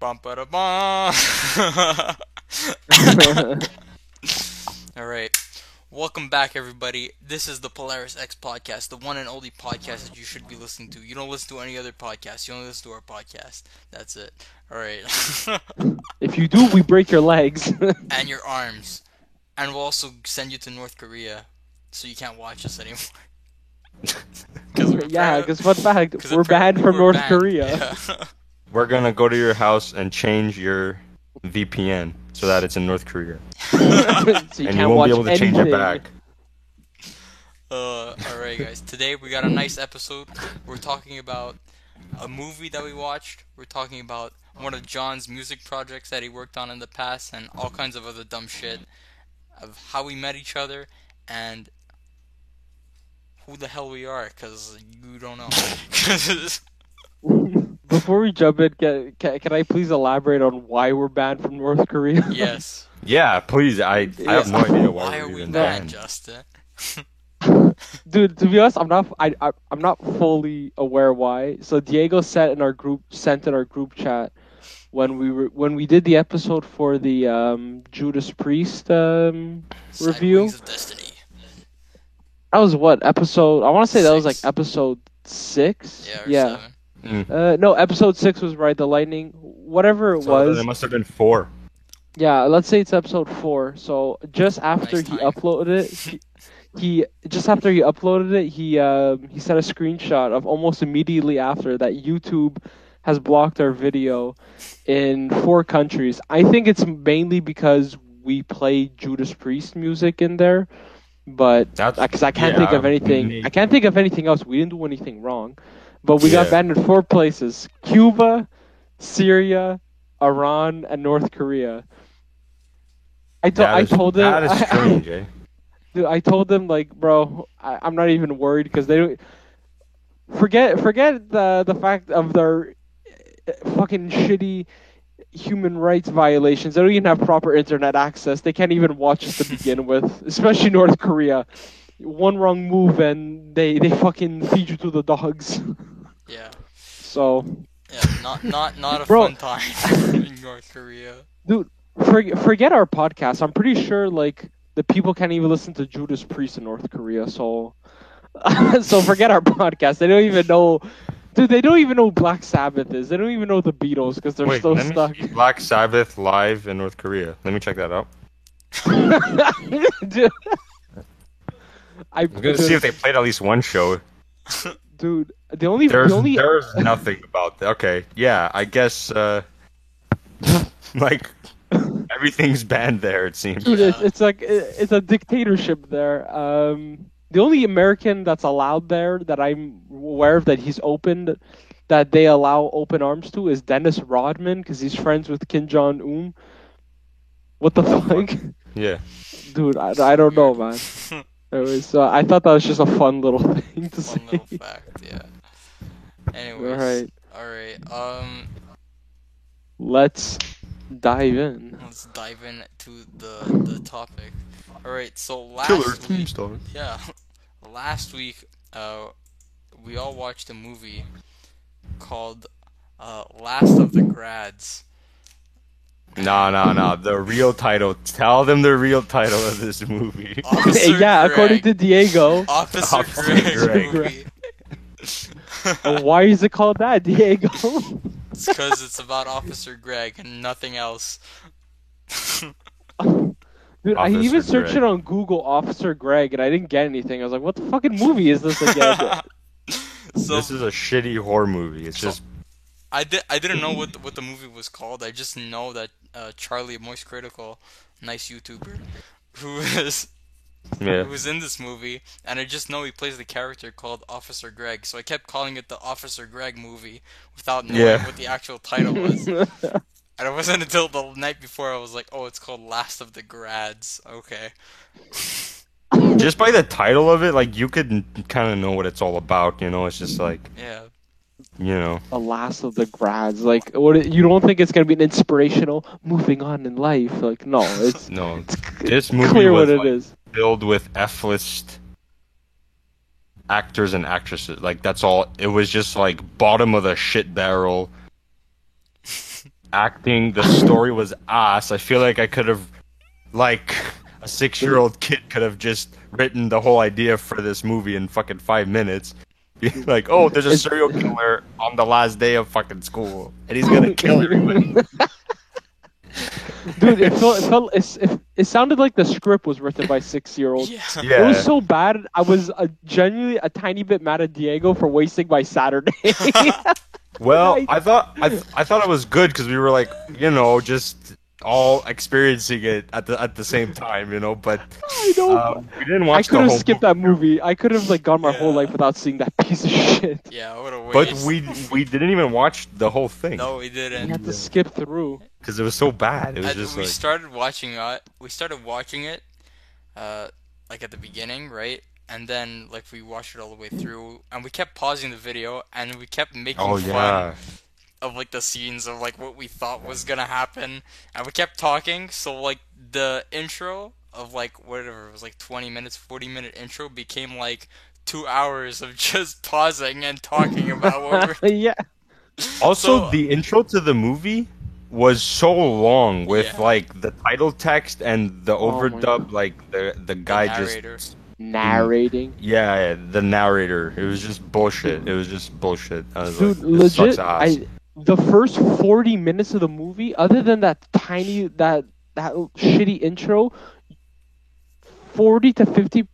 Bum ba da bum. All right. Welcome back, everybody. This is the Polaris X podcast, the one and only podcast that you should be listening to. You don't listen to any other podcast. You only listen to our podcast. That's it. All right. If you do, we break your legs. And your arms. And we'll also send you to North Korea so you can't watch us anymore. Yeah, because fun fact, Because we're banned apparently from we're North banned. Korea. Yeah. We're gonna go to your house and change your VPN so that it's in North Korea, So you and you can't won't watch be able to anything. change it back. Alright, guys. Today we got a nice episode. We're talking about a movie that we watched. We're talking about one of John's music projects that he worked on in the past, and all kinds of other dumb shit of how we met each other and who the hell we are, because you don't know. Before we jump in, can I please elaborate on why we're banned from North Korea? Yes. Yeah, please. I have no idea Why why are we're we even banned, banned. Justin? Dude, to be honest, I'm not fully aware why. So Diego sent in our group chat when we did the episode for the Judas Priest review. Wings of Destiny. That was what episode? I want to say that was like 6. episode 6. Yeah, or Yeah. 7. No, episode 6 was right. The lightning, whatever it So was. then it must have been 4. Yeah, let's say it's episode 4. So just after Nice he time. uploaded it, he sent a screenshot of almost immediately after that YouTube has blocked our video in 4 countries. I think it's mainly because we play Judas Priest music in there, but That's because I can't think of anything. maybe. I can't think of anything else. We didn't do anything wrong, but we got Yeah. banned in 4 places: Cuba, Syria, Iran, and North Korea. I told them. That is strange, eh? Dude, I told them like, bro, I'm not even worried because they don't forget the fact of their fucking shitty human rights violations. They don't even have proper internet access. They can't even watch us to begin with, especially North Korea. One wrong move and they fucking feed you to the dogs. Yeah. So, Yeah, not a Bro. fun time in North Korea. dude, forget our podcast. I'm pretty sure like the people can't even listen to Judas Priest in North Korea. So, so forget our podcast. They don't even know. Dude, they don't even know who Black Sabbath is. They don't even know the Beatles because they're Wait, still let stuck. me see Black Sabbath live in North Korea. Let me check that out. Dude, I'm gonna see if they played at least one show. Dude, the only There's nothing about that. Okay, yeah, I guess like everything's banned there. It seems. dude, Yeah. it's like it's a dictatorship there. The only American that's allowed there that I'm aware of that he's opened, that they allow open arms to, is Dennis Rodman because he's friends with Kim Jong Un. What the fuck, Yeah. dude? I don't know, man. Anyways, I thought that was just a fun little thing to Fun say. little fact, yeah. Anyways, Alright. alright, Let's dive in. let's dive into the topic. Alright, so last week, yeah, last week, we all watched a movie called, Last of the Grads. No. The real title. Tell them the real title of this movie. Officer Yeah, Greg. according to Diego. Officer Officer Greg Greg. movie. Why is it called that, Diego? It's because it's about Officer Greg and nothing else. Dude, I Officer even searched Greg. it on Google, Officer Greg, and I didn't get anything. I was like, what the fucking movie is this again? So This is a shitty horror movie. It's So- just I didn't know what the movie was called. I just know that Charlie Moist Critical, nice YouTuber, yeah. who was in this movie, and I just know he plays the character called Officer Greg. So I kept calling it the Officer Greg movie without knowing Yeah. what the actual title was. And it wasn't until the night before I was like, oh, it's called Last of the Grads. Okay. Just by the title of it, like you could kind of know what it's all about. You know, it's just like Yeah. The last of the grads. Like, you don't think it's gonna be an inspirational moving on in life? Like, no, it's no. This movie clear was what it like, is. filled with F-list actors and actresses. Like that's all. It was just like bottom of the shit barrel acting. The story was ass. I feel like I could have, like, a 6-year-old kid could have just written the whole idea for this movie in fucking 5 minutes. Like, oh, there's a serial killer on the last day of fucking school, and he's gonna kill everybody. Dude, it sounded like the script was written by 6-year-olds. Yeah. It Yeah. was so bad. I was genuinely a tiny bit mad at Diego for wasting my Saturday. Well, Nice. I thought it was good because we were like, just all experiencing it at the same time, But I know. we didn't I watch the could have whole skipped that movie. I could have gone my whole Yeah. life without seeing that piece of shit. Yeah, what a But waste. we didn't even watch the whole thing No, we You didn't. had to skip through. because it was so bad. It was just We like, started watching it. We started watching it, like at the beginning, right? And then like we watched it all the way through, and we kept pausing the video, and we kept making oh fun yeah, of like the scenes of like what we thought was gonna happen, and we kept talking. So like the intro of like whatever it was, like 20 minutes, 40-minute intro became like 2 hours of just pausing and talking about what we're. Yeah. Also, So- the intro to the movie was so long with Yeah. like the title text and the Oh my overdub, like the guy narrator. just Narrating. yeah, the narrator. It was just bullshit. It was just bullshit. I was Dude, like, this legit. sucks ass. The first 40 minutes of the movie, other than that shitty intro, 40 to 50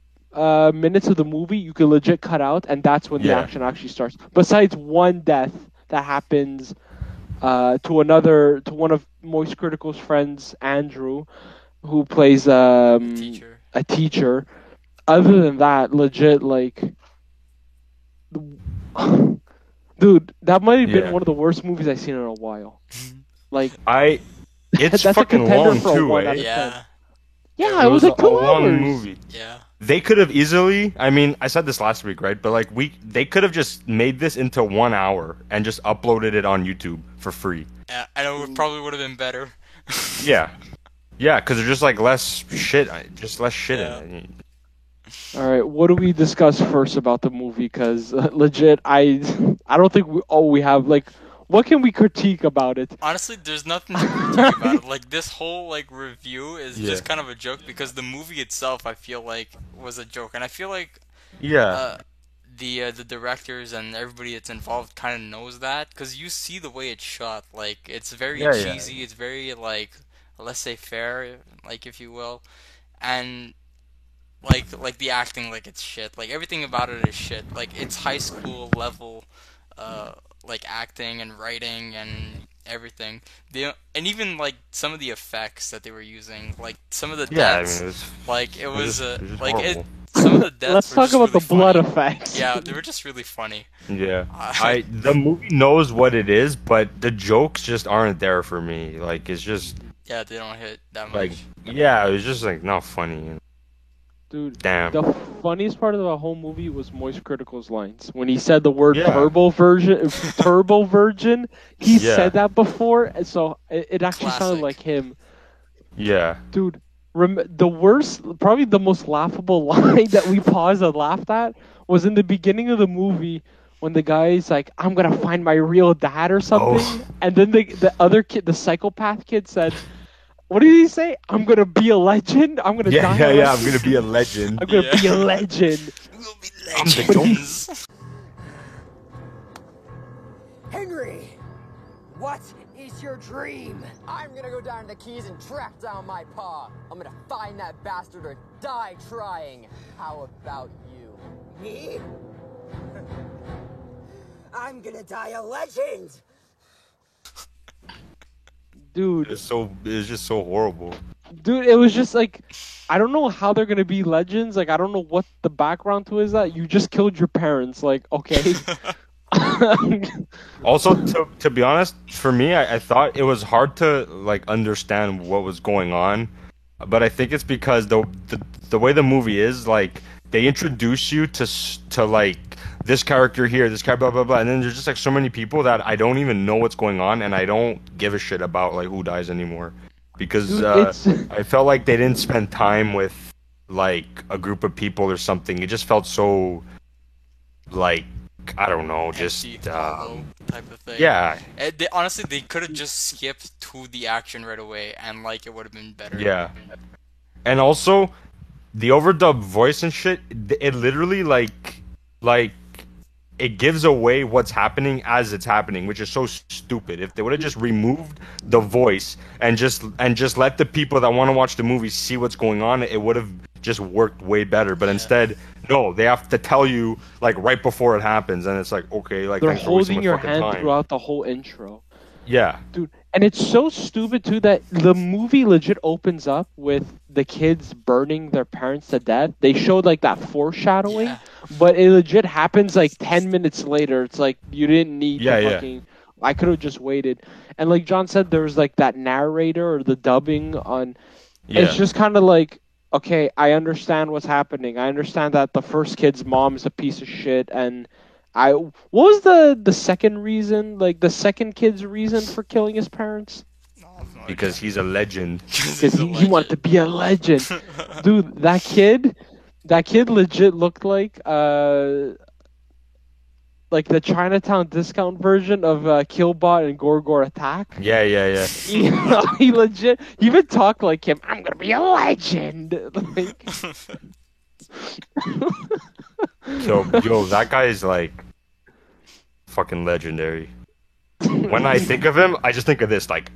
minutes of the movie you can legit cut out, and that's when the Yeah. action actually starts. Besides one death that happens to one of Moist Critical's friends, Andrew, who plays Teacher. a teacher. Other than that, legit, like, dude, that might have been Yeah. one of the worst movies I've seen in a while. Like, It's that's a fucking contender long for a too, 1 eh? out of 10. Yeah, Yeah, it was like a 2 long hours. movie. yeah. They could have easily. I mean, I said this last week, right? But like, they could have just made this into 1 hour and just uploaded it on YouTube for free. Yeah, I know it probably would have been better. Yeah, yeah, because there's just like less shit, just less shit Yeah. in it. All right, what do we discuss first about the movie? Because legit, I don't think we have like, what can we critique about it? Honestly, there's nothing to critique about it. Like this whole like review is Yeah. just kind of a joke because the movie itself, I feel like, was a joke, and I feel like Yeah, the directors and everybody that's involved kind of knows that because you see the way it's shot. Like it's very Yeah, yeah. cheesy. It's very like laissez-faire, like if you will, and like the acting, like it's shit. Like everything about it is shit. Like it's high school level, like acting and writing and everything. And even like some of the effects that they were using, like some of the yeah. I deaths, mean, it was like it was just like it. horrible. Some of the deaths. Let's were talk just about the really blood funny. effects. Yeah, they were just really funny. Yeah, I- the movie knows what it is, but the jokes just aren't there for me. Like, it's just Yeah, they don't hit that much. like, yeah, it was just like not funny. Dude, Damn. the funniest part of the whole movie was Moist Critical's lines when he said the word Yeah. turbo virgin. He Yeah. said that before, and so it actually sounded Classic. like him. Yeah, Dude, the worst, probably the most laughable line that we paused and laughed at was in the beginning of the movie when the guy's like, "I'm gonna find my real dad" or something, Oh. and then the other kid, the psychopath kid, said, "What did he say? I'm gonna be a legend. I'm gonna die. yeah, a yeah. I'm legend. gonna be a legend. I'm gonna be Yeah. a legend." We'll be I'm the legends. Henry! What is your dream? I'm gonna go down to the Keys and track down my pa. I'm gonna find that bastard or die trying. How about you? Me? I'm gonna die a legend! Dude, It's just so horrible. it was just like, I don't know how they're gonna be legends. Like, I don't know what the background to is that. You just killed your parents. Like, okay. Also, to be honest, for me, I thought it was hard to like understand what was going on, but I think it's because the way the movie is, like, they introduce you to like this character here, this character, blah blah blah, and then there's just like so many people that I don't even know what's going on, and I don't give a shit about like who dies anymore, because Dude, it's- I felt like they didn't spend time with like a group of people or something. It just felt so like, I don't know, just Empty, hollow type type of thing. Yeah, Honestly, they could have just skipped to the action right away, and like it would have been better. yeah. And also, the overdub voice and shit, it literally like it gives away what's happening as it's happening, which is so stupid. If they would have just removed the voice and just let the people that want to watch the movie see what's going on, it would have just worked way better. But instead, no, they have to tell you like right before it happens, and it's like, okay, like They're thanks for wasting holding my your fucking hand time. throughout the whole intro. Yeah, Dude, and it's so stupid too that the movie legit opens up with the kids burning their parents to death. They showed like that foreshadowing, Yeah. but it legit happens like 10 minutes later. It's like you didn't need Yeah, to yeah. fucking I could have just waited. And like John said, there was like that narrator or the dubbing on yeah. it's just kind of like, okay, I understand what's happening. I understand that the first kid's mom is a piece of shit, and what was the second reason, like the second kid's reason for killing his parents? No, I have no Because he's a legend. Because he wanted to be a legend. Dude, that kid legit looked like the Chinatown discount version of Killbot and Gorgor Attack. Yeah, yeah, yeah. He legit, he even talked like him. I'm gonna be a legend. Like, So, yo, that guy is like fucking legendary. When I think of him, I just think of this, like,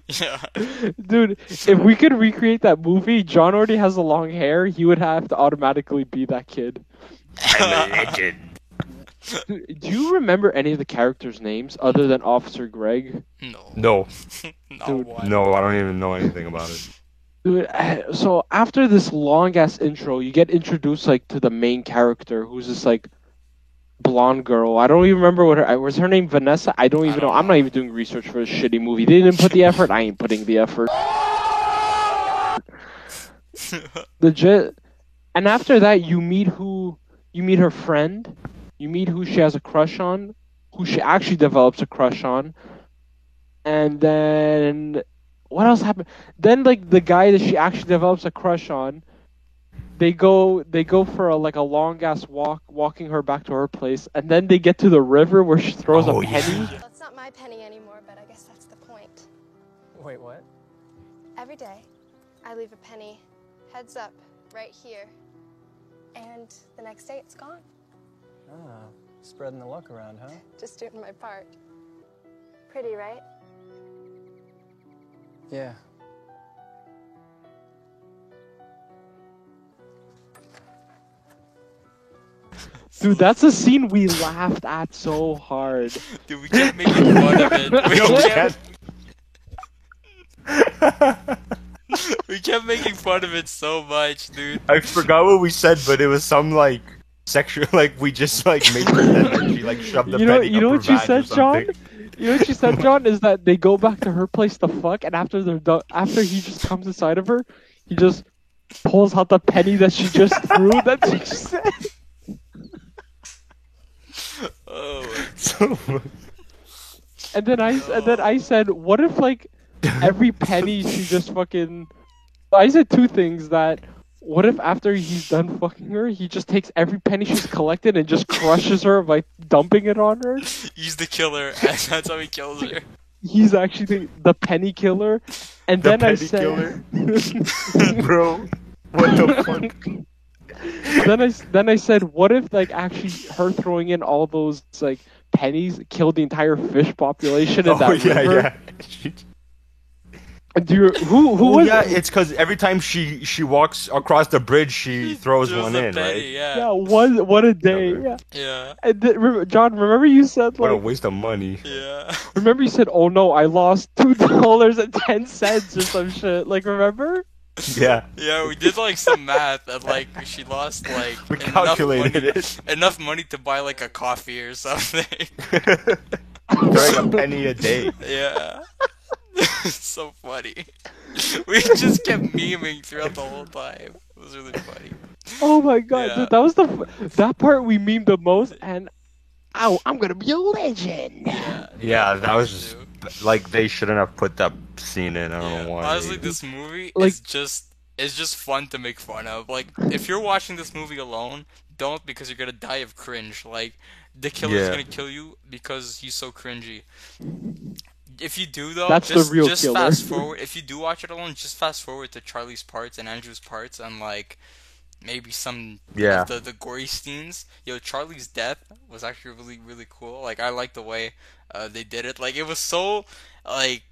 Yeah. dude, if we could recreate that movie, John already has the long hair. He would have to automatically be that kid. I'm a legend. Dude, do you remember any of the characters' names other than Officer Greg? No. No, Not Dude, one. no, I don't even know anything about it. Dude, so after this long ass intro, you get introduced like to the main character, who's this like blonde girl. I don't even remember what was her name. Vanessa. I don't even know. I'm not even doing research for this shitty movie. They didn't put the effort. I ain't putting the effort. Legit. And after that, you meet her friend. You meet who she has a crush on, who she actually develops a crush on, and then what else happened? Then like the guy that she actually develops a crush on, they go for a long ass walking her back to her place, and then they get to the river where she throws Oh, a penny. yeah. Well, it's not my penny anymore, but I guess that's the point. Wait, what? Every day, I leave a penny, heads up, right here. And the next day, it's gone. Oh, spreading the luck around, huh? Just doing my part. Pretty, right? Yeah. Dude, that's a scene we laughed at so hard. Dude, we kept making fun of it. We kept making fun of it so much, dude. I forgot what we said, but it was some like sexual, like we just like made pretend that she like shoved the penny You know up what her you vag or said, John? something. You know what she said, John? Is that they go back to her place to fuck, and after they're done, after he just comes inside of her, he just pulls out the penny that she just threw. That's what she said. Oh, my So, And then I said, what if like every penny she just fucking. I said two things that. What if after he's done fucking her, he just takes every penny she's collected and just crushes her by dumping it on her? he's the killer, and that's how he kills her. He's actually the penny killer. And The then I penny said, killer? bro, what the fuck? then I said, what if like actually her throwing in all those like pennies killed the entire fish population in Oh that yeah, river? yeah. Do you, who Oh was yeah, it's because every time she walks across the bridge, she throws There was one a in, penny, right? yeah, what a day. Remember. Yeah. Yeah. And then, John, remember you said What a like waste of money. Yeah. remember you said, oh no, I lost $2.10 or some shit. Like remember? Yeah, Yeah, we did like some math and like she lost like we calculated it. enough money to buy like a coffee or something. Throwing a penny a day. Yeah. It's so funny. We just kept memeing throughout the whole time. It was really funny. Oh my god, Yeah. dude, that was that part we memed the most, and ow, I'm gonna be a legend. Yeah, that was too. just like they shouldn't have put that scene in. I don't know why. Honestly, this movie Like- is just fun to make fun of. Like, if you're watching this movie alone, don't because you're gonna die of cringe. Like the killer's Yeah. gonna kill you because he's so cringy. If you do though, That's the just real just killer. fast forward. If you do watch it alone, just fast forward to Charlie's parts and Andrew's parts and like maybe some Yeah. of the gory scenes. Yo, Charlie's death was actually really really cool. Like I like the way they did it. Like it was so like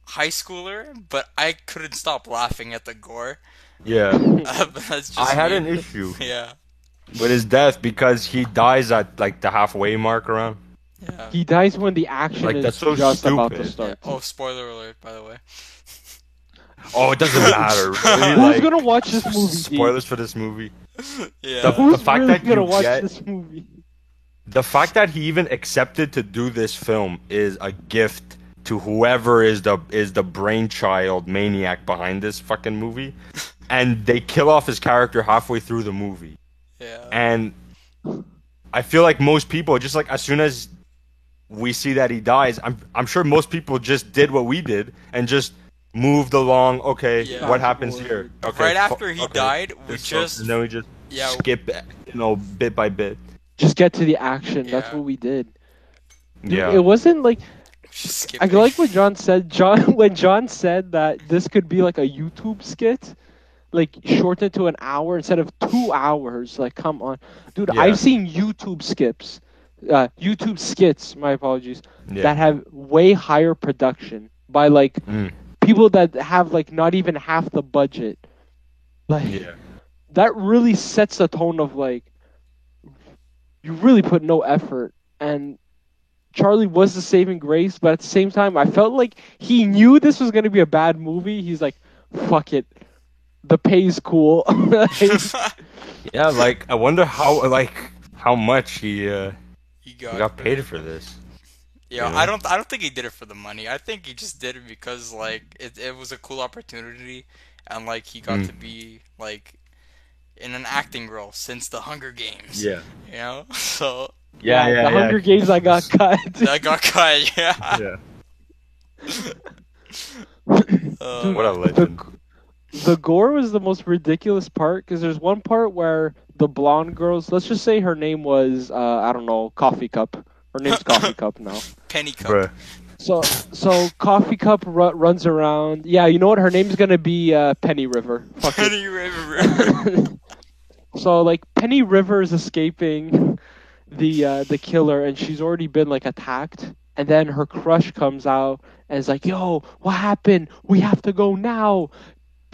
high schooler, but I couldn't stop laughing at the gore. Yeah. But that's just I had me. an issue Yeah, with his death because he dies at like the halfway mark around. yeah. He dies when the action Like, is that's so just about to stupid. start. Oh, spoiler alert, by the way. Oh, it doesn't matter. Really, Who's like, gonna watch this movie? Dee? spoilers for this movie. Yeah. Who's fact really that gonna you watch get- this movie? The fact that he even accepted to do this film is a gift to whoever is the brainchild maniac behind this fucking movie, and they kill off his character halfway through the movie. Yeah. And I feel like most people, just like as soon as we see that he dies, I'm sure most people just did what we did and just moved along. Okay, Yeah. what happens here? Okay, Right after he died, we this sucks, just and then we just yeah. skip, bit by bit. Just get to the action. That's Yeah. what we did. Dude, Yeah. It wasn't like Just skip I it. like what John said. When John said that this could be like a YouTube skit, like shortened to an hour instead of 2 hours. Like, come on, dude. Yeah. I've seen YouTube skits. My apologies. Yeah. That have way higher production by like Mm. people that have like not even half the budget. Like Yeah. that really sets the tone of like you really put no effort, and Charlie was the saving grace, but at the same time I felt like he knew this was going to be a bad movie. He's like, fuck it, the pay's cool. Yeah, like I wonder how much he He got paid for this. Yeah, Yeah. I don't think he did it for the money. I think he just did it because like it was a cool opportunity, and like he got Mm. to be like in an acting role since the Hunger Games. Yeah. You know, so The Hunger Games I got cut. that got cut. Yeah. Yeah. Uh, What a legend. The gore was the most ridiculous part because there's one part where the blonde girls, let's just say her name was I don't know, Coffee Cup. Her name's Coffee Cup now. Penny Cup. Bruh. So Coffee Cup runs around. Yeah, you know what? Her name's gonna be Penny River. Fuck it. Penny River. So like Penny River is escaping the killer, and she's already been like attacked. And then her crush comes out and is like, "Yo, what happened? We have to go now.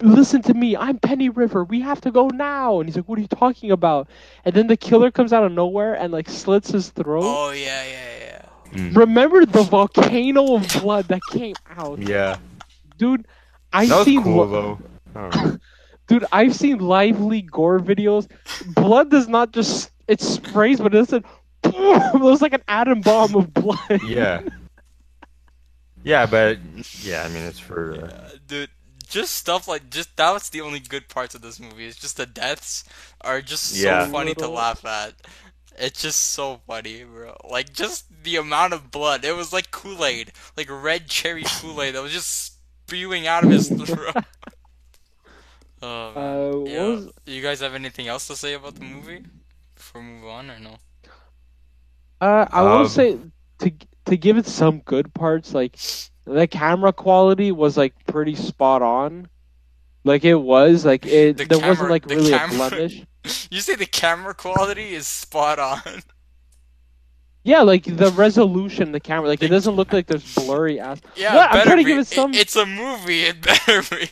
Listen to me. I'm Penny River. We have to go now." And he's like, "What are you talking about?" And then the killer comes out of nowhere and like slits his throat. Oh yeah, yeah, yeah. Remember the volcano of blood that came out, Yeah. dude? That was seen cool though. I don't know. Dude, I've seen lively gore videos. Blood does not just it sprays, but it doesn't. It was like an atom bomb of blood. Yeah. Yeah, but yeah, I mean it's for Dude, just stuff like that was the only good parts of this movie. It's just the deaths are just so Yeah. funny to Little- laugh at. It's just so funny, bro. Like just the amount of blood. It was like Kool-Aid, like red cherry Kool-Aid that was just spewing out of his throat. What Yeah. was- You guys have anything else to say about the movie before we move on or no? I will Um, say to give it some good parts, like the camera quality was like pretty spot on. Like it was like it. The There camera- wasn't like the really camera- a blemish. You say the camera quality is spot on. Yeah, like the resolution, the camera, like it doesn't look like there's blurry ass. Yeah, What? I'm better trying to be. give it some. It's a movie. It better be.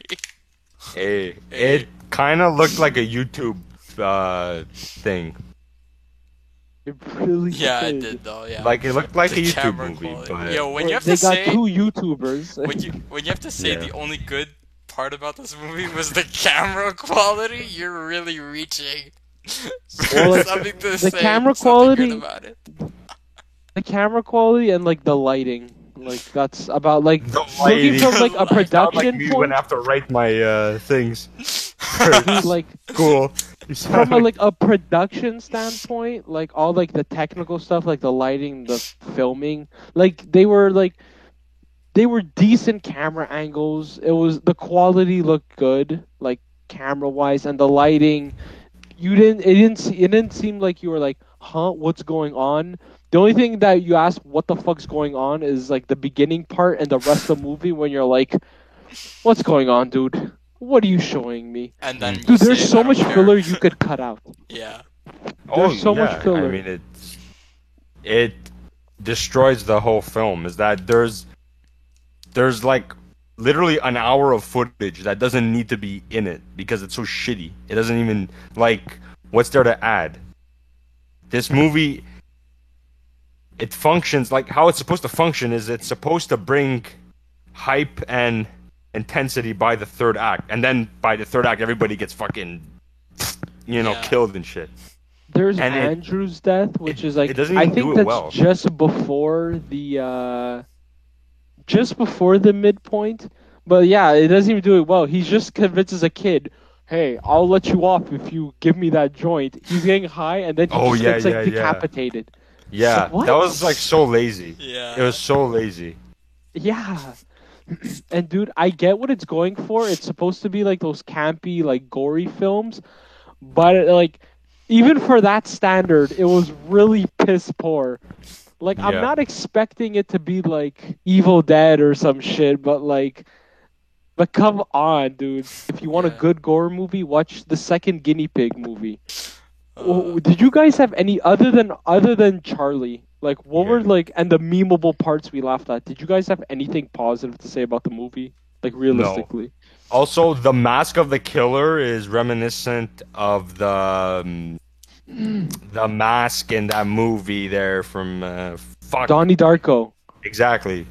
Hey, it kind of looked like a YouTube thing. It really Yeah, it did. did though. Yeah. Like it looked like The a YouTube camera movie, quality. but Yo, when Well, you have they to got say two YouTubers. when you have to say Yeah. the only good part about this movie was the camera quality, you're really reaching for Well, like, something to the say camera something good quality- about it. The camera quality and like the lighting, like that's about like The looking lighting. from like a Sound sound like production me point. when I have to write my things. Dude, like Cool. You sound from like a production standpoint, like all like the technical stuff, like the lighting, the filming, like they were decent camera angles. It was the quality looked good, like camera wise, and the lighting. you didn't. It didn't seem like you were like, huh, what's going on? The only thing that you asked, what the fuck's going on, is like the beginning part and the rest of the movie when you're like, what's going on, dude? What are you showing me? And then you Dude, say, there's so "I don't much care." filler you could cut out. Yeah. There's so much filler. I mean, it destroys the whole film. Is that there's like literally an hour of footage that doesn't need to be in it because it's so shitty. It doesn't even like what's there to add. This movie, it functions like how it's supposed to function. Is it's supposed to bring hype and intensity by the third act, and then by the third act, everybody gets fucking, Yeah. killed and shit. There's And Andrew's death, which is like it doesn't I even think do it that's well. just before the midpoint. But yeah, it doesn't even do it well. He just convinces a kid, "Hey, I'll let you off if you give me that joint." He's getting high, and then he Oh, just yeah, gets like yeah, yeah. decapitated. Yeah, What? that was like so lazy. Yeah. It was so lazy. Yeah. And dude, I get what it's going for. It's supposed to be like those campy, like gory films, but like even for that standard, it was really piss poor. Like I'm Yeah. not expecting it to be like Evil Dead or some shit, but come on, dude. If you want a Yeah. good gore movie, watch the second Guinea Pig movie. Uh, Did you guys have any other than Charlie? Like what were Yeah. like and the memeable parts we laughed at? Did you guys have anything positive to say about the movie? Like realistically. Also, the mask of the killer is reminiscent of the mask in that movie there from fuck. Donnie Darko. Exactly.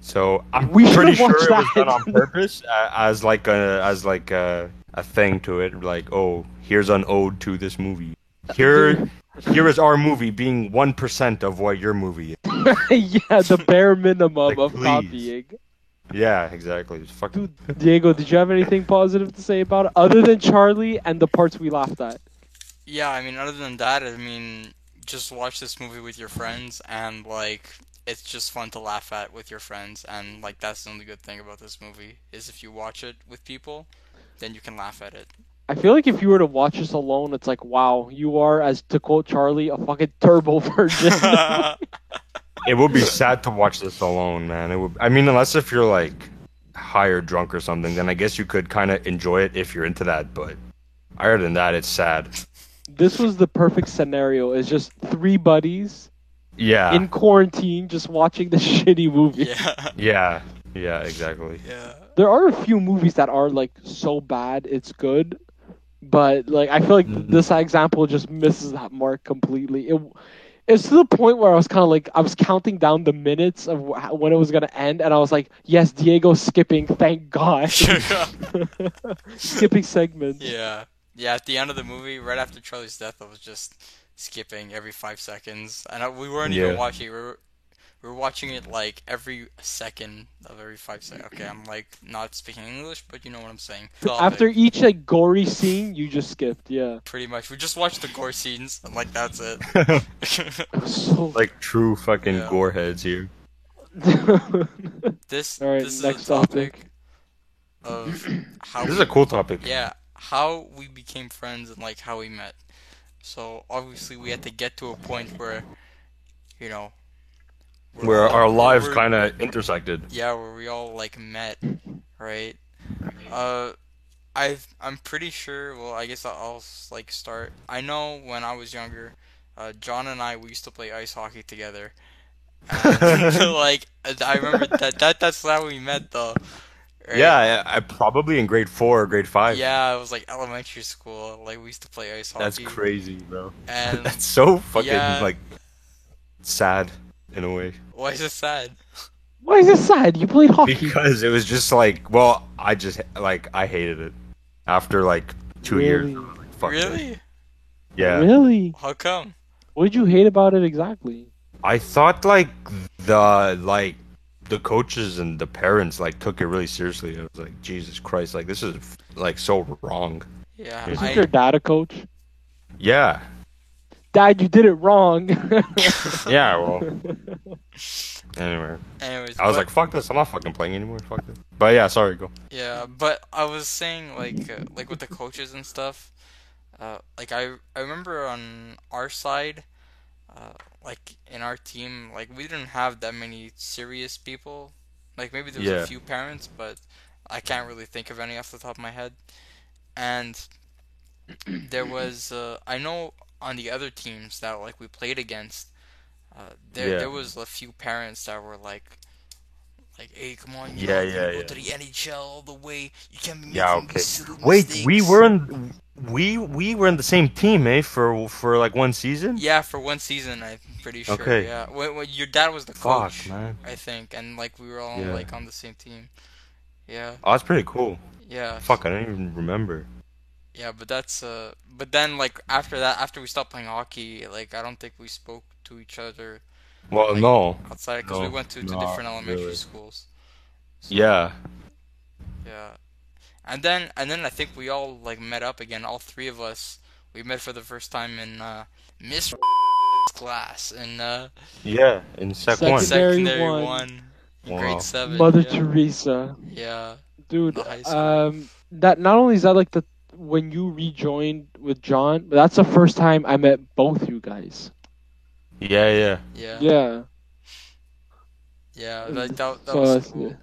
So I'm We pretty should've sure it watched was done that. on purpose as like a thing to it. Like, oh, here's an ode to this movie. Here is our movie being 1% of what your movie is. Yeah, the bare minimum Like, of please. copying. Yeah, exactly. It's fucking. Dude, Diego, did you have anything positive to say about it other than Charlie and the parts we laughed at? Yeah, I mean, other than that, I mean, just watch this movie with your friends, and, like, it's just fun to laugh at with your friends, and, like, that's the only good thing about this movie, is if you watch it with people, then you can laugh at it. I feel like if you were to watch this alone, it's like, wow, you are, as to quote Charlie, a fucking turbo virgin. It would be sad to watch this alone, man. It would. I mean, unless if you're like high or drunk or something, then I guess you could kind of enjoy it if you're into that. But other than that, it's sad. This was the perfect scenario. It's just three buddies Yeah. in quarantine just watching this shitty movie. Yeah. Yeah, exactly. Yeah. There are a few movies that are like so bad it's good, but like I feel like this example just misses that mark completely. It's to the point where I was kind of like I was counting down the minutes of when it was gonna end, and I was like, "Yes, Diego's skipping. Thank God." Skipping segments. Yeah. Yeah, at the end of the movie, right after Charlie's death, I was just skipping every 5 seconds. And we weren't even Yeah. watching it. We were watching it like every second of every 5 seconds. Okay, I'm like not speaking English, but you know what I'm saying. After each like gory scene, you just skipped. Yeah. Pretty much. We just watched the gore scenes, and like that's it. So Like true fucking Yeah. gore heads here. This All right, this is next a topic topic. of how This is we- a cool topic. Yeah, how we became friends and like how we met. So obviously we had to get to a point where, you know, Where our lives we're- kind of intersected. Yeah, where we all like met, right? I'm pretty sure. Well, I guess I'll like start. I know when I was younger, John and I we used to play ice hockey together. And, like I remember that's how we met though. Right? Yeah, I probably in grade 4 or grade 5. Yeah, it was like elementary school. Like we used to play ice hockey. That's crazy, bro. And That's so fucking yeah. like sad in a way. why is it sad? Why is it sad? You played hockey. Because it was just like, well, I just like I hated it after like 2 years. Really? I was like, fuck this. Really? Yeah. Really? How come? What did you hate about it exactly? I thought like the coaches and the parents like took it really seriously. I was like, Jesus Christ, like this is like so wrong. Yeah, Isn't I, your dad a coach? Yeah. Dad, you did it wrong. Yeah, well. Anyway, anyways, I was but- like, fuck this, I'm not fucking playing anymore. Fuck this. But yeah, sorry, go. Yeah, but I was saying like with the coaches and stuff, like I remember on our side, like in our team, like we didn't have that many serious people. Like maybe there was a Yeah. few parents, but I can't really think of any off the top of my head. And there was I know on the other teams that like we played against, Yeah. there was a few parents that were like, hey, come on, Yeah, you're gonna yeah, go yeah. to the NHL all the way. You can't be Yeah, making okay. these silly Wait, mistakes. we were in the same team, eh? For like one season. Yeah, for one season, I'm pretty sure. Okay. Yeah, when your dad was the Fuck, coach, man. I think, and like we were all Yeah. like on the same team. Yeah, Oh, that's pretty cool. yeah, Fuck, I don't even remember. yeah. But that's but then like after that, after we stopped playing hockey, like I don't think we spoke to each other Well, like no. outside because we No, went to not different elementary really. schools. So, Yeah. yeah. And then I think we all like met up again. All three of us. We met for the first time in Miss class in Yeah. In Sec 1. Secondary secondary one. one, in Wow. grade 7. Mother yeah. Teresa, Yeah, dude. the high school. That not only is that like the when you rejoined with John, but that's the first time I met both you guys. Yeah, yeah. Yeah, Yeah. like that So was it's- cool.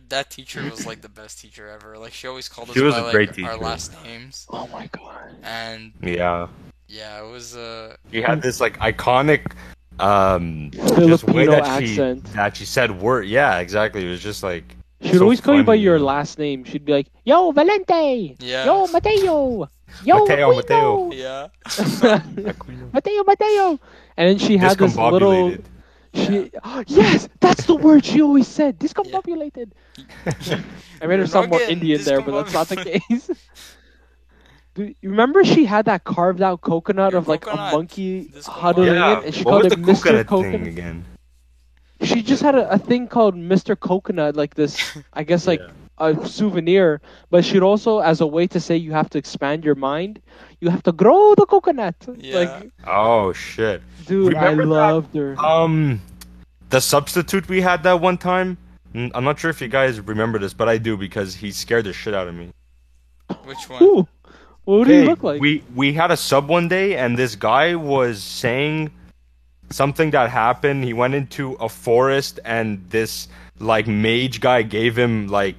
That teacher was like the best teacher ever. Like she always called us She was by a like great our teacher. last names, Oh my god. and Yeah. yeah, it was She had this like iconic just way Filipino that accent. she said word. Yeah, exactly. It was just like She'd so always call you by funny, your you know? last name. She'd be like, "Yo, Valente. Yeah. Yo, Mateo. Yo, Mateo, Aquino. yeah. Mateo, Mateo." And then she had this little. Discombobulated. She yes, that's the word she always said. Discombobulated. I made her You're sound not more getting Indian there, but that's not the discombobulated. case. Dude, you remember she had that carved out coconut Your of like coconut. a monkey Discombobulated. huddling Yeah. it, and she What called was it the Mr. coconut Coconut. thing again? She just had a thing called Mr. Coconut, like this, I guess, like Yeah. a souvenir. But she'd also, as a way to say you have to expand your mind, you have to grow the coconut. Yeah. Like, Oh shit. dude, Remember I that? loved her. The substitute we had that one time. I'm not sure if you guys remember this, but I do because he scared the shit out of me. Which one? Who? What do you Hey, look like? we had a sub one day, and this guy was saying something that happened. He went into a forest, and this like mage guy gave him like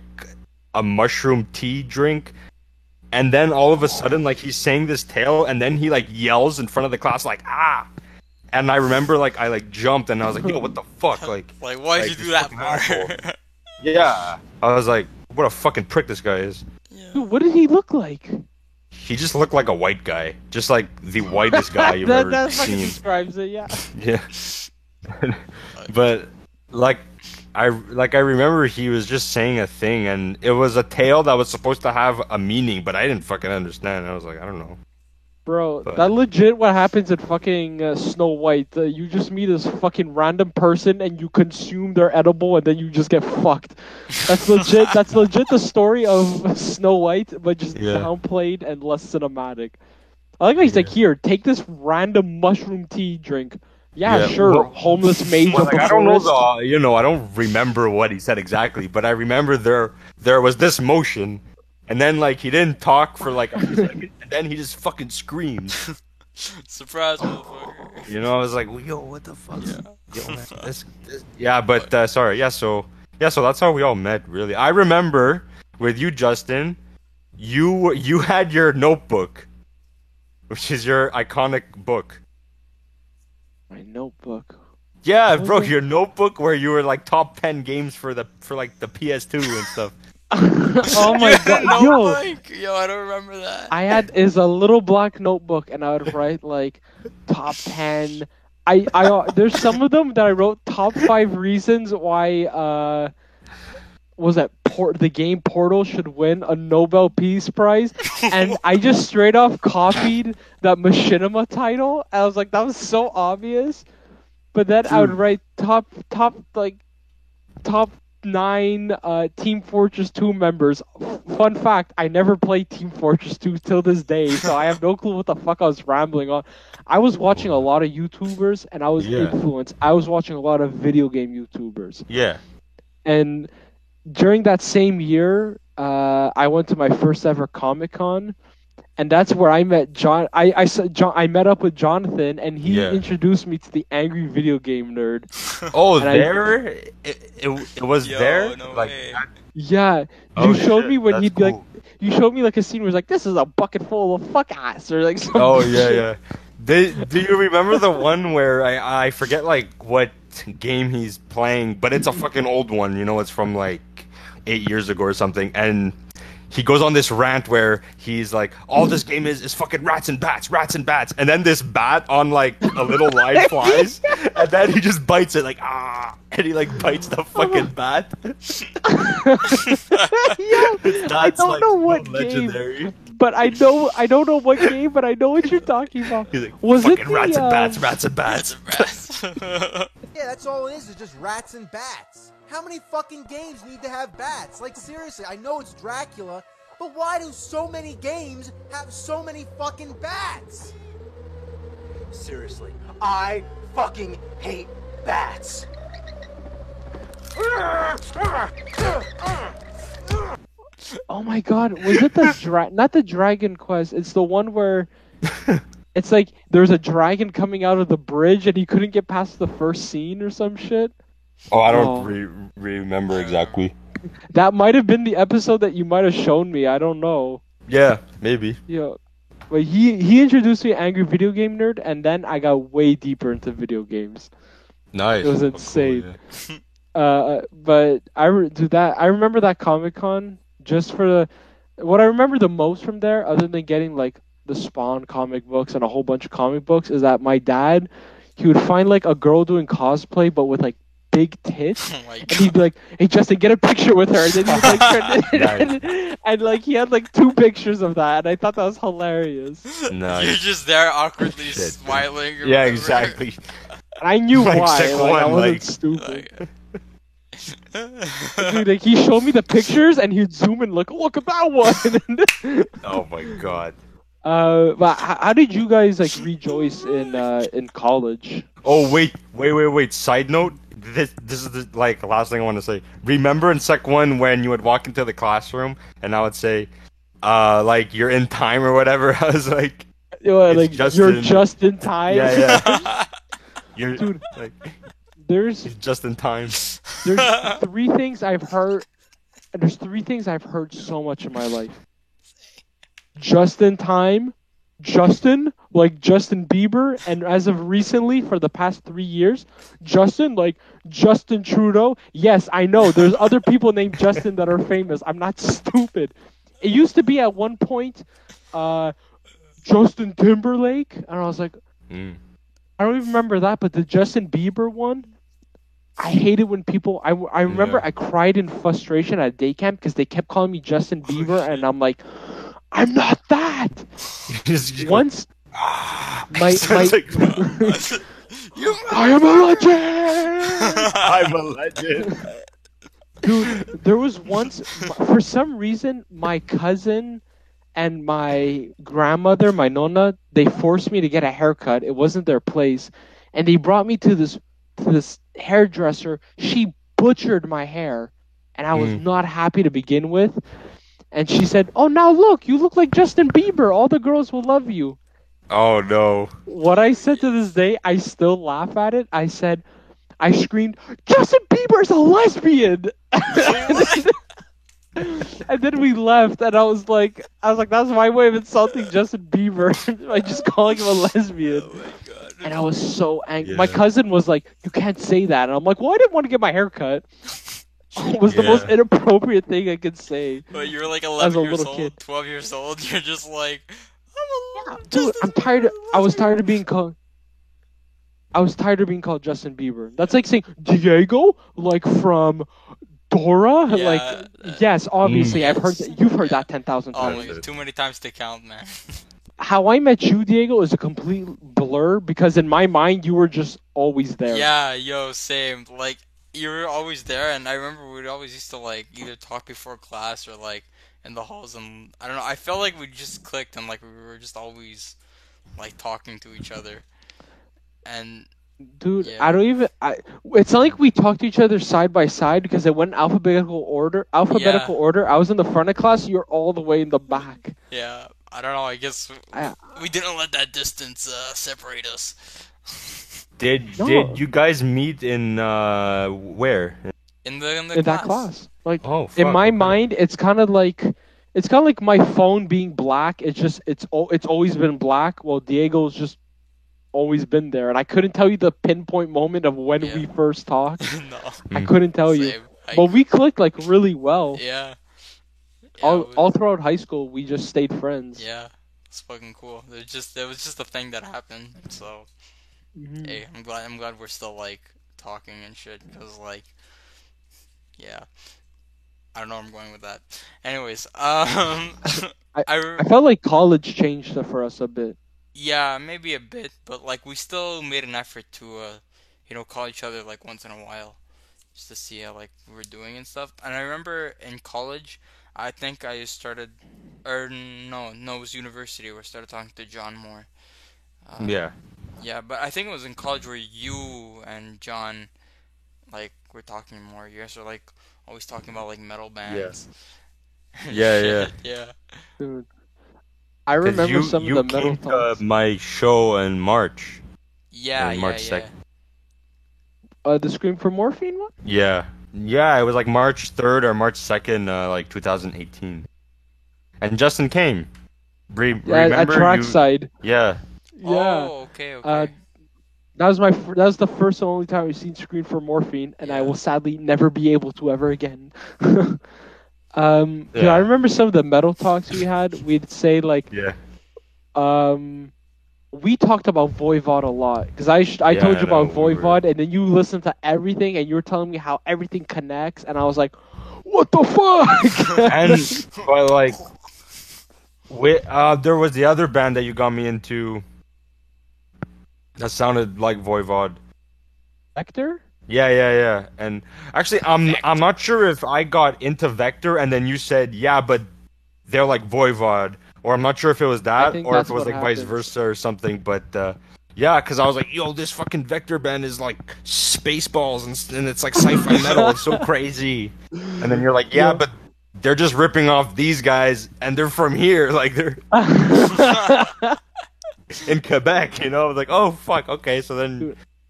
a mushroom tea drink, and then all of a sudden, like he's saying this tale, and then he like yells in front of the class, like ah. And I remember like I like jumped, and I was like, yo, what the fuck, like. Like, why'd Like, you do this that fucking part? asshole. Yeah, I was like, what a fucking prick this guy is. Dude, what did he look like? He just looked like a white guy, just like the whitest guy you've that ever that fucking seen. describes it, yeah. Yeah. But like I remember he was just saying a thing, and it was a tale that was supposed to have a meaning, but I didn't fucking understand. I was like, I don't know. Bro, But- that legit what happens in fucking Snow White. You just meet this fucking random person and you consume their edible and then you just get fucked. That's legit. That's legit the story of Snow White, but just Yeah. downplayed and less cinematic. I like how he's like, here, take this random mushroom tea drink. Yeah, Yeah, sure. well- Homeless mage Well, of like, the I don't know forest. I don't remember what he said exactly, but I remember there was this motion, and then like he didn't talk for like a second, and then he just fucking screamed. Surprise, motherfucker. You know, I was like, yo, what the fuck? Yo, man, yeah, but sorry, so that's how we all met, really. I remember with you, Justin, you had your notebook, which is your iconic book. My notebook. Yeah, What bro, was it? your notebook where you were like top 10 games for like the PS2 and stuff. Oh my god, yo! Yo, I don't remember that. I had is a little black notebook, and I would write like top 10. I there's some of them that I wrote top 5 reasons why was that the game Portal should win a Nobel Peace Prize, and I just straight off copied that Machinima title. I was like, that was so obvious. But then I would write top 9 Team Fortress 2 members. Fun fact, I never played Team Fortress 2 till this day, so I have no clue what the fuck I was rambling on. I was watching a lot of YouTubers, and I was Yeah. influenced. I was watching a lot of video game YouTubers. Yeah. And during that same year, I went to my first ever Comic-Con, and that's where I met John. I met up with Jonathan, and he Yeah. introduced me to the Angry Video Game Nerd. Oh, And I- there? It was Yo, there? no Like, way. Yeah, Oh, you showed shit, me when that's he'd be like, cool. you showed me like a scene where it's like, this is a bucket full of fuck ass, or like some Oh yeah, shit. yeah. Do you remember the one where I forget like what game he's playing, but it's a fucking old one. You know, it's from like 8 years ago or something, and he goes on this rant where he's like, all this game is fucking rats and bats, and then this bat on like a little line flies, and then he just bites it like and he like bites the fucking bat. Yo, I That's don't like know so what legendary. game, but I don't know what game, but I know what you're talking about. He's like, Was it fucking the, rats and bats, rats and That's bats. a rats. Yeah, that's all it is just rats and bats. How many fucking games need to have bats? Like, seriously, I know it's Dracula, but why do so many games have so many fucking bats? Seriously, I fucking hate bats. Oh my god, was it the not the Dragon Quest? It's the one where it's like there's a dragon coming out of the bridge and he couldn't get past the first scene or some shit. Oh, I don't Oh. remember exactly. That might have been the episode that you might have shown me. I don't know. Yeah, maybe. Yeah, but he introduced me to Angry Video Game Nerd, and then I got way deeper into video games. Nice. It was Oh, cool, insane. yeah. But I remember that Comic Con just for what I remember the most from there, other than getting like the Spawn comic books and a whole bunch of comic books, is that my dad, he would find like a girl doing cosplay but with like big tits. Oh my And he'd god. be like, "Hey Justin, get a picture with her." And then he'd like turn it, and like he had like 2 pictures of that, and I thought that was hilarious. Nice. You're just there awkwardly Shit. smiling. or Yeah, whatever. exactly. And I knew Like, why. second Like, I one, wasn't like- stupid. Dude, like he showed me the pictures, and he'd zoom and look at that one. Oh my god. But how did you guys like rejoice in college? Oh wait. Side note. This is the like last thing I want to say. Remember in Sec 1 when you would walk into the classroom and I would say, like you're in time or whatever. I was like, You know, It's like Justin. you're just in time. yeah. You're Dude. like There's just in time. there's 3 things I've heard. And there's 3 things I've heard so much in my life. Just in time, Justin, like Justin Bieber, and as of recently, for the past 3 years, Justin, like Justin Trudeau. Yes, I know there's other people named Justin that are famous. I'm not stupid. It used to be at one point, Justin Timberlake, and I was like, Mm. I don't even remember that, but the Justin Bieber one, I hated when people. I remember Yeah. I cried in frustration at day camp because they kept calling me Justin Bieber, and I'm like, I'm not that. Once my Sounds like- I am a legend. I'm a legend. Dude, there was once, for some reason, my cousin and my grandmother, my nonna, they forced me to get a haircut. It wasn't their place, and they brought me to this hairdresser. She butchered my hair, and I was not happy to begin with. And she said, "Oh, now look, you look like Justin Bieber. All the girls will love you." Oh no. What I said to this day, I still laugh at it. I screamed, "Justin Bieber's a lesbian!" And then we left, and I was like, that's my way of insulting Justin Bieber by just calling him a lesbian. Oh my god. And I was so angry. My Yeah. cousin was like, "You can't say that," and I'm like, "Well, I didn't want to get my hair cut." It was the Yeah. most inappropriate thing I could say. But you're like As 11 a years little old, kid. 12 years old. You're just like, I'm a Dude, I'm tired. I was tired of being called. I was tired of being called Justin Bieber. That's like saying Diego, like from Dora. Yeah, Like, yes, obviously, I've heard yes. that. You've heard that 10,000 Oh times. my god, too many times to count, man. How I Met You, Diego, is a complete blur because in my mind you were just always there. Yeah, yo, same. Like, you were always there, and I remember we'd always used to, like, either talk before class or, like, in the halls, and I don't know, I felt like we just clicked, and, like, we were just always, like, talking to each other. And, Dude, Yeah. I don't even. It's not like we talked to each other side by side because it went alphabetical order. I was in the front of class. You're all the way in the back. yeah, I don't know. I guess I- we didn't let that distance separate us. Did you guys meet in where? In the in that class. Like Oh, in fuck, my okay. mind, it's kind of like my phone being black. It's always been black. Well, Diego's just always been there, and I couldn't tell you the pinpoint moment of when Yeah. we first talked. No. I couldn't tell you, Same. but we clicked like really well. Yeah. All throughout high school, we just stayed friends. Yeah. It's fucking cool. It was just a thing that happened. So Mhm. hey, I'm glad we're still like talking and shit. Cause like, yeah. I don't know where I'm going with that. Anyways, I I felt like college changed it for us a bit. yeah, maybe a bit, but like we still made an effort to call each other like once in a while, just to see how like we were doing and stuff. And I remember in college, I think I started, or no, it was university where I started talking to John more. Yeah. Yeah, but I think it was in college where you and John like were talking more. You guys were like always talking about like metal bands. Yeah, Shit, yeah. Dude, I 'Cause remember you some you of the metal came to talks. my show in March. Yeah, On yeah, March yeah. 2nd. The Scream for Morphine one. Yeah. Yeah, it was like March 3rd or March 2nd, like 2018. And Justin came. At Remember you? Trackside. Yeah. Yeah. Oh, okay, okay. That was the first and only time I've seen Scream for Morphine, and I Yeah. will sadly never be able to ever again. Dude, Yeah. I remember some of the metal talks we had. We'd say like, Yeah. we talked about Voivod a lot because I Yeah, told I you about know, we Voivod, and then you listened to everything, and you were telling me how everything connects, and I was like, what the fuck? And but like, there was the other band that you got me into. That sounded like Voivod. Vector? Yeah. And actually, I'm not sure if I got into Vector and then you said yeah, but they're like Voivod, or I'm not sure if it was that think or if that's it was what like vice happened. versa or something. But yeah, because I was like, yo, this fucking Vector band is like Spaceballs and it's like sci-fi metal. It's so crazy. And then you're like, yeah, but they're just ripping off these guys and they're from here, like they're in Quebec, you know? Like, oh fuck, okay.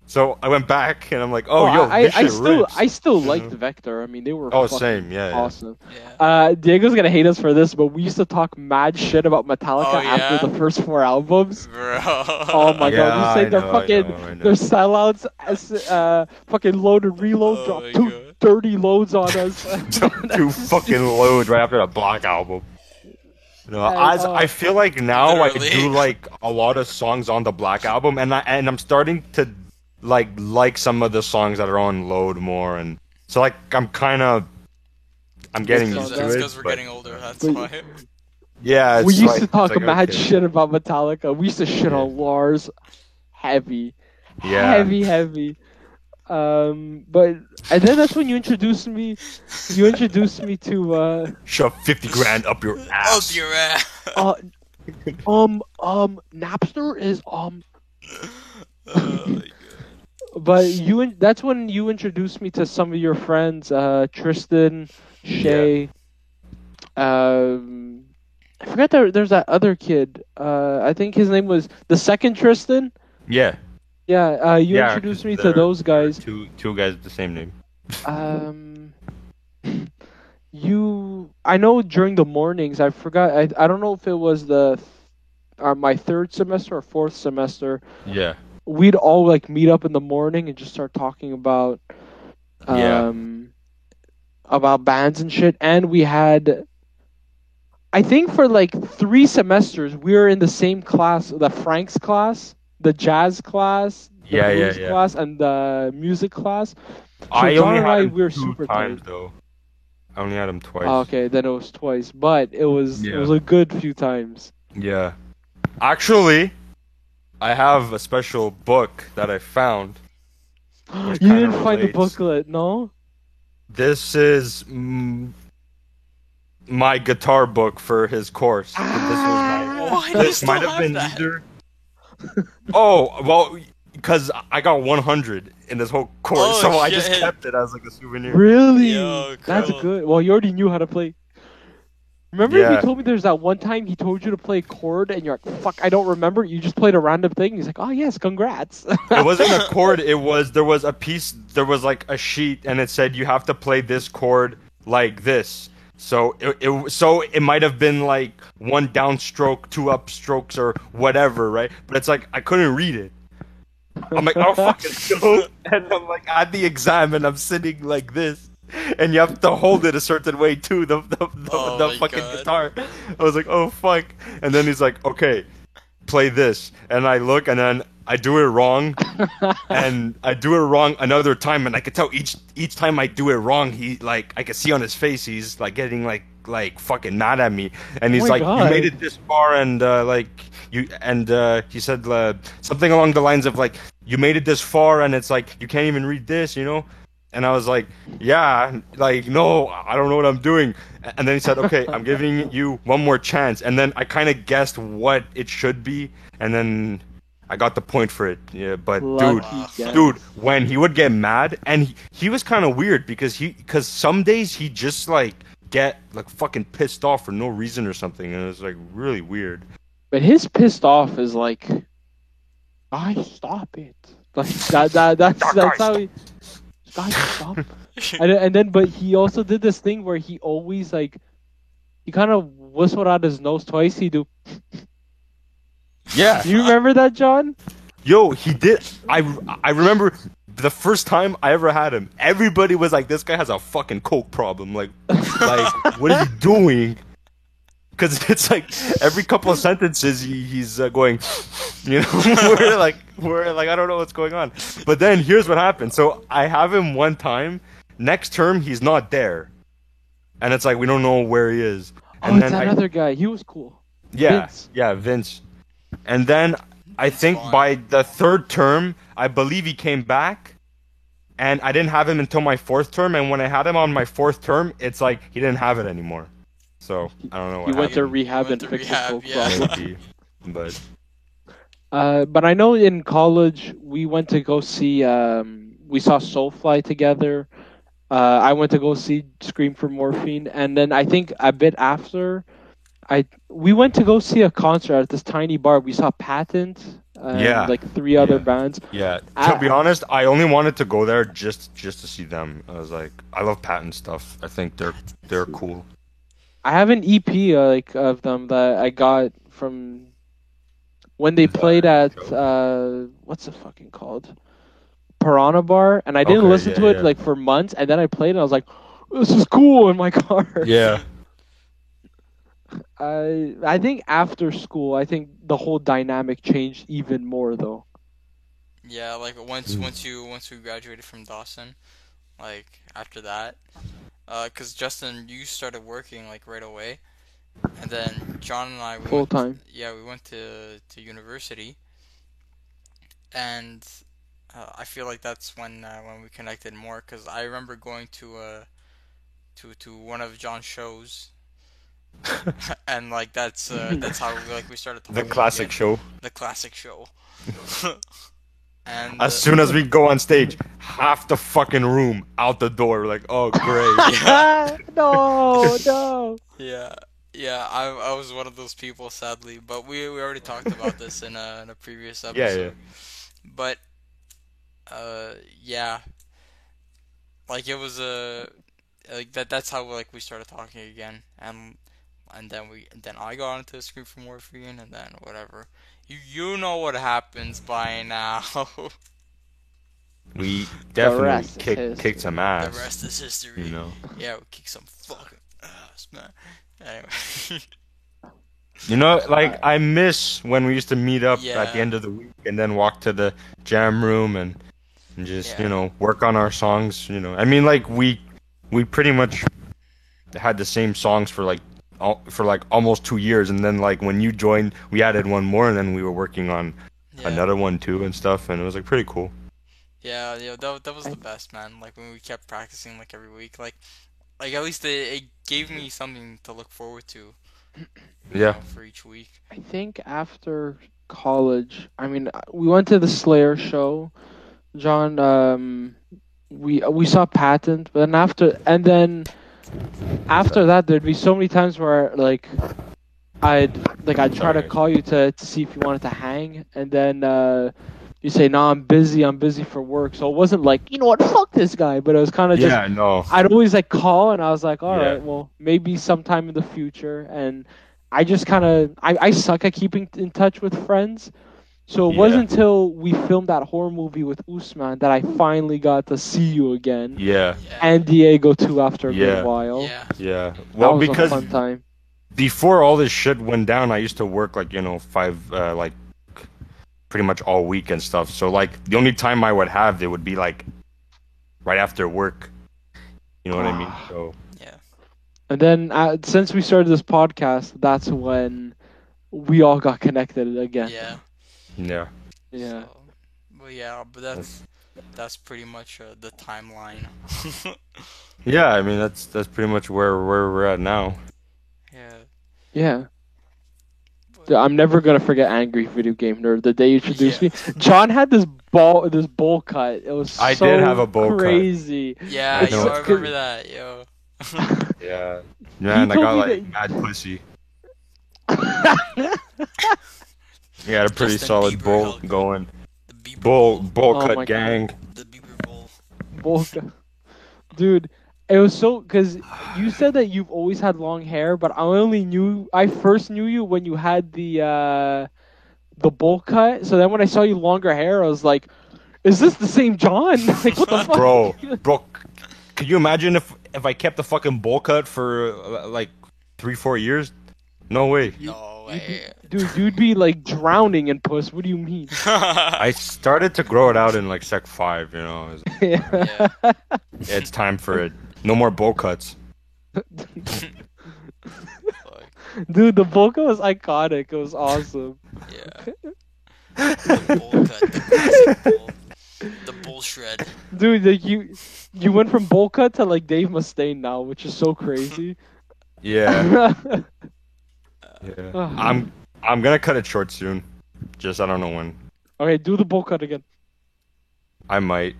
So I went back and I'm like, oh, yo, this shit rips. I still liked Vector. I mean, they were Oh, fucking same, yeah. awesome. Yeah. Diego's gonna hate us for this, but we used to talk mad shit about Metallica Oh, yeah? after the first 4 albums. Bro. Oh my Yeah, god, we say I they're know, fucking I know. they're sellouts, fucking load and reload, Oh drop my 2 God. dirty loads on us. Two fucking loads right after the Black album. No, I feel like now I Literally. do like a lot of songs on the Black album, and I'm starting to like some of the songs that are on Load more, and so like I'm getting It's used to That's it. because we're but getting older. That's But- why. yeah, We it's used like- to talk it's like, mad okay. shit about Metallica. We used to shit Yeah. on Lars heavy. Yeah. Heavy. But and then that's when you introduced me. You introduced me to Shove 50 grand up your Up ass. your ass. Napster is Oh my God. But that's when you introduced me to some of your friends, Tristan, Shay. I forgot there's that other kid. I think his name was the second Tristan. Yeah. Yeah, you Yeah, introduced 'cause me to they're- those guys. Two guys with the same name. I know during the mornings, I forgot. I don't know if it was my third semester or fourth semester. Yeah. We'd all like meet up in the morning and just start talking about Yeah. about bands and shit. And we had, I think for like 3 semesters, we were in the same class, the Frank's class, the jazz class, the Yeah, blues yeah. class, and the music class. I John only and had I, him we were 2 super times tight. though. I only had him twice. Oh, okay, then it was twice, but it was Yeah. a good few times. Yeah. Actually, I have a special book that I found. You Which kinda didn't find the relates. booklet, no? This is my guitar book for his course. Ah, This was my, Why do you this still might have have been that? either. Oh, well, because I got 100 in this whole course, Oh, so I just shit. kept it as like a souvenir. Really? Yo, That's cool. good. Well, you already knew how to play. Remember you Yeah. told me there's that one time he told you to play a chord and you're like, fuck, I don't remember. You just played a random thing. He's like, oh yes, congrats. It wasn't a chord. There was a piece. There was like a sheet, and it said you have to play this chord like this. So it might have been like one downstroke, two upstrokes, or whatever, right? But it's like I couldn't read it. I'm like, oh fucking go, and I'm like at the exam, and I'm sitting like this, and you have to hold it a certain way too. Oh The my fucking God. guitar. I was like, oh fuck, and then he's like, okay, play this, and I look, and then I do it wrong, and I do it wrong another time, and I could tell each time I do it wrong, he like I could see on his face he's like getting like fucking mad at me, and he's my like, God. you made it this far, and like you and he said something along the lines of like you made it this far, and it's like you can't even read this, you know. And I was like, yeah, like, no, I don't know what I'm doing. And then he said, okay, I'm giving you one more chance. And then I kind of guessed what it should be. And then I got the point for it. Yeah, but Lucky guess. dude, when he would get mad, and he was kind of weird because some days he just like get like fucking pissed off for no reason or something. And it was like really weird. But his pissed off is like, I stop it. Like that's how he. Guys, stop. And then, but he also did this thing where he always like, he kind of whistled out his nose twice. He do. Yeah. Do you remember that, John? Yo, he did. I remember the first time I ever had him. Everybody was like, "This guy has a fucking coke problem." Like, what is he doing? Because it's like every couple of sentences he's going, you know, we're like I don't know what's going on. But then here's what happened. So I have him one time. Next term he's not there, and it's like we don't know where he is. Oh, And it's that other guy. He was cool. yeah, Vince. yeah, Vince. And then I think fine. by the third term, I believe he came back, and I didn't have him until my fourth term. And when I had him on my fourth term, it's like he didn't have it anymore. So I don't know what He went to happened. rehab Went and to fixed rehab, his coke yeah. problem. Maybe. But But I know in college we went to go see. We saw Soulfly together. I went to go see Scream for Morphine, and then I think a bit after, we went to go see a concert at this tiny bar. We saw Patent, and Yeah. like three other Yeah. bands. yeah, to I- be honest, I only wanted to go there just to see them. I was like, I love Patent stuff. I think they're cool. I have an EP like of them that I got from when they played at what's it fucking called? Piranha Bar, and I didn't Okay, listen yeah, to it yeah. like for months, and then I played it and I was like, this is cool in my car. Yeah. I think after school, I think the whole dynamic changed even more though. Yeah, like once we graduated from Dawson, like after that, cause Justin, you started working like right away, and then John and I we Full went, time. yeah, we went to university, and I feel like that's when we connected more, cause I remember going to one of John's shows, and like that's how we started talking. The classic again. show. The classic show. And As soon as we go on stage, half the fucking room out the door. We're like, oh great. No. yeah, I was one of those people, sadly, but we already talked about this in a previous episode. Yeah. But yeah, like it was like that's how like we started talking again, and then I got into Scream for Morphine, and then whatever. You know what happens by now. We definitely rest is history. kicked some The ass. rest is history. You know. Yeah, we kick some fucking ass, man. Anyway. You know, like I miss when we used to meet up Yeah. at the end of the week and then walk to the jam room and just Yeah. work on our songs. I mean, like we pretty much had the same songs for like almost 2 years, and then like when you joined, we added one more, and then we were working on Yeah. another one too and stuff, and it was like pretty cool. Yeah, that was the best, man. Like when we kept practicing like every week, like at least it gave me something to look forward to. Yeah. For each week. I think after college, I mean, we went to the Slayer show, John. We saw Patent, but then after that, there'd be so many times where like I'd try to Sorry. call you to see if you wanted to hang, and then you say, "No, I'm busy for work." So it wasn't like, you know what, fuck this guy, but it was kind of just Yeah, no. I'd always like call, and I was like, all Yeah. right, well, maybe sometime in the future. And I just kind of I suck at keeping in touch with friends. So it Yeah. wasn't until we filmed that horror movie with Usman that I finally got to see you again. Yeah, Yeah. And Diego too after a Yeah. good while. Yeah. yeah. That Well, was because a fun time. before all this shit went down, I used to work like, like pretty much all week and stuff. So like the only time I would have it would be like right after work. You know what I mean? So Yeah. And then since we started this podcast, that's when we all got connected again. Yeah. yeah. Yeah. So, but yeah, but that's pretty much the timeline. Yeah, I mean that's pretty much where we're at now. Yeah. Yeah. Dude, I'm never gonna forget Angry Video Game Nerd. The day you introduced Yeah. me, John had this bowl cut. It was I so did have a bowl cut. crazy. Yeah, It's yo, so I remember that, yo. Yeah. Man, I told got me like mad pussy. We had a pretty Justin solid Bieber bowl held- going. The Bieber Bowl Oh my cut God. gang. The Bieber bowl. Bowl cut. Dude, it was so because you said that you've always had long hair, but I first knew you when you had the bowl cut. So then when I saw you longer hair, I was like, "Is this the same John?" Like what the fuck? Bro, could you imagine if I kept the fucking bowl cut for like 3-4 years? No way. No way. Dude, you'd be like drowning in puss. What do you mean? I started to grow it out in like Sec 5, you know. Yeah. It's time for it. No more bowl cuts. Fuck. Dude, the bowl cut was iconic. It was awesome. Yeah. The bowl cut. The classic bowl. The bull shred. Dude, like you went from bowl cut to like Dave Mustaine now, which is so crazy. Yeah. Yeah. I'm gonna cut it short soon. Just I don't know when. Okay, do the bowl cut again. I might.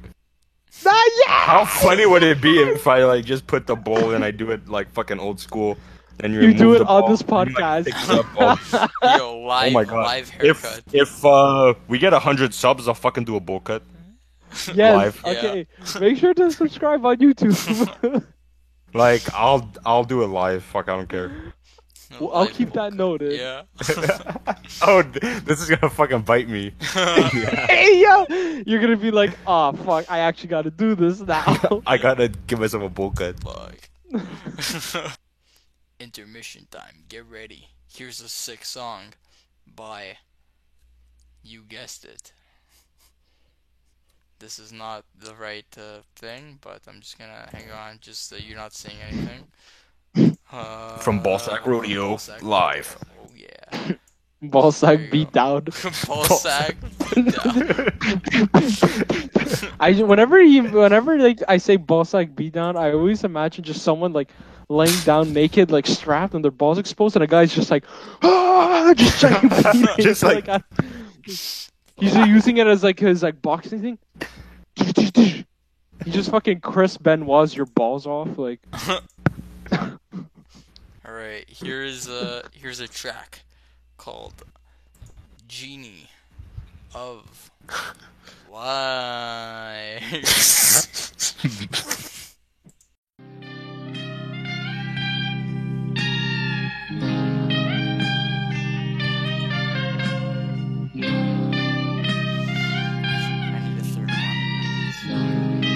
Ah, yeah! How funny would it be if I like just put the bowl and I do it like fucking old school? Then You do remove it the on ball, this and you, like, podcast. pick it up all- Yo, live, Oh my god! live haircut. If we get 100 subs, I'll fucking do a bowl cut. Yes. Live. Okay. Make sure to subscribe on YouTube. Like I'll do it live. Fuck, I don't care. No, Well, I'll live keep bowl that cut. noted. Yeah. Oh, this is gonna fucking bite me. Hey yo, you're gonna be like, oh fuck, I actually gotta do this now. I gotta give myself a bowl cut. Fuck. Intermission time. Get ready. Here's a sick song by, you guessed it. This is not the right thing, but I'm just gonna hang on just so you're not seeing anything. From Ballsack Rodeo, Ballsack live. Oh yeah. Ballsack There you beat go. down. Ballsack. Whenever like I say ballsack beat down, I always imagine just someone like laying down naked, like strapped, and their balls exposed, and a guy's just like, ah, just like beating. Just like- he's using it as like his like boxing thing. He just fucking Chris Benoit's your balls off, like. Alright, here's a track called Genie of Life. I need a third one.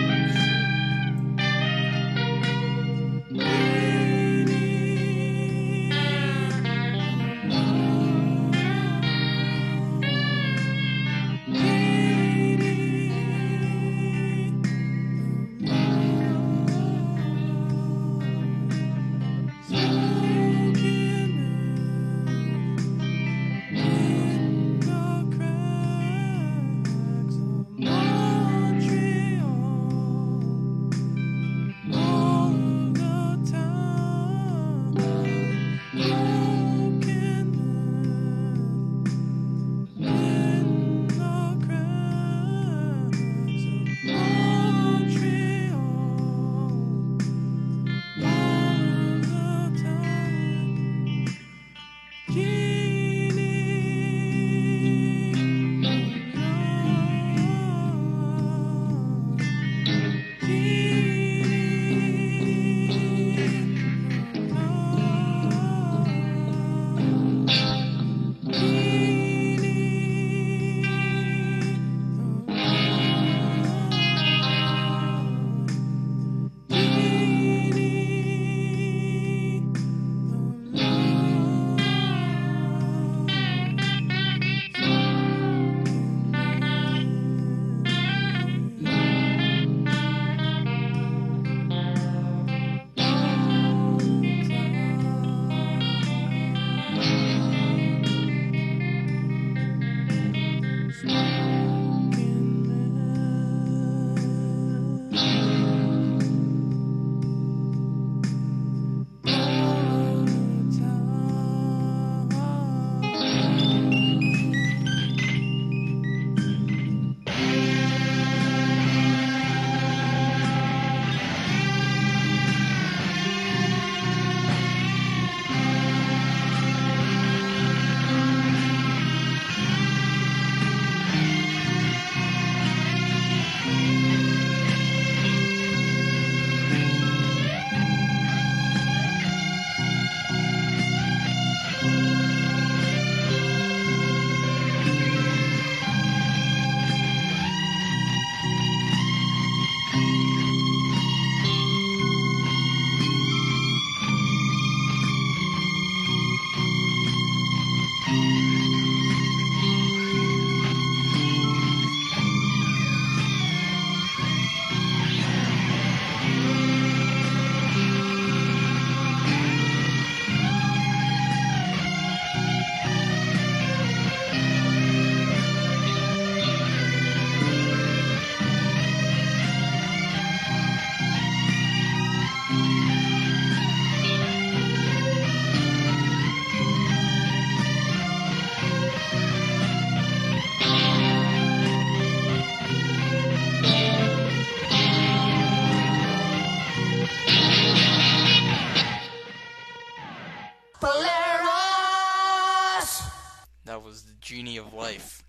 of Life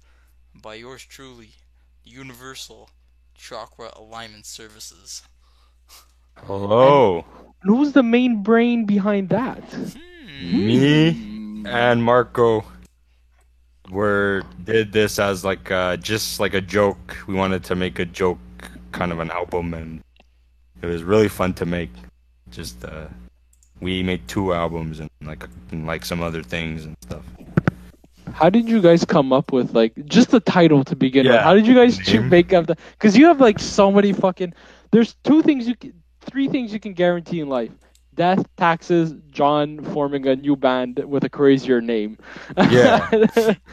by yours truly, Universal Chakra Alignment Services. Hello. Who's the main brain behind that? Me and Marco did this as like just like a joke. We wanted to make a joke kind of an album, and it was really fun to make. Just we made 2 albums and like some other things and stuff. How did you guys come up with like just the title to begin with? Yeah. How did you guys Name? make up the? Because you have like so many fucking. There's 3 things you can guarantee in life: death, taxes, John forming a new band with a crazier name. Yeah.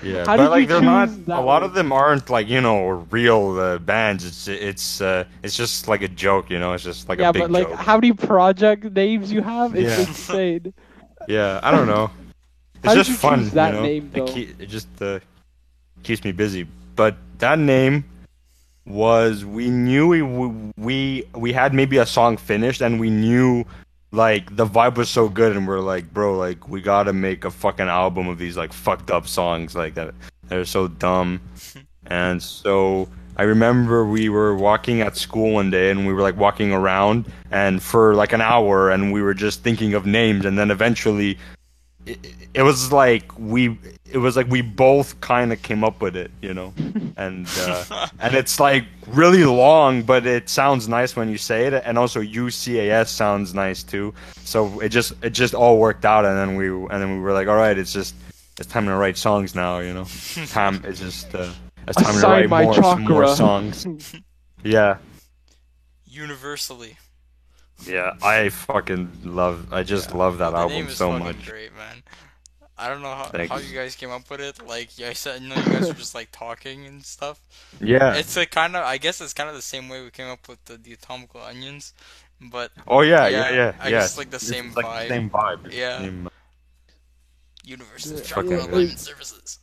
Yeah, How but did like you they're not. choose that A lot one? of them aren't like real bands. It's just like a joke, It's just like Yeah, a big but like joke. how many project names you have? It's Yeah. insane. Yeah, I don't know. It's How did just you fun, choose that name, though? It just keeps me busy. But that name was we knew we had maybe a song finished, and we knew like the vibe was so good, and we're like, bro, like we gotta make a fucking album of these like fucked up songs like that. They're so dumb. And so I remember we were walking at school one day, and we were like walking around, and for like an hour, and we were just thinking of names, and then eventually it was like we both kind of came up with it, and it's like really long, but it sounds nice when you say it, and also UCAS sounds nice too. So it just all worked out, and then we were like, all right, it's time to write songs now, it's time to Assign write my more chakra. songs. Yeah. Universally. Yeah, I just love that The album name is so fucking much. great, man. I don't know how Thanks. you guys came up with it. Like, I said, you guys were just like talking and stuff. Yeah. It's like I guess it's kind of the same way we came up with the Atomical Onions, but Oh yeah. I guess like the It's same like vibe. the same vibe. Yeah. Same- Universal Yeah, Chakra fucking- Alignment Services.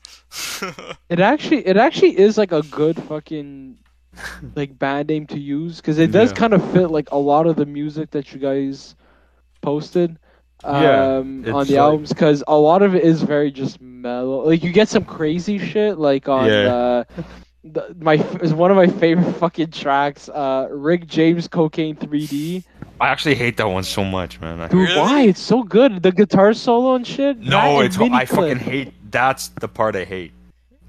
It actually is like a good fucking like band name to use because it does Yeah. kind of fit like a lot of the music that you guys posted Yeah, on it's the like- albums because a lot of it is very just mellow. Like you get some crazy shit like on Yeah. is one of my favorite fucking tracks, Rick James Cocaine 3D. I actually hate that one so much, man. Dude, Really? why? It's so good. The guitar solo and shit. that No, and it's mini I clip. fucking hate. That's the part I hate.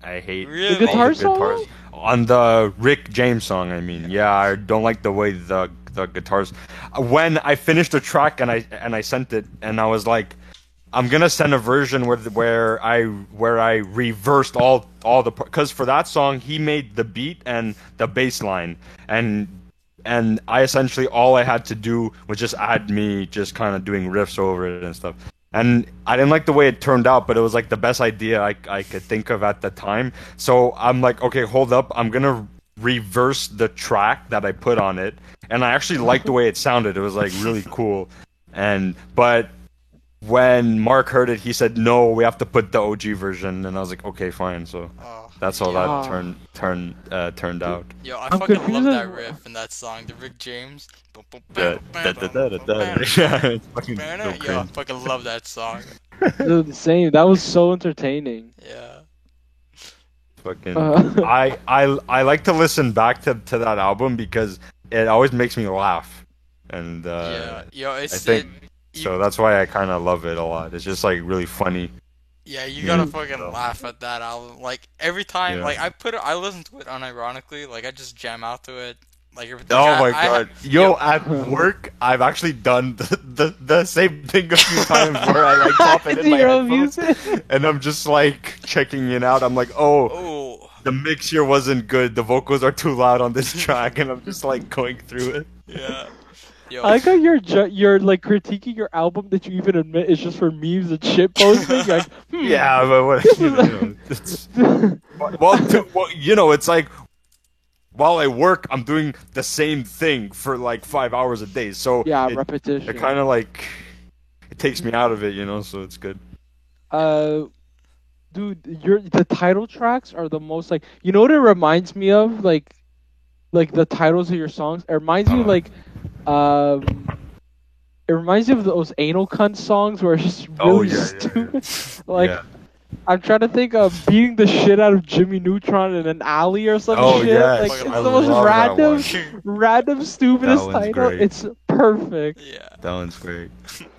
I hate Really? The guitar all solo? on the Rick James song. I mean, yeah, I don't like the way the guitars. When I finished the track and I sent it, and I was like, I'm gonna send a version where I reversed all the because for that song he made the beat and the bass line, and I essentially all I had to do was just add me just kind of doing riffs over it and stuff. And I didn't like the way it turned out, but it was like the best idea I could think of at the time. So I'm like, okay, hold up, I'm gonna reverse the track that I put on it, and I actually liked the way it sounded. It was like really cool, but when Mark heard it, he said, "No, we have to put the OG version," and I was like, "Okay, fine." So Oh, that's how Yeah. that turned out. Yo, I I'm fucking love confused that as- riff in that song, the Rick James. Yeah, it's fucking so Yo, I cringe. fucking love that song. Dude, same. That was so entertaining. Yeah. Fucking. Uh, I like to listen back to that album because it always makes me laugh, and Yeah. Yo, I it's think it, so. That's why I kind of love it a lot. It's just like really funny. yeah, you gotta Mm. fucking So- laugh at that album. Like every time, Yeah. like I listen to it unironically. Like I just jam out to it. Like every Oh like, my I god. ha- Yo, at work, I've actually done the same thing a few times where I like pop it in my your own headphones, music. and I'm just like checking it out. I'm like, oh, Oh, the mix here wasn't good. The vocals are too loud on this track, and I'm just like going through it. yeah. Yo, I like how you're like critiquing your album that you even admit is just for memes and shit posting. You're like, Yeah, but what? It's, well, it's like while I work, I'm doing the same thing for like 5 hours a day. So yeah, it repetition. kind of like it takes me out of it, so it's good. Dude, the title tracks are the most like what it reminds me of like the titles of your songs. It reminds me of like it reminds me of those anal cunt songs where it's just really Oh, yeah, yeah, stupid. Like Yeah. I'm trying to think of beating the shit out of Jimmy Neutron in an alley or some Oh, shit. yes. Like, Fucking it's I the most love that random, one. random, stupidest That one's title. great. It's perfect. Yeah. That one's great.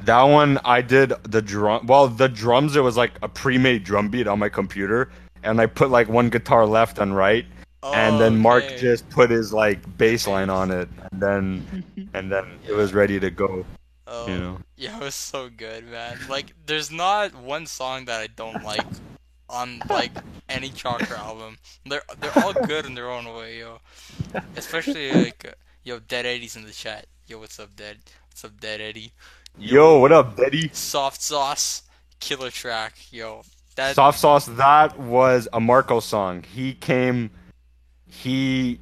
That one I did the drum. Well, the drums, it was like a pre-made drum beat on my computer, and I put like one guitar left and right, and then Mark okay. just put his like bass line on it, and then it was ready to go. Oh, You know. yeah, it was so good, man. Like, there's not one song that I don't like on like any Chakra album. They're all good in their own way, yo. Especially like, yo, Dead Eddie's in the chat. Yo, what's up, Dead? What's up, Dead Eddie? Yo, what up, Daddy? Soft Sauce, killer track, yo. That Soft Sauce. That was a Marco song. He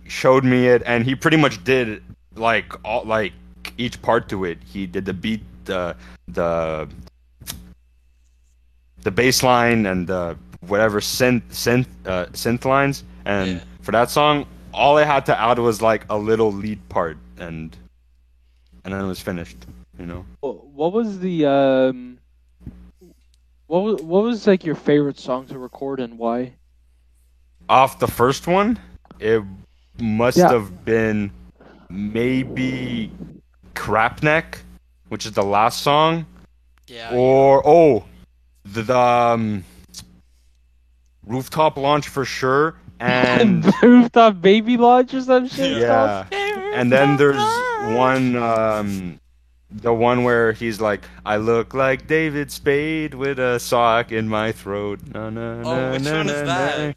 showed me it, and he pretty much did like each part to it. He did the beat, the bass line, and the whatever synth lines. And Yeah. for that song, all I had to add was like a little lead part, and then it was finished. You know. What was the what was like your favorite song to record and why? Off the first one, it must Yeah. have been maybe Crapneck, which is the last song, yeah, or the Rooftop Launch for sure, and Rooftop Baby Launch or some shit. it's called? yeah, and then there's one, the one where he's like, I look like David Spade with a sock in my throat. Na, na, Oh, na, which na, one na, is na. that?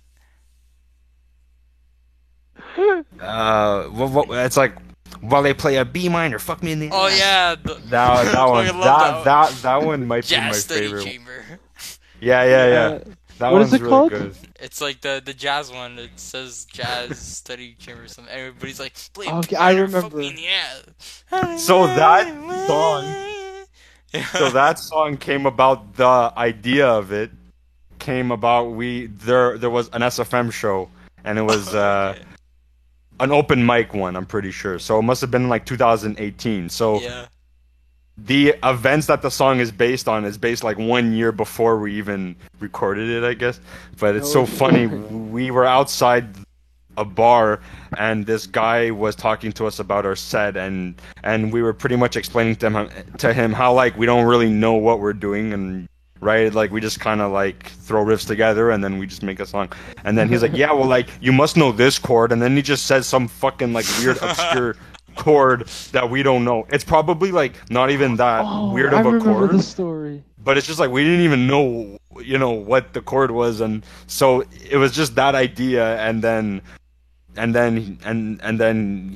It's like while they play a B minor, fuck me in the Oh ass. yeah, That one, Fucking love that one might be my Jazz Study favorite. Chamber. Yeah. That What one's is it really called? good. It's like the jazz one. It says Jazz Study Chamber or something. Everybody's like, play Okay, B I minor, fuck remember. me in the ass. So that song, Yeah. so that song came about. The idea of it came about. There was an SFM show, and it was Okay. an open mic one. I'm pretty sure. So it must have been like 2018. So Yeah. the events that the song is based on is based like 1 year before we even recorded it, I guess. But it's so Oh, funny. shit. We were outside a bar, and this guy was talking to us about our set, and we were pretty much explaining to him how like we don't really know what we're doing, and right, like we just kind of like throw riffs together and then we just make a song. And then he's like, yeah, well, like you must know this chord, and then he just says some fucking like weird obscure chord that we don't know. It's probably like not even that Oh, weird I of a remember chord, the story. but it's just like we didn't even know, you know, what the chord was, and so it was just that idea, and then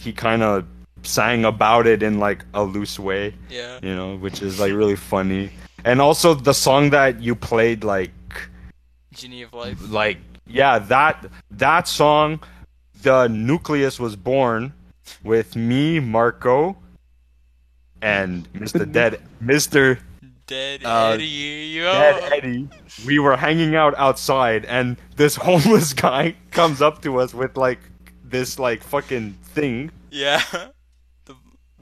he kind of sang about it in like a loose way, Yeah. you know, which is like really funny. And also the song that you played, like Genie of Life. yeah, that song, the nucleus was born with me, Marco, and Mr. Dead Uh, Eddie, yo. Dead Eddie. We were hanging out outside, and this homeless guy comes up to us with like this like fucking thing, Yeah.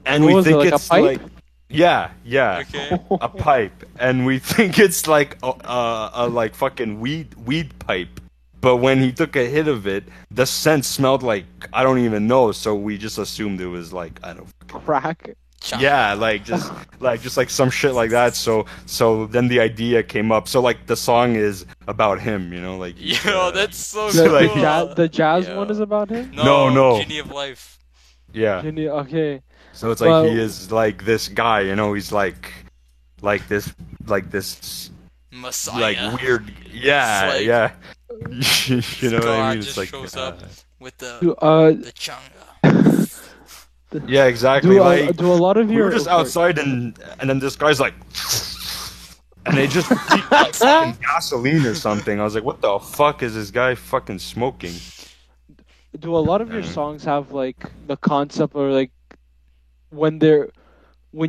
and What we was it, think like a it's pipe? like yeah, Okay. a pipe, and we think it's like a like fucking weed pipe. But when he took a hit of it, the scent smelled like I don't even know, so we just assumed it was like I don't. Crack. Yeah, like just some shit like that. So then the idea came up. So like the song is about him, you know, like Yo, that's so The, cool. like- the jazz Yo. one is about him? No. Genie of Life. yeah. Jenny, okay. So it's like Well- he is like this guy, you know, he's like this Messiah. like weird, yeah, It's like- yeah. You know what I God mean? It's just like shows up with the Do, chunga. yeah, exactly. Like do a lot of we your were just okay. outside, and then this guy's like, and they just leaked, like fucking gasoline or something. I was like, what the fuck is this guy fucking smoking? Do a lot of your songs have like the concept or like when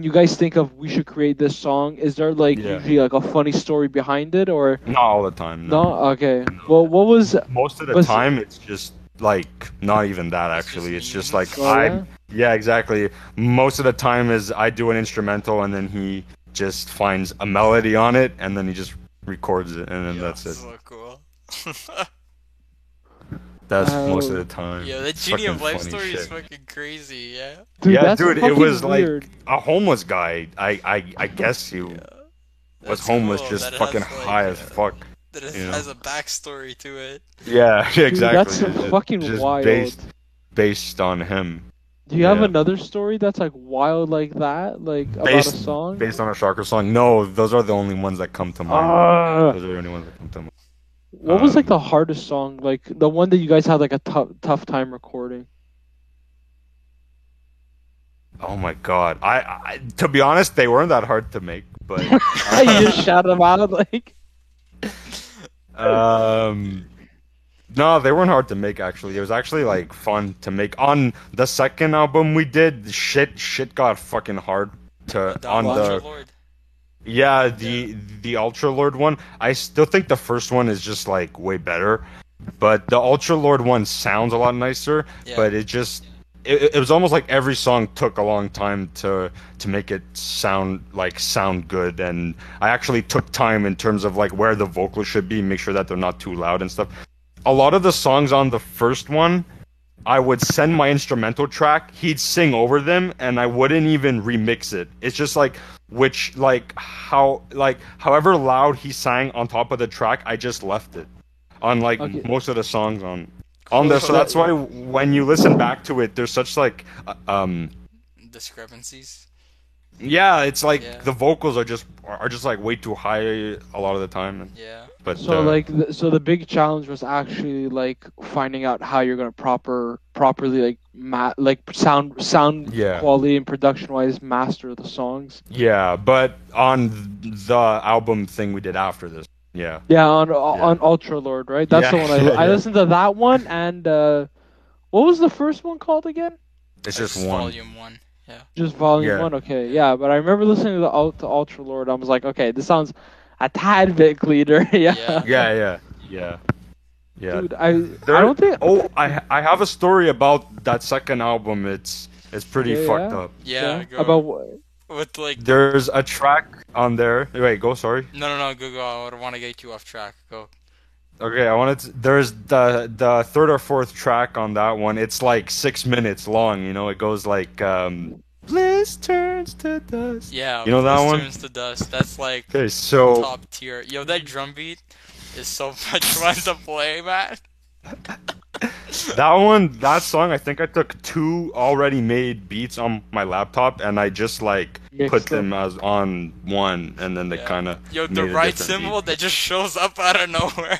you guys think of we should create this song, is there like Yeah. usually like a funny story behind it or Not all the time. no? Okay. Well, what was Most of the Was- time, it's just like not even that. Actually, it's just like Oh, yeah? yeah, exactly. Most of the time is I do an instrumental, and then he just finds a melody on it, and then he just records it, and then that's it. So cool. That's Oh. most of the time. Yo, that It's Genie of fucking Life funny story is shit. fucking crazy, yeah? Dude, Yeah, that's dude, it fucking was weird. like a homeless guy. I guess he was That's homeless, cool just that it fucking has, like, high as fuck. That it you know? has a backstory to it. Yeah, exactly. Dude, that's fucking just wild. based on him. Do you have Yeah. another story that's like wild like that, like about a Based song? based on a Shocker song. No, those are the only ones that come to mind. Ah. Those are the only ones that come to mind. What was like the hardest song, like the one that you guys had like a tough time recording? Oh my god. I to be honest, they weren't that hard to make, but You just shout them out like. no, they weren't hard to make actually. It was actually like fun to make. On the second album we did, shit got fucking hard to on Ultra the Lord. yeah, the Ultra Lord one. I still think the first one is just like way better, but the Ultra Lord one sounds a lot nicer, Yeah. but it was almost like every song took a long time to make it sound good, and I actually took time in terms of like where the vocals should be, make sure that they're not too loud and stuff. A lot of the songs on the first one, I would send my instrumental track, he'd sing over them, and I wouldn't even remix it. It's just like however loud he sang on top of the track, I just left it on like Okay. most of the songs on there. So that's why when you listen back to it, there's such like Discrepancies. yeah, it's like Yeah. the vocals are just like way too high a lot of the time. Yeah. But So like, so the big challenge was actually like finding out how you're gonna properly like sound Yeah. quality and production wise master the songs. yeah, but on the album thing we did after this, yeah. Yeah, on Ultra Lord, right? That's the Yeah, one I yeah. listened to that one, and what was the first one called again? It's just one. Volume 1. Yeah. Just Volume Yeah. 1. Okay, yeah, but I remember listening to Ultra Lord. I was like, okay, this sounds a tad bit cleaner. Yeah. Yeah. Dude, I don't think. Oh, I have a story about that second album. It's pretty Yeah, fucked yeah. up. Yeah, go. About what? With like There's a track on there. Wait, go. Sorry. no, go. I don't want to get you off track. Go. Okay, I wanted to, there's the third or fourth track on that one. It's like 6 minutes long. You know, it goes like bliss turns to dust. Yeah. You know that Bliss one? Turns to Dust. That's like Okay, so top tier. Yo, that drum beat is so much fun to play, man. that song, I think I took 2 already made beats on my laptop and I just like Mixed put them. them as on one, and then they Yeah. kind of Yo, the right symbol that just shows up out of nowhere.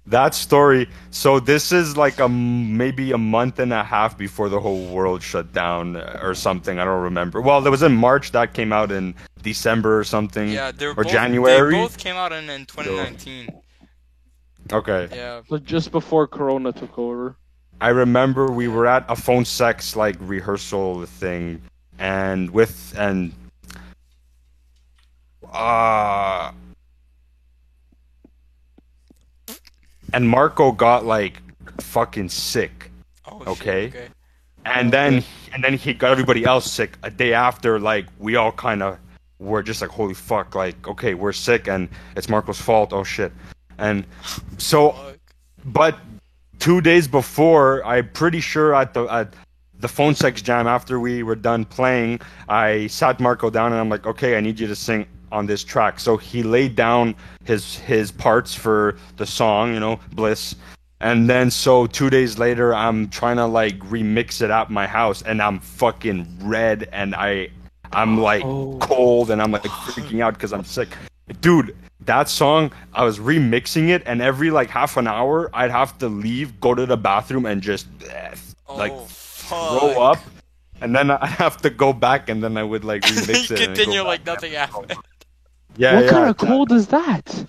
That story. So this is like maybe a month and a half before the whole world shut down or something. I don't remember. Well, it was in March. That came out in December or something. Yeah, they were or both, January. They both came out in 2019. Okay. Yeah. So just before Corona took over. I remember we were at a phone sex like rehearsal thing, and and Marco got like fucking sick. Oh, Okay. shit, okay. And then he got everybody else sick a day after. Like we all kind of were just like, holy fuck, like okay, we're sick and it's Marco's fault. Oh shit. And so, Fuck. but 2 days before, I'm pretty sure at the phone sex jam after we were done playing, I sat Marco down and I'm like, okay, I need you to sing on this track. So he laid down his parts for the song, you know, Bliss. And then so 2 days later, I'm trying to like remix it at my house, and I'm fucking red, and I'm like cold, and I'm like freaking out because I'm sick, dude. That song, I was remixing it, and every like half an hour, I'd have to leave, go to the bathroom, and just like fuck. throw up, and then I have to go back, and then I would like remix You it. and go continue back. like nothing happened. Yeah, What yeah. kind of cold is that?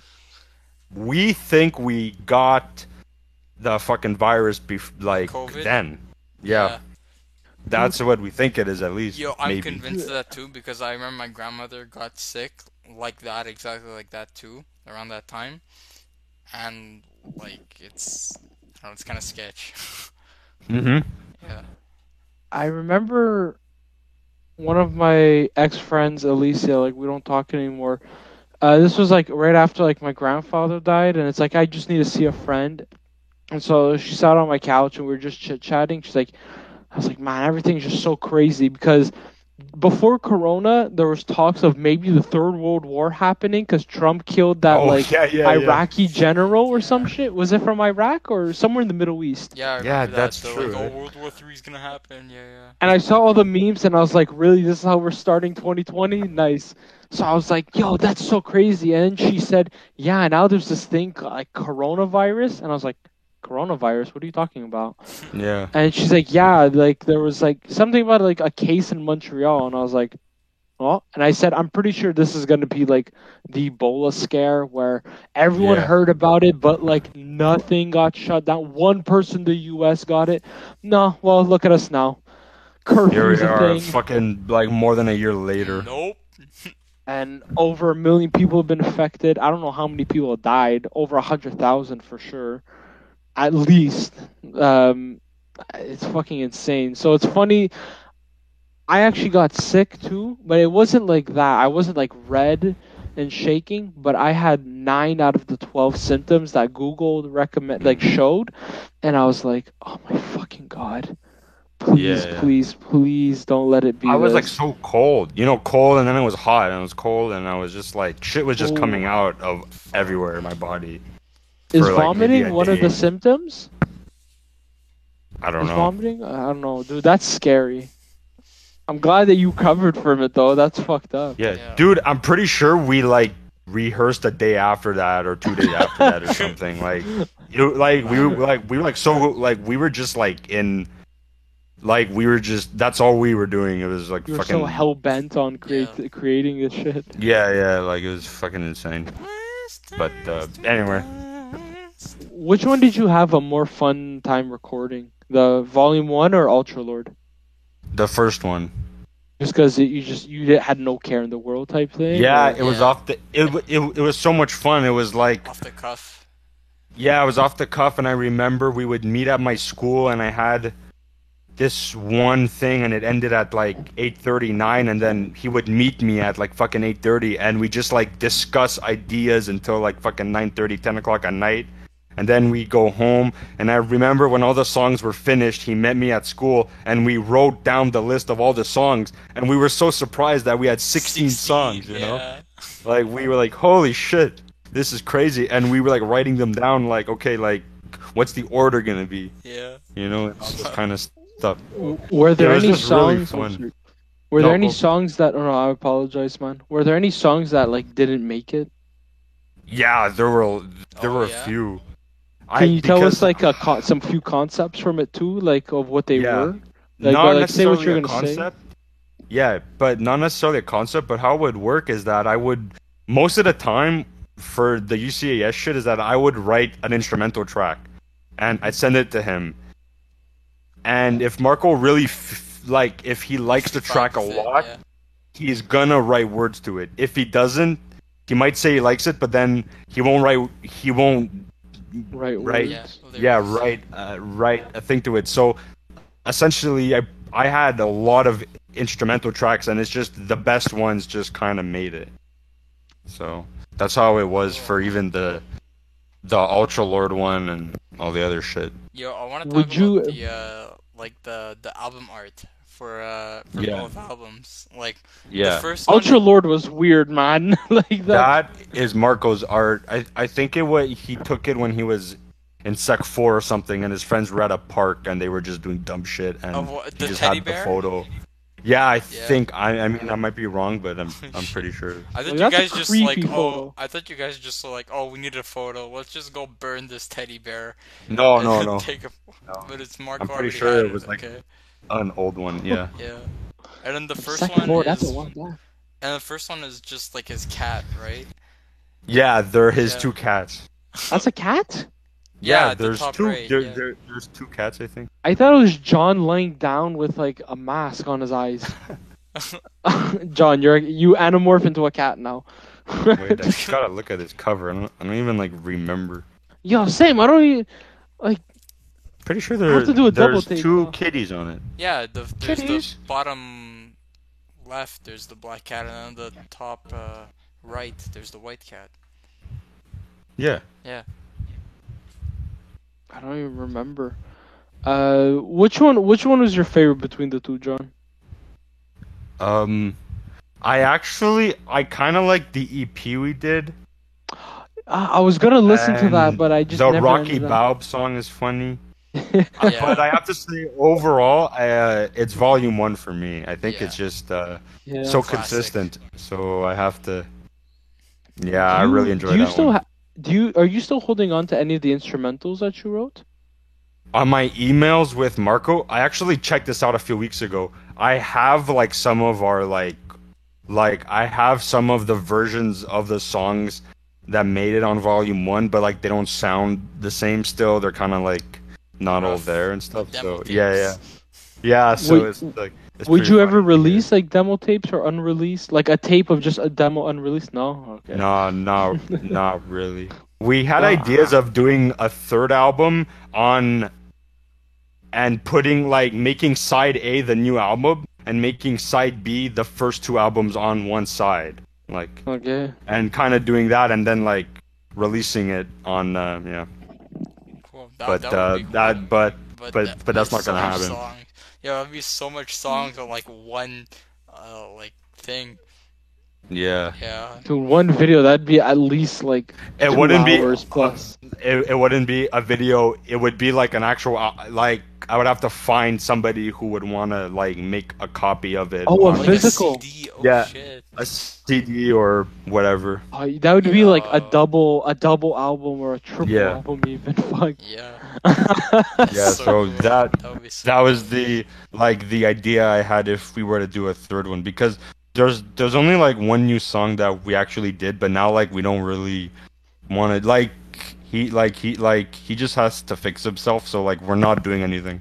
We think we got the fucking virus COVID? then. Yeah, that's what we think it is at least. Yo, I'm maybe. convinced of that too because I remember my grandmother got sick like that, exactly like that too, around that time, and like it's, I don't know, it's kind of sketch. Mm-hmm. Yeah. I remember one of my ex friends, Alicia. Like we don't talk anymore. This was like right after like my grandfather died, and it's like I just need to see a friend. And so she sat on my couch and we were just chit chatting. She's like, I was like, man, everything's just so crazy because before Corona, there was talks of maybe the Third World War happening because Trump killed that Iraqi general or some shit. Was it from Iraq or somewhere in the Middle East? Yeah, I Yeah, remember that. that's They're true, like, oh, right? World War III is gonna happen. Yeah, yeah. And I saw all the memes and I was like, really, this is how we're starting 2020? Nice. So I was like, yo, that's so crazy. And then she said, yeah, now there's this thing like coronavirus. And I was like, coronavirus? What are you talking about? Yeah. And she's like, yeah, like there was like something about like a case in Montreal. And I was like, oh. And I said, I'm pretty sure this is going to be like the Ebola scare where everyone Yeah. heard about it, but like nothing got shut down. One person in the US got it. No, well, look at us now. Here Curfew's we a are, thing. fucking like more than a year later. Nope. And over 1 million people have been affected. I don't know how many people died. Over 100,000 for sure, at least. It's fucking insane. So it's funny. I actually got sick too, but it wasn't like that. I wasn't like red and shaking, but I had 9 out of the 12 symptoms that Google showed, and I was like, oh my fucking god. Please, Yeah. please don't let it be I was like this. so cold, cold, and then it was hot, and it was cold, and I was just like, shit was just Ooh. coming out of everywhere in my body. Is for, like, maybe vomiting a one of the day. symptoms? I don't Is know. vomiting? I don't know, dude. That's scary. I'm glad that you covered from it though. That's fucked up. Yeah, Yeah. dude, I'm pretty sure we like rehearsed a day after that or 2 days after that or something. Like, we were just like in, like we were just. That's all we were doing. It was like You were fucking. so hell bent on creating this shit. Yeah, like it was fucking insane. But anyway, Which one did you have a more fun time recording? The Volume 1 or Ultra Lord? the first one. Just because you had no care in the world type thing? Yeah, or- it was Yeah. off the. It was so much fun. It was like. Off the cuff. Yeah, I was off the cuff, and I remember we would meet at my school, and I had this one thing, and it ended at like 8:39, and then he would meet me at like fucking 8:30, and we just like discuss ideas until like fucking 9:30, 10 o'clock at night, and then we go home. And I remember when all the songs were finished, he met me at school, and we wrote down the list of all the songs, and we were so surprised that we had 16 songs, you know? Yeah. Like, we were like, holy shit, this is crazy. And we were like writing them down, like, okay, like, what's the order gonna be? Yeah. You know, all this kind of stuff. Were there It was any just really songs? fun. Were No, there any go- songs that? Oh no, I apologize, man. Were there any songs that like didn't make it? Yeah, there were Oh, a yeah? few. Can you tell because- us like some few concepts from it too, like of what they Yeah. were? Like, not but, like, say what necessarily you're a gonna say. concept. Yeah, but not necessarily a concept. But how it would work is that I would, most of the time, for the UCAS shit, is that I would write an instrumental track, and I'd send it to him. And if Marco really if he likes the track a Fuck it, lot, yeah. he's gonna write words to it. If he doesn't, he might say he likes it, but then he won't write. He won't Right. Right. words. Yeah. write a thing to it. So essentially, I had a lot of instrumental tracks, and it's just the best ones just kind of made it. So that's how it was for even the Ultra Lord one and all the other shit. Yo, I want to Would talk you- about the album art for Yeah. both albums. Like Yeah, the first one, Ultra Lord was weird, man. Like that. that is Marco's art. I think he took it when he was in Sec 4 or something, and his friends were at a park, and they were just doing dumb shit, and Of what- he the just teddy had bear? the photo. Yeah, I Yeah. think I mean I might be wrong, but I'm pretty sure. I thought Like, you that's a guys just like creepy photo. I thought you guys just were like, oh, we need a photo. Let's just go burn this teddy bear. No, and no. Take a, No. But it's Marco. I'm pretty already sure had it was, like, okay. An old one, yeah. Yeah. And then the first Second one floor, is that's a one. Yeah. and the first one is just like his cat, right? Yeah, they're his Yeah. two cats. That's a cat. Yeah, the there's top two. right, yeah. There's two cats, I think. I thought it was John laying down with like a mask on his eyes. John, you anamorph into a cat now. Wait, I just gotta look at this cover. I don't even like remember. Yo, same. I don't even. Pretty sure have to do a double there's take, two though. kitties on it. Yeah, there's Kitties. the bottom left. There's the black cat, and then the top Right. There's the white cat. Yeah. Yeah. I don't even remember. Which one was your favorite between the two, John? I kind of like the EP we did. I was gonna listen to that, And but I just the never Rocky ended up. Baob song is funny. Yeah. But I have to say, overall, it's volume 1 for me. I think Yeah. it's just Yeah. so Classic. consistent. So I have to. Yeah, I Do you- really enjoyed do you that still one. are you still holding on to any of the instrumentals that you wrote? On my emails with Marco, I actually checked this out a few weeks ago. I have like some of our like I have some of the versions of the songs that made it on volume 1, but like they don't sound the same still. They're kind of like not all Rough. there and stuff. Demo So yeah. tapes. Yeah, so Would- it's like it's Would pretty you ever funny to hear. release like demo tapes or unreleased, like a tape of just a demo unreleased? No. Okay. No, not really. We had Wow. ideas of doing a third album on and putting like making side A the new album and making side B the first 2 albums on one side. Like Okay. and kind of doing that and then like releasing it on yeah. Cool. But that would be cool. but that's not so gonna much happen. Songs. Yeah, that'd be so much songs on like one like thing. Yeah. Yeah. Dude, one video that'd be at least like It 2 wouldn't be hours plus. it wouldn't be a video. It would be like an actual like I would have to find somebody who would want to like make a copy of it. Oh, a on, Like physical. a CD. Oh Yeah. shit. a CD or whatever. That would be like a Yeah. double album or a triple Yeah. album even. Fuck. Yeah. Yeah, So so cool. that would be so that was cool. the like the idea I had if we were to do a third one because there's only like one new song that we actually did, but now like we don't really want to like he just has to fix himself, so like we're not doing anything.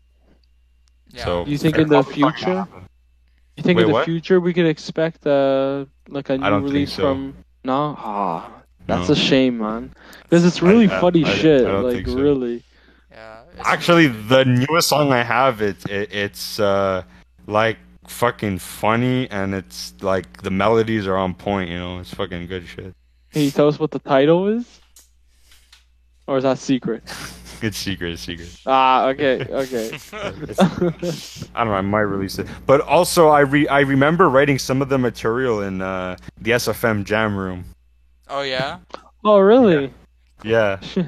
Yeah. So Do you think in the future? You think Wait, in the what? future we could expect like a new don't think release so. from? No. That's No. a shame, man. Because it's really funny I shit. don't Like think so. really. Yeah. it's- Actually, the newest song I have it's like fucking funny and it's like the melodies are on point. You know, it's fucking good shit. Can you tell us what the title is? Or is that secret? Good secret, secret. Okay. I don't know. I might release it, but also I remember writing some of the material in the SFM jam room. Oh yeah. Oh really? Yeah, Yeah.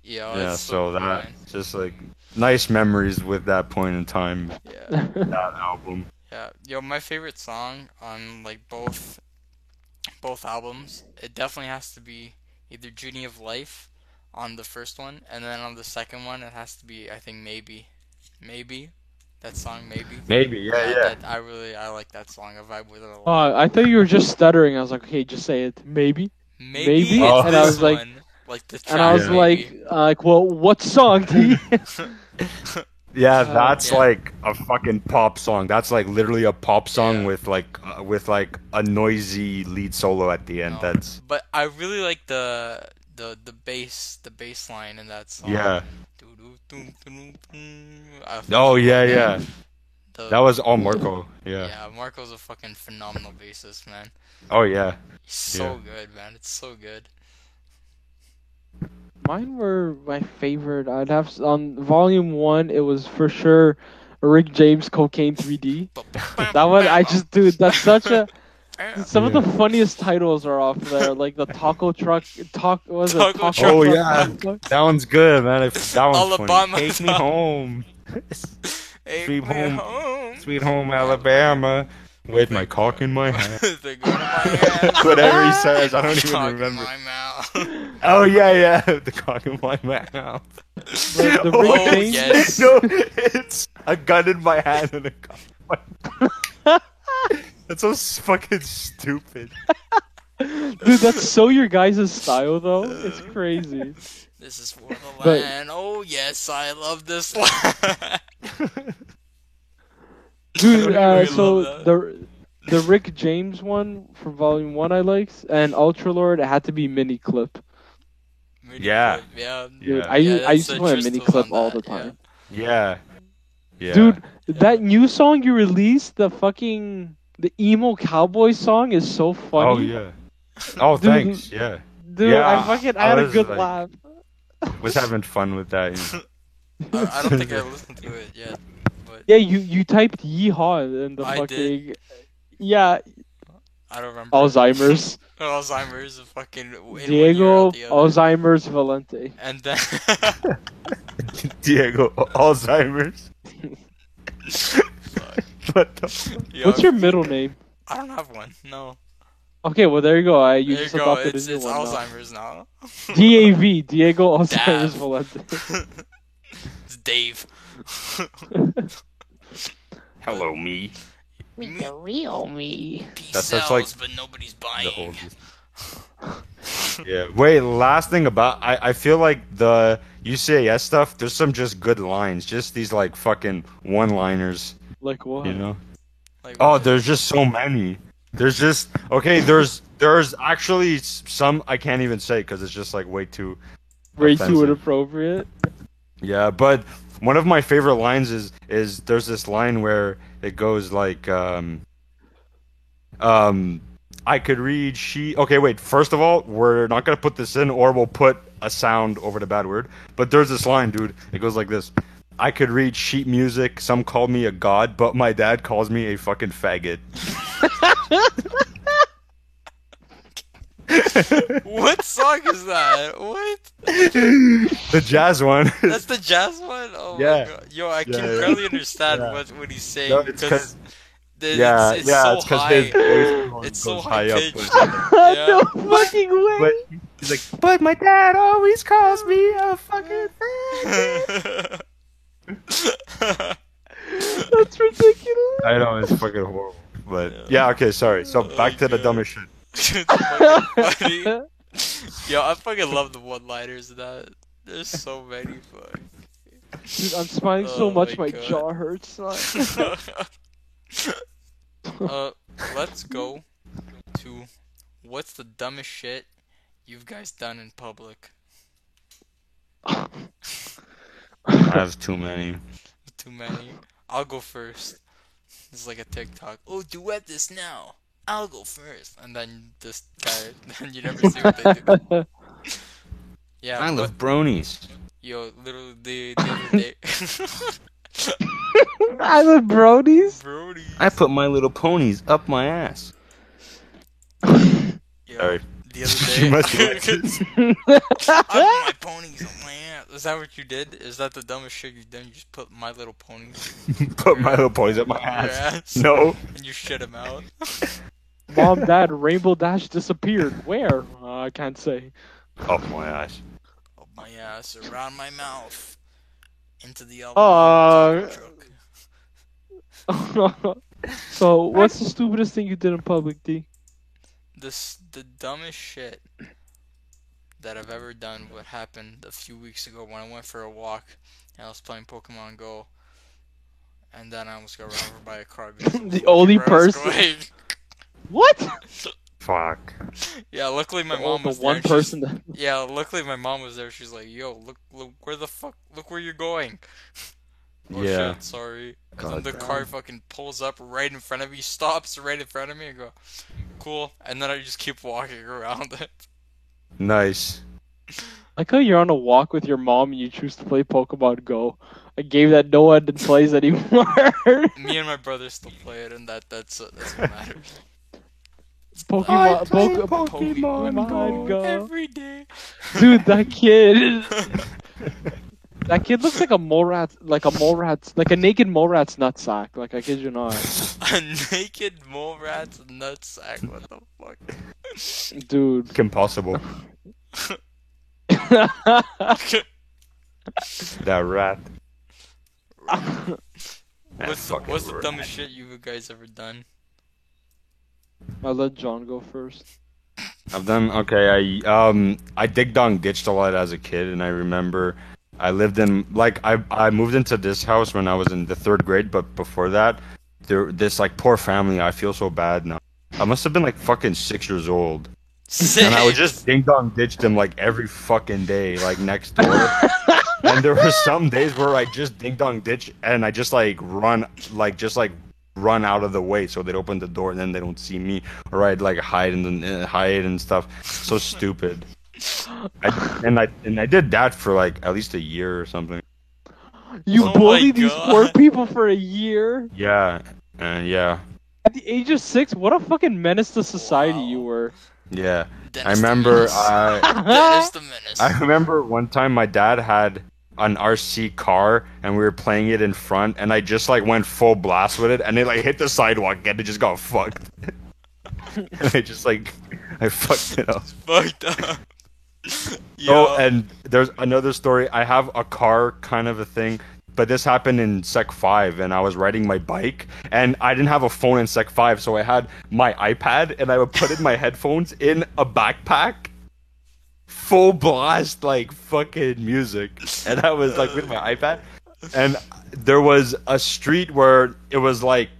yeah. That's So cool, that man. just like nice memories with that point in time. Yeah. That album. Yeah. Yo, my favorite song on like both albums, it definitely has to be either Journey of Life on the first one, and then on the second one it has to be I think Maybe. That song Maybe. Maybe. Yeah. I like that song. I vibe with it a lot. Oh, I thought you were just stuttering. I was like, okay, just say it. Maybe. Maybe. Oh. It's And I this was like- one. Like the track And I was Maybe. like, well, what song? Yeah, that's Yeah. like a fucking pop song. That's like literally a pop song Yeah. with like a noisy lead solo at the end. No. That's But I really like the bass line in that song. yeah. I Oh yeah, fucking yeah. love the- That was all Marco. Yeah. Yeah, Marco's a fucking phenomenal bassist, man. Oh yeah. He's so Yeah. good, man. It's so good. Mine were my favorite. I'd have on volume 1. It was for sure Rick James Cocaine 3D. That one, dude, that's such a. Some of the funniest titles are off there, like the taco truck. What was it? Taco Taco truck. Oh, truck yeah. taco? That one's good, man. That one's Alabama funny. Take me style. home, Hey, Sweet man, home. sweet home Alabama, with my cock in my hand. They go to my hand. Whatever he says, I don't even Cock in remember. my mouth. Oh yeah, the cock in my mouth. The Rick Oh, James. yes. No, it's a gun in my hand and a cock in my mouth. That's so fucking stupid. Dude, that's so your guys' style though. It's crazy. This is for the But- land. Oh yes, I love this land. Dude, I really so love that. the Rick James one from Volume 1 I liked, and Ultralord it had to be mini clip. Yeah. Yeah. Dude, Yeah. I used that's to the play a truth mini was clip on all that, the time. Yeah. Yeah. Dude, that new song you released, the emo cowboy song is so funny. Oh yeah. Oh, Dude, thanks. Yeah. Dude, Yeah, I I had a was, good like- laugh. Was having fun with that. I don't think I listened to it yet, but Yeah, you typed yeehaw in the I fucking did. yeah, I don't remember. Alzheimer's. Alzheimer's, fucking in 1 year Diego out the other. Alzheimer's Valente. And then Diego Alzheimer's. What the? Yo, What's your middle name? I don't have one. No. Okay, well there you go. You There you just go. adopted It's a new one. Alzheimer's now. DAV, Diego Alzheimer's Dav. Valente. It's Dave. Hello, me. The real me. He That's sells, such, like, but nobody's The buying. oldest. Yeah. Wait. Last thing about I feel like the UCAS stuff. There's some just good lines. Just these like fucking one-liners. Like what? You know. Like, Oh, what? there's just so many. There's just okay. There's actually some I can't even say because it's just like way too. Way too offensive. inappropriate. Yeah, but one of my favorite lines is there's this line where it goes like I could read she. Okay, wait. First of all, we're not gonna put this in, or we'll put a sound over the bad word. But there's this line, dude. It goes like this: I could read sheet music. Some call me a god, but my dad calls me a fucking faggot. What song is that? What? The jazz one. That's the jazz one? Oh Yeah. my god. Yo, I can Yeah, yeah. barely understand Yeah. what he's saying No, it's because Yeah, it's yeah, so it's because high. his voice It's so goes high up. pitched. No fucking way. But he's like, but my dad always calls me a fucking faggot. That's ridiculous. I know, it's fucking horrible. But yeah, okay, sorry. So back to the dumbest shit. It's fucking funny. Yo, I fucking love the one-liners of that. There's so many. Fuck. Dude, I'm smiling so Oh much my my God. jaw hurts. Son. Let's go to what's the dumbest shit you've guys done in public? I have too many. Too many. I'll go first. It's like a TikTok. Oh, duet this now. I'll go first. And then this guy, then you never see what they do. Yeah, I but- love bronies. Yo, literally the other day. I love brodies. Brody. I put my little ponies up my ass. Yo, Sorry. the other Too day. much I put my ponies on my ass. Is that what you did? Is that the dumbest shit you've done? You just put My Little Ponies Put my little ponies up my on your ass. ass? No. And you shit them out? Mom, Dad, Rainbow Dash disappeared. Where? I can't say. Up my ass. Up my ass, around my mouth, into the elbow. So, what's the stupidest thing you did in public, D? The dumbest shit that I've ever done. What happened a few weeks ago when I went for a walk and I was playing Pokemon Go, and then I almost got run over by a car. because of The only where I was person. going. What? Fuck. Yeah, luckily my The mom was there. one and she's- person that. Yeah, luckily my mom was there. She's like, "Yo, look, where the fuck, look where you're going." Oh Yeah. shit, sorry. And then God the damn. car fucking pulls up right in front of me, stops right in front of me, and go, "Cool." And then I just keep walking around it. Nice. Like how you're on a walk with your mom and you choose to play Pokemon Go, a game that no one plays anymore. Me and my brother still play it, and that's what matters. Pokemon, Pokemon Go. Every day. Dude, that kid. That kid looks like a mole rat, like a naked mole rat's nutsack. Like, I kid you not. A naked mole rat's nutsack. What the fuck? Dude. Impossible. That rat. What's fucking the rat. dumbest shit you guys ever done? I'll let John go first. I've done okay. I dig dong ditched a lot as a kid, and I remember I lived in I moved into this house when I was in the 3rd grade, but before that, this like poor family. I feel so bad now. I must have been like fucking 6 years old, and I would just ding dong ditch them like every fucking day, like next door. And there were some days where I just ding dong ditch, and I just like run, like just like run out of the way so they'd open the door and then they don't see me, or I'd like hide and stuff. So stupid. I did that for like at least a year or something. You Oh bullied my these God. poor people for a year. Yeah, yeah, At the age of 6, what a fucking menace to society Wow. you were. yeah. Dennis I the remember. Menace. Dennis the Menace. I remember one time my dad had an RC car and we were playing it in front, and I just like went full blast with it, and it like hit the sidewalk and it just got fucked. And I fucked it up. Fucked up. Oh, and there's another story. I have a car kind of a thing, but this happened in Sec 5, and I was riding my bike, and I didn't have a phone in Sec 5, so I had my iPad, and I would put in my headphones in a backpack, full blast, like, fucking music, and I was, like, with my iPad, and there was a street where it was, like,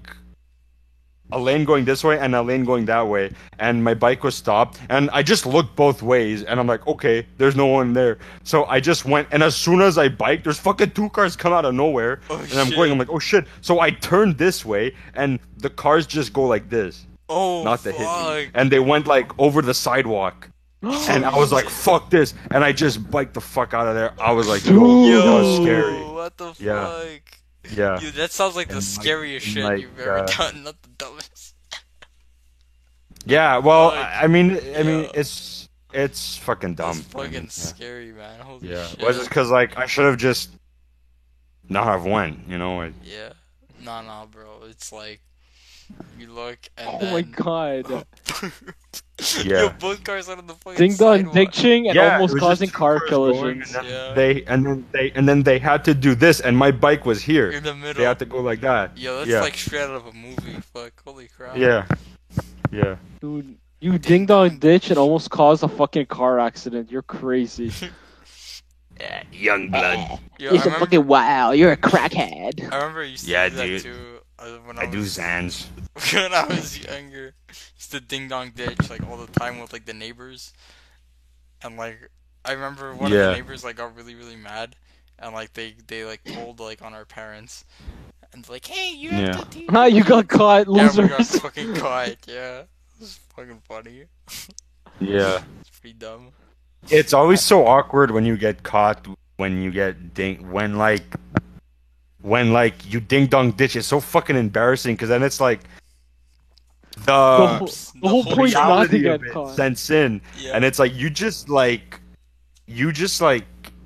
a lane going this way and a lane going that way, and my bike was stopped, and I just looked both ways, and I'm like, okay, there's no one there, so I just went, and as soon as I biked, there's fucking 2 cars come out of nowhere, and I'm shit. going, I'm like, oh shit, so I turned this way, and the cars just go like this, Oh, not to hit me, fuck. and they went like over the sidewalk, and I was like, fuck this, and I just biked the fuck out of there. I was like, yo, Yo, that was scary. what the Yeah. fuck? Yeah. Dude, that sounds like the And, like- scariest and, shit like, you've ever done, not the dumbest. Yeah, well, Fuck. I mean, Yeah. it's fucking dumb. That's I mean, fucking yeah. scary, man. Holy Yeah, shit. well, it's just because like I should have just not have went, you know. Yeah. Nah, bro. It's like you look and Oh then my god. Yeah. Yo, both cars out of the fucking Ding dong sidewalk. ditching and Yeah, almost it was causing just two car cars going, collisions. and Yeah. then they had to do this, and my bike was here. In the middle. They had to go like that. Yo, that's yeah. like straight out of a movie. Fuck. Holy crap. Yeah. Yeah. Dude, you ding dong ditch and almost caused a fucking car accident. You're crazy. Young blood. Yo, I remember, wow. You're a crackhead. I remember I used to Yeah, do that dude. too. When I do was, Zans. when I was younger. Used to ding dong ditch like all the time with like the neighbors. And like I remember one of Yeah. the neighbors like got really, really mad, and like they like told like on our parents, and like, hey, you have Yeah. to teach. Ah, you got caught, Yeah, we got losers. fucking caught. Yeah, it was fucking funny. Yeah. It's pretty dumb. It's always so awkward when you get caught, when you get when you ding dong ditch. It's so fucking embarrassing because then it's like The the whole whole point is not to reality get of it caught. sends in, Yeah. and it's like you just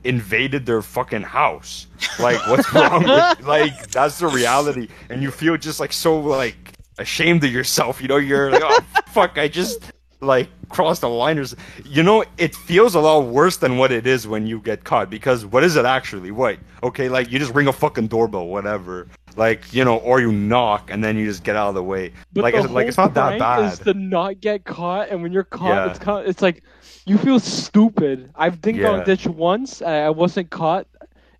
invaded their fucking house. Like, what's wrong with, like, that's the reality, and you feel just like so like ashamed of yourself, you know. You're like, oh fuck, I just like crossed the line, or you know. It feels a lot worse than what it is when you get caught, because what is it actually? What, okay, like you just ring a fucking doorbell, whatever, like, you know, or you knock and then you just get out of the way. But Like, the it's, like, whole it's not that prank bad. is to not get caught, and when you're caught, Yeah. it's like you feel stupid. I've ding dong Yeah. ditched once, and I wasn't caught.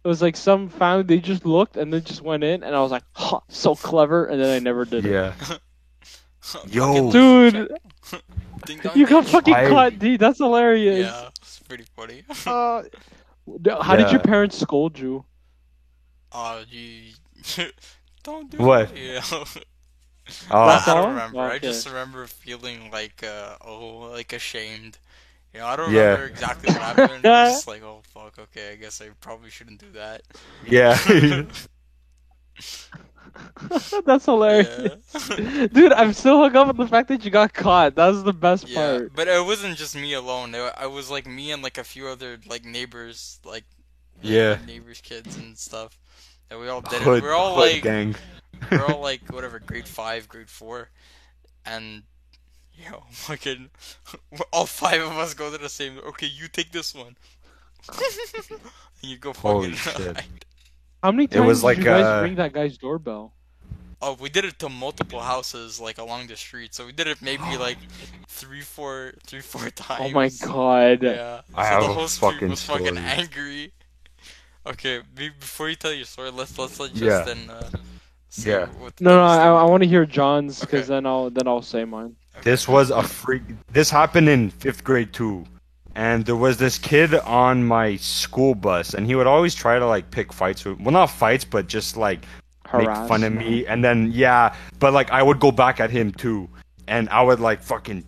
It was like some family, they just looked and then just went in, and I was like, ha, so clever, and then I never did it. Yeah. Yo, Dude, Ding dong you got ditch. fucking I- caught, dude. That's hilarious. Yeah, it's pretty funny. How did your Yeah. parents scold you? Oh, you don't do What? it. Yeah. Oh, I all? don't remember. I Okay. just remember feeling like, like ashamed. You know, I don't Yeah. remember exactly what happened. I was just like, oh fuck, okay, I guess I probably shouldn't do that. yeah. That's hilarious. Yeah. Dude, I'm still hung up on the fact that you got caught. That was the best Yeah, part. but it wasn't just me alone. I was like me and like a few other like neighbors, like Yeah. neighbors' kids and stuff. And we all did Hood, it. We're all hood like, gang. we're all like whatever, grade 5, grade 4, and yo, fucking, all 5 of us go to the same. Okay, you take this one. And you go fucking. Holy shit. hide. How many It times was did like, you guys ring that guy's doorbell? Oh, we did it to multiple houses like along the street. So we did it maybe like three, four times. Oh my god. Yeah. I so have the a whole street fucking was fucking story. angry. Okay, before you tell your story, let's let Yeah. Justin say Yeah. what No, his I want to hear John's because Okay. then I'll say mine. This was a freak. This happened in 5th grade too, and there was this kid on my school bus, and he would always try to like pick fights with. Well, not fights, but just like make Harass. fun of me, and then but like I would go back at him too, and I would like fucking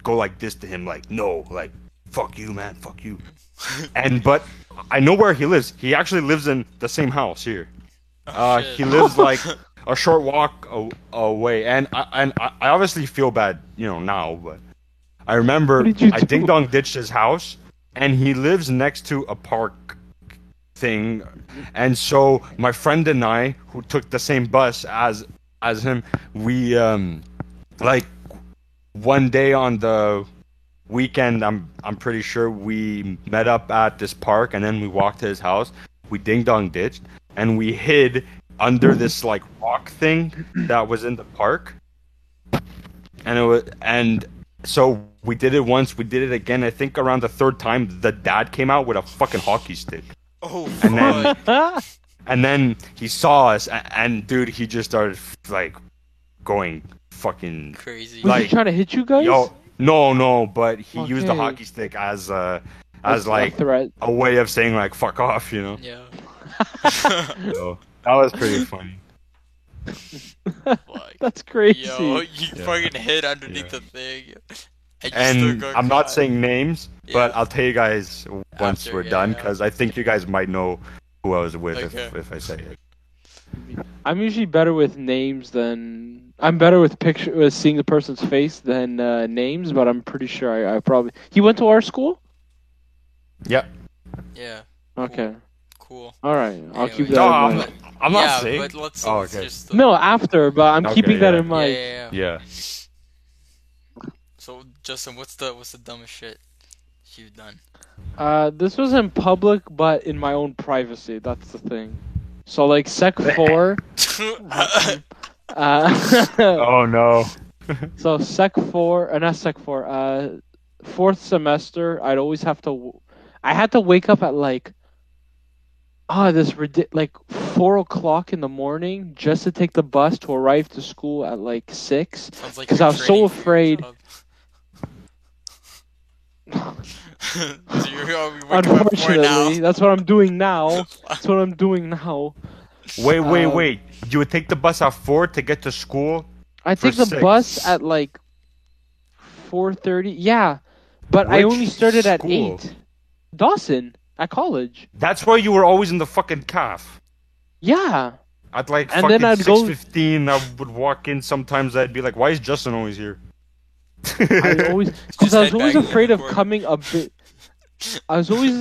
go like this to him, like no, like fuck you, man, fuck you. But I know where he lives. He actually lives in the same house here. Shit. He lives like a short walk away, and I obviously feel bad, now, but I remember What did you I do? ding dong ditched his house, and he lives next to a park thing, and so my friend and I, who took the same bus as him, we like one day on the weekend, I'm pretty sure we met up at this park, and then we walked to his house. We ding dong ditched, and we hid under this like rock thing that was in the park. And so we did it once, we did it again. I think around the third time, the dad came out with a fucking hockey stick, Oh, and fuck. then and then he saw us, and dude, he just started like going fucking Crazy. Was he like, trying to hit you guys? no, but he used the Okay. hockey stick as a like threat. a way of saying like fuck off, Yeah. So that was pretty funny. Fuck. That's crazy. Yo, you Yeah. fucking hid underneath Yeah. the thing. And, you still And got I'm not caught. saying names, but Yeah. I'll tell you guys once After, we're yeah, done, yeah. because I think you guys might know who I was with Okay. if I say it. I'm usually better with names than I'm better with seeing the person's face than names, but I'm pretty sure I probably he went to our school. Yeah. Yeah. Okay, Cool. all right, I'll keep Anyway. that No, in I'm mind. I'm not yeah, saying. but let's, Oh, let's okay. just. No, after, but I'm Okay, keeping that yeah. in Yeah, mind. yeah, yeah. Yeah. So, Justin, what's the dumbest shit you've done? This was in public, but in my own privacy. That's the thing. So like Sec 4. Oh no. So Sec 4, not Sec 4. Fourth semester, I'd always have to. I had to wake up at like. Like 4 o'clock in the morning just to take the bus to arrive to school at like 6. Sounds like 'Cause you're I was so training for your afraid. job. So you're waking up at 4 Unfortunately, now. that's what I'm doing now. That's what I'm doing now. Wait. You would take the bus at 4 to get to school? I For take the 6. bus at like 4:30. Yeah, but I Which only started at school? 8. Dawson at college. That's why you were always in the fucking calf. Yeah. At like And fucking then I'd go- 6:15, I would walk in. Sometimes I'd be like, "Why is Justin always here?" I always Just because I was always headbanging in afraid the of corner. coming a bit. I was always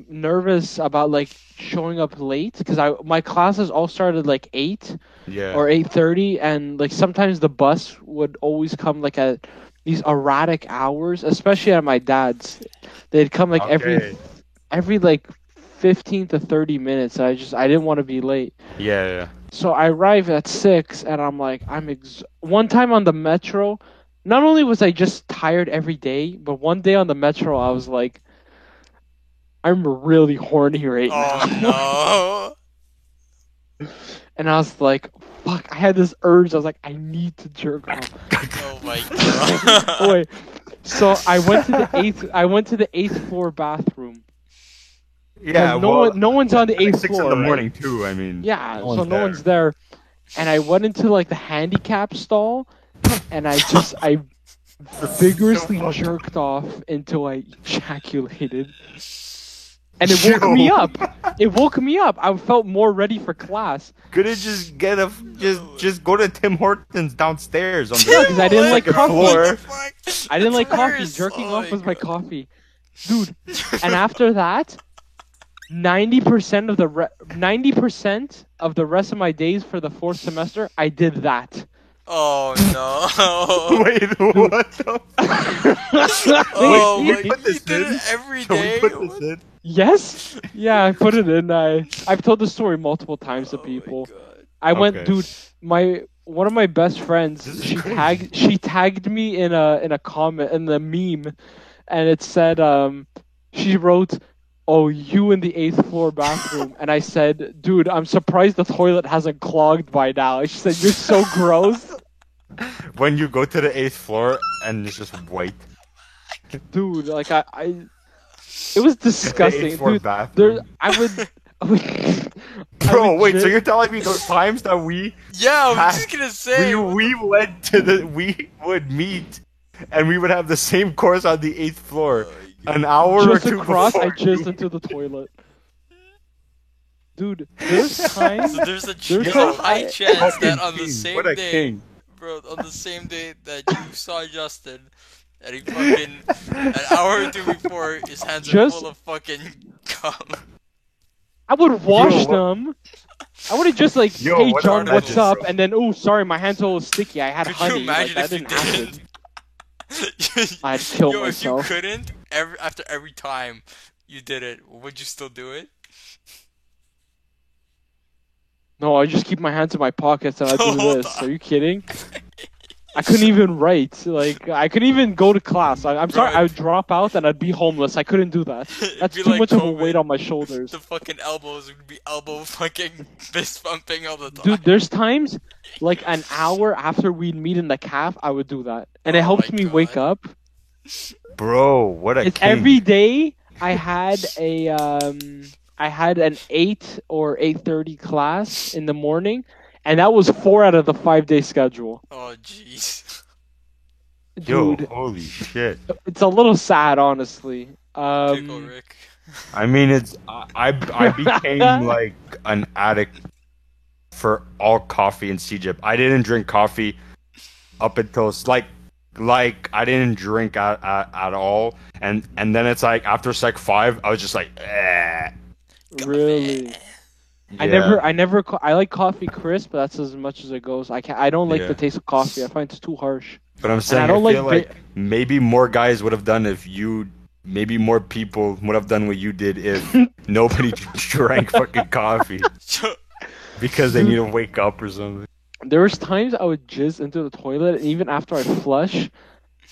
nervous about like showing up late because my classes all started like 8 Yeah. or 8:30, and like sometimes the bus would always come like at these erratic hours, especially at my dad's. They'd come like Okay. every like 15 to 30 minutes. I didn't want to be late. Yeah. So I arrive at 6 and I'm like, one time on the metro, not only was I just tired every day, but one day on the metro I was like, I'm really horny right now. Oh And I was like, fuck, I had this urge. I was like, I need to jerk off. no! Oh my god! Wait. So I went to the 8th floor bathroom. Yeah. And Well, no one's on the like 8th 6 floor. in the right? morning too. I mean. Yeah, no so one's no there. one's there. And I went into like the handicap stall and I vigorously jerked off until I ejaculated. And it woke me up. It woke me up. I felt more ready for class. Couldn't just get just go to Tim Hortons downstairs on Yeah, 'cause I didn't like second coffee. floor. I didn't like That's coffee. worse. Jerking Oh off was God. my coffee. Dude. And after that, 90% of the 90% of the rest of my days for the 4th semester, I did that. Oh no! Wait, what? The Oh Wait, my! you put this You did in? it every Shall we day. put this in? Yes. Yeah, I put it in. I've told the story multiple times to Oh my people. God. I went, Okay. dude. One of my best friends, This is she crazy. tagged me in a comment in the meme, and it said she wrote, "Oh, you in the 8th floor bathroom," and I said, "Dude, I'm surprised the toilet hasn't clogged by now." And she said, "You're so gross." When you go to the 8th floor and it's just white. Dude, like it was disgusting, floor dude. bathroom. I would Bro, wait, so legit- you're telling me those times that we Yeah, I'm had- just gonna say. we went to we would meet and we would have the same course on the 8th floor. An hour just or two across, I before. jizzed into the toilet. Dude, there's times. So there's a There's high a- chance that Fucking on the king. same What a day, king. bro, on the same day that you saw Justin, and he fucking an hour or two before his hands are Just- full of fucking cum. I would wash Yo, what- them. I would have just like, Yo, hey what John, are what's those, up? bro? And then, oh, sorry, my hands are a little sticky. I had Could honey. you imagine like, if that you didn't happen. didn't? I'd kill Yo, myself. if you couldn't, after every time you did it, would you still do it? No, I just keep my hands in my pockets and I do Hold this. on. Are you kidding? I couldn't even write. Like, I couldn't even go to class. I'm sorry, Bro, I would drop out and I'd be homeless. I couldn't do that. That's be too like much of a COVID. weight on my shoulders. The fucking elbows would be elbow fucking fist pumping all the time. Dude, there's times, like an hour after we'd meet in the caf, I would do that. And it Oh helps my me wake God. up. Bro, what a It's king. every day I had an 8 or 8:30 class in the morning, and that was 4 out of the 5-day schedule. Oh jeez. Yo, Dude, holy shit. it's a little sad, honestly. Pickle Rick. I mean, I became like an addict for all coffee in Egypt. I didn't drink coffee up until like I didn't drink at all, and then it's like after Sec 5, I was just like, eh. Really. Yeah. I like coffee crisp, but that's as much as it goes. I don't like Yeah. the taste of coffee. I find it's too harsh. But I'm saying, I don't feel like like maybe more guys would have done maybe more people would have done what you did if nobody drank fucking coffee because they need to wake up or something. There was times I would jizz into the toilet, and even after I flush,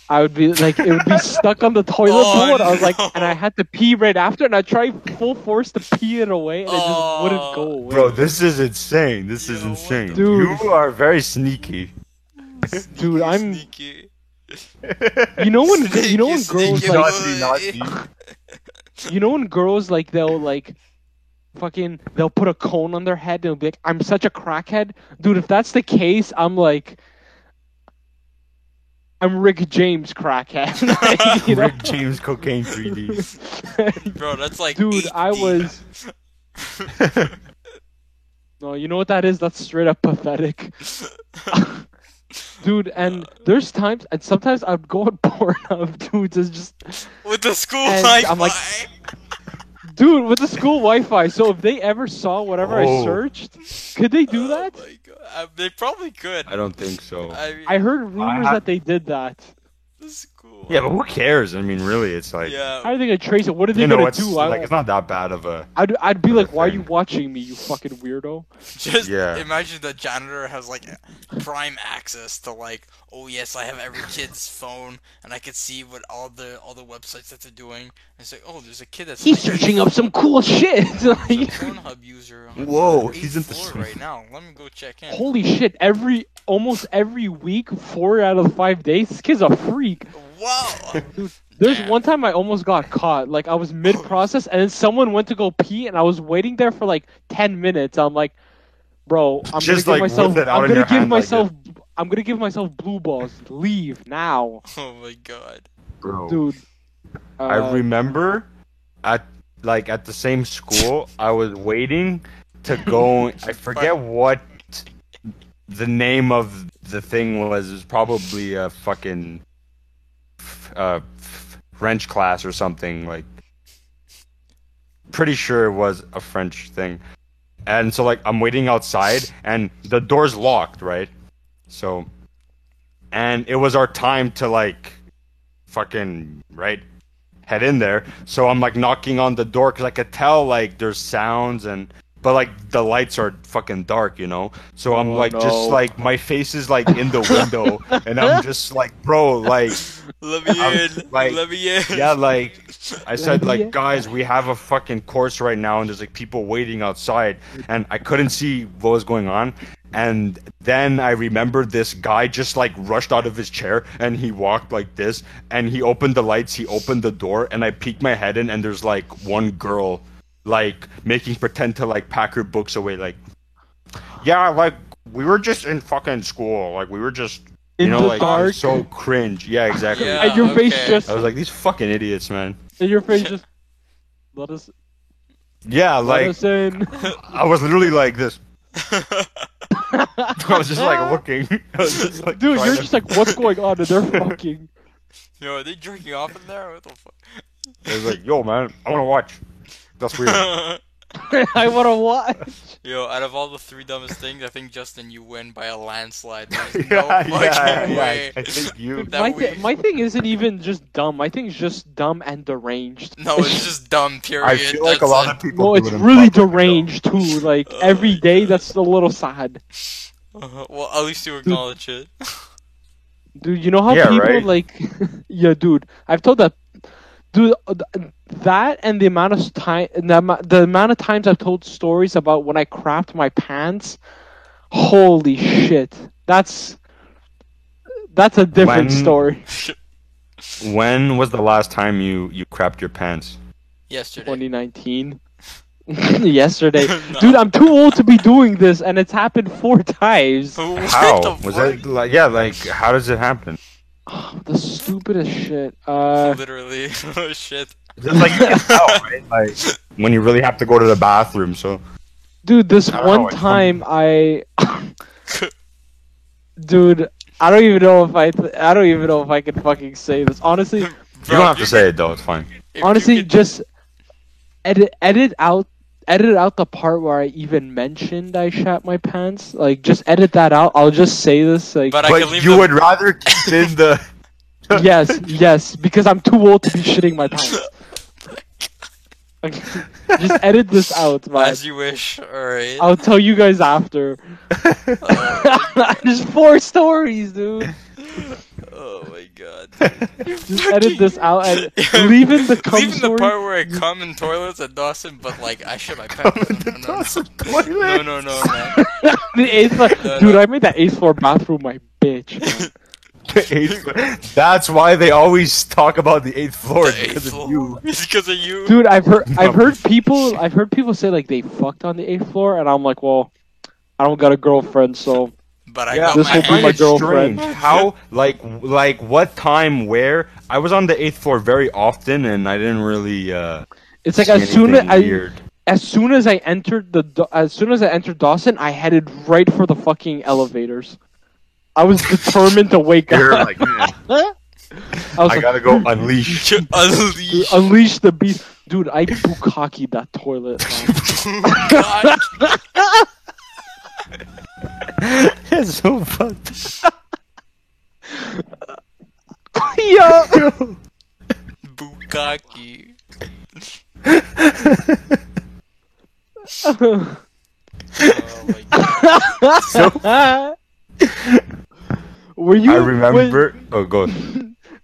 I would be like, it would be stuck on the toilet Oh, bowl, and I was like, no. and I had to pee right after, and I tried full force to pee it away, and it just wouldn't go away. Bro, this is insane. This is Yo, what insane. the- Dude. You are very sneaky. Dude, I'm. Sneaky. You know when girls Sneaky like, boy. you know when girls like they'll put a cone on their head and they'll be like, I'm such a crackhead, dude. If that's the case, I'm Rick James crackhead. Like, you know? Rick James cocaine 3D. Bro, that's like Dude, 8 I deep. was. No, you know what that is? That's straight up pathetic. Dude, and there's times, and sometimes I'd go on Pornhub, dude, it's just, with the school And Wi-Fi. I'm like- dude, with the school Wi-Fi. So if they ever saw whatever I Oh. searched, could they do that? Oh my God. They probably could. I don't think so. I mean, I heard rumors I- that they did that. the school. Yeah, but who cares? I mean, really, it's like, Yeah. How are they gonna trace it? What are they you know, gonna it's do? like it's not that bad of a. I'd be like, why are thing. you watching me, you fucking weirdo? Just Yeah. imagine the janitor has like prime access to like, oh yes, I have every kid's phone and I can see what all the websites that they're doing. And it's like, oh, there's a kid that's He's searching up some cool shit. There's a Like, Pornhub user on Whoa, the he's 8th into floor some- right now. Let me go check in. holy shit! Almost every week, 4 out of the 5 days, this kid's a freak. Wow. There's Damn. one time I almost got caught. Like I was mid-process, and then someone went to go pee, and I was waiting there for like 10 minutes. I'm like, bro, I'm Just, gonna like, give myself. with it out I'm in gonna your give hand like myself. I'm gonna give myself blue balls. Leave now, Oh my God. Bro. dude. I remember at the same school, I was waiting to go. I forget what the name of the thing was. It was probably a fucking French class or something. Like, pretty sure it was a French thing. And so, like, I'm waiting outside, and the door's locked, right? So, and it was our time to, like, fucking, right, head in there. So I'm, like, knocking on the door, because I could tell, like, there's sounds, but, like, the lights are fucking dark, you know? So I'm, Oh, like, no. just, like, my face is, like, in the window, and I'm just, like, bro, like, Let me I'm in. like- Let me in. yeah, like, I said, me like, in. guys, we have a fucking course right now, and there's, like, people waiting outside, and I couldn't see what was going on. And then I remembered this guy just, like, rushed out of his chair, and he walked like this, and he opened the lights, he opened the door, and I peeked my head in, and there's, like, one girl like making pretend to like pack her books away. Like, yeah, like we were just in fucking school. Like we were just, In the like dark. so cringe. Yeah, exactly. Yeah. And your face okay. just. I was like, these fucking idiots, man. And your face just. Let us. Yeah, Let like us in. I was literally like this. I was just like looking. I was just, like, Dude, trying you're to- just like, what's going on? And they're fucking. Yo, are they jerking off in there? What the fuck? I was like, yo, man, I want to watch. That's weird. I want to watch. Yo, out of all the three dumbest things, I think Justin, you win by a landslide. There's no yeah, fucking way. I think you. That My thing isn't even just dumb. My thing is just dumb and deranged. No, it's just dumb. Period. I feel like a That's lot it. of people. No, do it's it in really public, though. deranged too. Like every day, that's a little sad. Well, at least you acknowledge it. Dude, you know how Yeah, people right? like, yeah, dude. I've told that, dude. That and the amount of time, the amount of times I've told stories about when I crapped my pants. Holy shit, that's a different When- story. When was the last time you crapped your pants? Yesterday. 2019. Yesterday, No. dude. I'm too old to be doing this, and it's happened 4 times. What How the was fuck? it? Like, yeah, like how does it happen? The stupidest shit. Literally. Oh shit. Just like you can tell, right? Like when you really have to go to the bathroom. So Dude, this I don't know, one it's time dude, I don't even know if I don't even know if I can fucking say this. Honestly, you don't have to say it though. It's fine. honestly, just edit out the part where I even mentioned I shat my pants. Like, just edit that out. I'll just say this. Like, But I can But leave you the- would rather keep in the. yes, because I'm too old to be shitting my pants. Like, just edit this out, man. As you wish. Alright. I'll tell you guys after. There's 4 stories, dude. Oh my god. Just edit this out and leave in the cum Leaving the story. part where I come in toilets at Dawson, but like I shit my pants. No, no, no, man. The 8th floor. No, Dude, no. I made that 8th floor bathroom my bitch. Man. That's why they always talk about the 8th floor The because eighth of floor. you. It's because of you. Dude, I've heard people say like they fucked on the 8th floor, and I'm like, well, I don't got a girlfriend, so But I Yeah, got this my will be hand. my it's girlfriend. strange. How like what time where I was on the 8th floor very often and I didn't really it's like see as soon as anything weird. as soon as I entered Dawson, I headed right for the fucking elevators. I was determined to wake You're up. like, man, I was I like, gotta go unleash. Dude, Unleash. unleash the beast. Dude, I bukkakied that toilet. Man. God. It's so fucked. Yo! Bukaki. Oh my god. So Were you? I remember. Oh, go.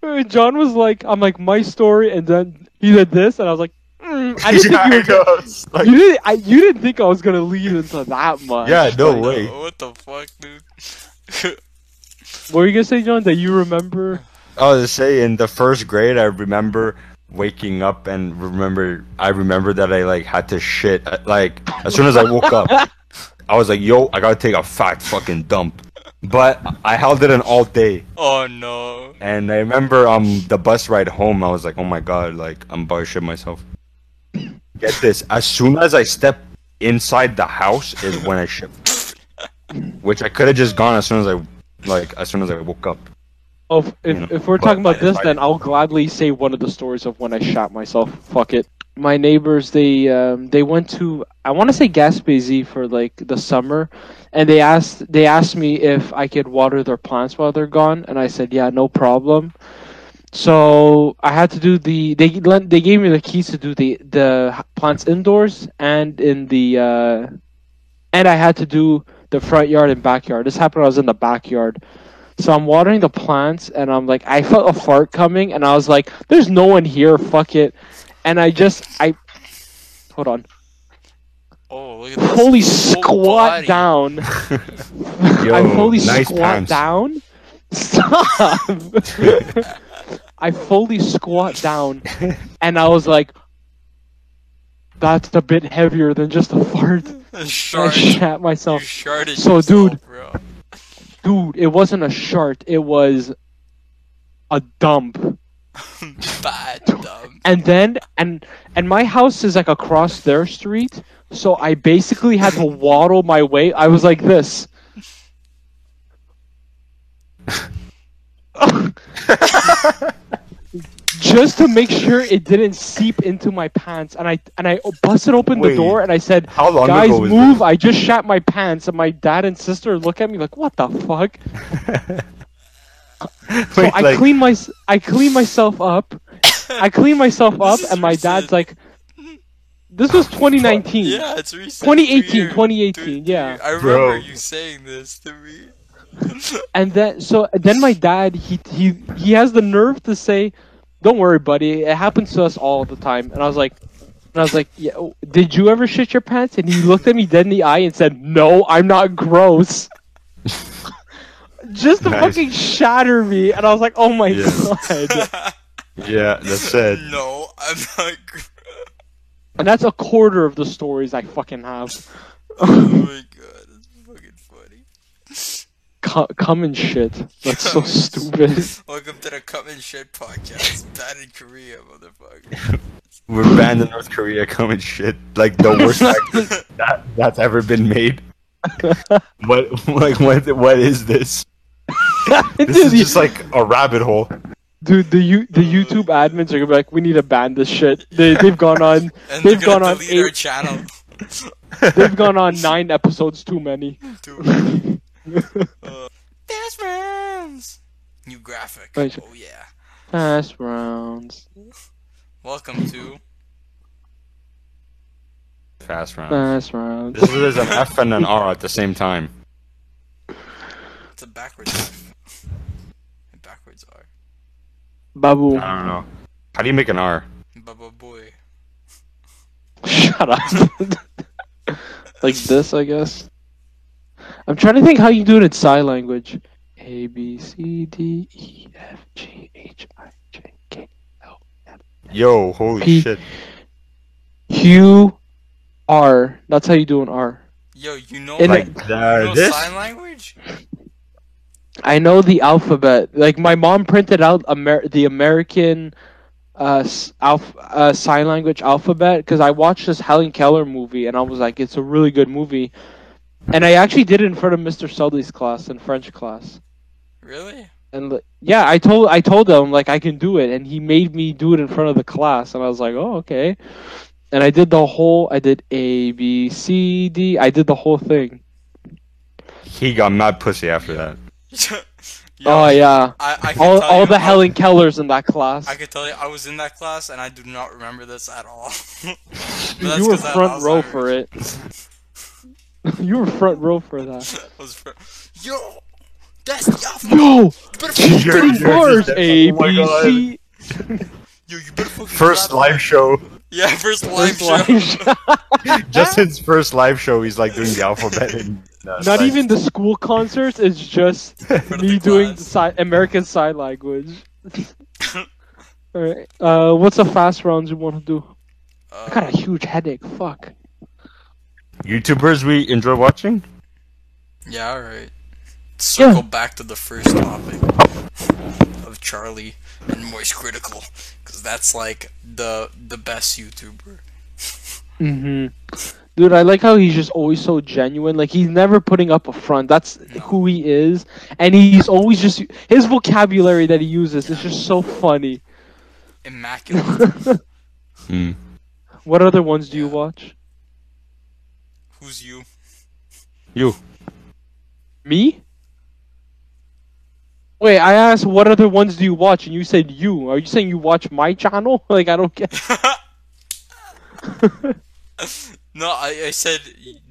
When John was like, I'm like, my story, and then he did this, and I was like, I didn't Yeah, think you were I know, it's like- you didn't think I was gonna lead into that much. Yeah, no Like, way. What the fuck, dude? What were you gonna say, John? That you remember? I was to say in the first grade, I remember waking up and I remember that I like had to shit. Like as soon as I woke up, I was like, "Yo, I gotta take a fat fucking dump." But I held it in all day, Oh no. and I remember the bus ride home. I was like, "Oh my god, like I'm about to shit myself." Get this: as soon as I step inside the house is when I shit, which I could have just gone as soon as I woke up. Oh, if we're but talking about I this, decided- then I'll gladly say one of the stories of when I shot myself. Fuck it. My neighbors, they went to, I want to say Gaspésie for like the summer, and they asked me if I could water their plants while they're gone, and I said yeah, no problem. So I had to do they gave me the keys to do the plants indoors and in the and I had to do the front yard and backyard. This happened when I was in the backyard. So I'm watering the plants, and I'm like, I felt a fart coming, and I was like, there's no one here, fuck it. And hold on. Oh, look at this. Fully Full squat body. down. Yo, I fully nice squat pants. down. Stop. I fully squat down, and I was like, That's a bit heavier than just a fart. I Shart. shat You myself. sharted So, yourself, dude. bro. Dude, it wasn't a shart. It was a dump. Bad, dumb. And then, and my house is like across their street, so I basically had to waddle my way. I was like this. Just to make sure it didn't seep into my pants, and I busted open the Wait, door and I said, how long "Guys, ago was move! this? I just shat my pants." And my dad and sister look at me like, "What the fuck?" So Wait, I clean myself up. I clean myself up, This and my is dad's recent. like, "This was 2019." Yeah, it's recent. 2018, 2 years. 2018, yeah. I remember Bro. you saying this to me. And then my dad he has the nerve to say, "Don't worry, buddy. It happens to us all the time." And I was like, "Yeah, did you ever shit your pants?" And he looked at me dead in the eye and said, "No, I'm not gross." Just to Nice. fucking shatter me, and I was like, "Oh my Yeah. god!" Yeah, that's it. No, I'm not. And that's a quarter of the stories I fucking have. Oh my god, that's fucking funny. Come and shit. That's so stupid. Welcome to the Come and Shit podcast. Bad in Korea, motherfucker. We're banned in North Korea. Come and shit. Like the worst accent that's ever been made. What is this? This is just like a rabbit hole. Dude, the YouTube admins are gonna be like, "We need to ban this shit." They've gone on And they've they're gone gonna on delete our 8, channel. they've gone on 9 episodes too many. Dude. Best friends. New graphic. Right. Oh yeah. Fast rounds. Welcome to. Fast round. Fast rounds. This is an F and an R at the same time. It's a backwards F. A backwards R. Babu. I don't know. How do you make an R? Baba boy. Shut up. Like this, I guess. I'm trying to think how you do it in sign language. A B C D E F G H I J K L M Yo, holy P- shit. Q R. That's how you do an R. Yo, you know, And Like you know this? sign language? I know the alphabet. Like my mom printed out the American sign language alphabet because I watched this Helen Keller movie and I was like, it's a really good movie. And I actually did it in front of Mr. Sully's class in French class. Really? And yeah, I told him like I can do it, and he made me do it in front of the class, and I was like, oh okay. And I did A B C D. I did the whole thing. He got mad pussy after that. Yo, Oh yeah, I can all tell you, the Helen Kellers in that class. I could tell you, I was in that class and I do not remember this at all. But Dude, that's you were 'cause I front was row Irish. for it. You were front row for that. I was Yo, that's the alphabet. Yo, You better fucking spitting You're bars. just- A oh my B God. C. Yo, you better fucking First clap live that. show. Yeah, first live First show. live show. Justin's first live show, he's like doing the alphabet. And, Not sign- even the school concerts. It's just of me the doing class. American Sign Language. Alright. What's the fast rounds you want to do? I got a huge headache. Fuck. YouTubers we enjoy watching? Yeah, alright. Circle back to the first topic of Charlie and Moist Critical, because that's like the best YouTuber. Dude, I like how he's just always so genuine. Like he's never putting up a front. That's who he is, and he's always just his vocabulary that he uses is just so funny. Immaculate. Hmm. What other ones do you watch? Who's you? You. Me? Wait, I asked what other ones do you watch, and you said you. Are you saying you watch my channel? Like I don't get. No, I said,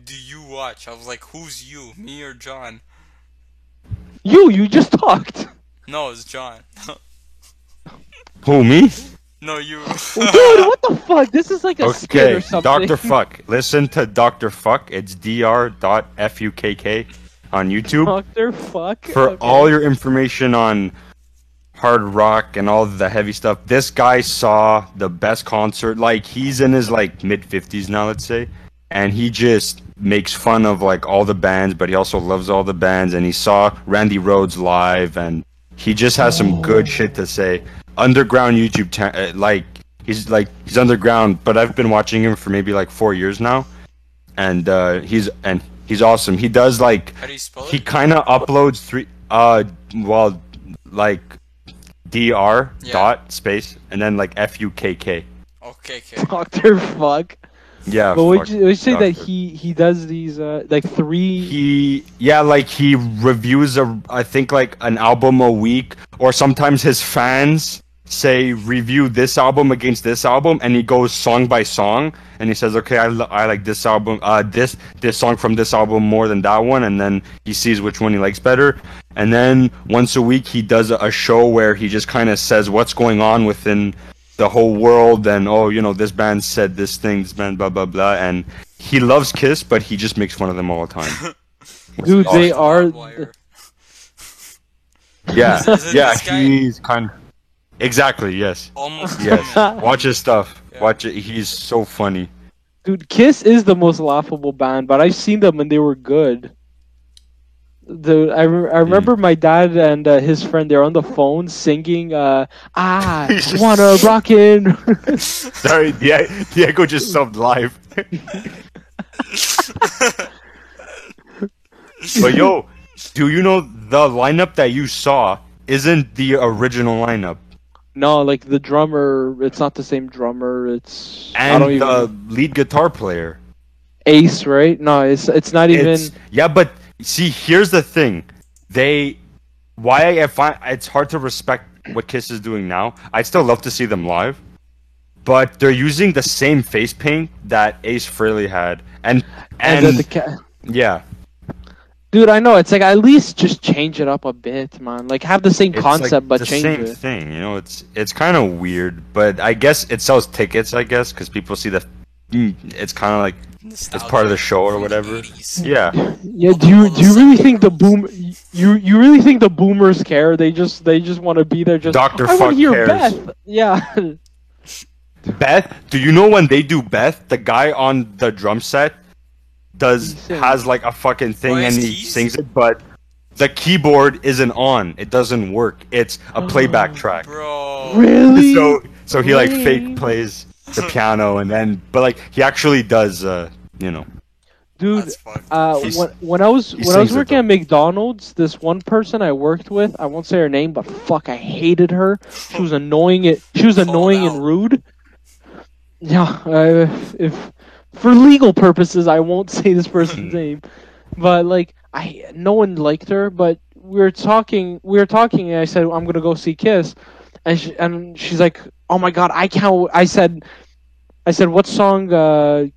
do you watch? I was like, who's you? Me or John? You just talked. No, it's John. Who, me? No, you. Dude, what the fuck? This is like a skit Okay, or something. Dr. Fuck. Listen to Dr. Fuck. It's dr.fukk on YouTube Dr. Fuck. for Okay. all your information on hard rock and all the heavy stuff. This guy saw the best concert. Like, he's in his like mid-50s now, let's say, and he just makes fun of like all the bands, but he also loves all the bands. And he saw Randy Rhoads live, and he just has some good shit to say. Underground YouTube, he's underground, but I've been watching him for maybe like 4 years now, and he's awesome. He does like How do you spell he it? kind of uploads like dr Yeah. dot space and then like FUKK. Okay. Dr. Fuck. Yeah. But fuck, would you say that Dr. he does these like 3? he reviews I think like an album a week, or sometimes his fans say review this album against this album, and he goes song by song, and he says, okay, I like this album, this song from this album more than that one, and then he sees which one he likes better. And then once a week he does a show where he just kind of says what's going on within the whole world, and this band said this thing, this band blah blah blah, and he loves Kiss, but he just makes fun of them all the time. Dude, they are. Hardwire. Yeah, Isn't yeah, this guy- he's kind of exactly, yes. Almost. Yes, human. watch his stuff. Yeah. Watch it. He's so funny. Dude, Kiss is the most laughable band, but I've seen them and they were good. I remember my dad and his friend, they're on the phone singing, I wanna rockin'. Sorry, Diego just subbed live. But yo, do you know the lineup that you saw isn't the original lineup? No, like the drummer, it's not the same drummer. It's I And don't even the lead guitar player. Ace, right? No, it's not even. Yeah, but see, here's the thing. I find it's hard to respect what Kiss is doing now. I'd still love to see them live, but they're using the same face paint that Ace Frehley had, and yeah, Dude, I know. It's like at least just change it up a bit, man. Like have the same it's concept, like but the change same it. thing. It's kind of weird, but I guess it sells tickets. I guess because people see it's kind of like it's part of the show or From the whatever. 80s. Yeah. Yeah, do you really think the you really think the boomers care? They just want to be there. Just Dr. I want Fuck to hear cares. Beth. Yeah. Beth, do you know when they do Beth, the guy on the drum set has like a fucking thing Oh, and his he keys? sings it, but the keyboard isn't on. It doesn't work. It's a playback track. Bro. Really? So he like Really? fake plays the piano and then, but like he actually does, Dude, That's fucked. when I was sings it, working at McDonald's, this one person I worked with, I won't say her name, but fuck, I hated her. She was annoying. She was annoying out. and rude. Yeah, if for legal purposes, I won't say this person's name, but like no one liked her. But we were talking, and I said I'm gonna go see Kiss, and she's like, oh my god, I can't. I said, what song are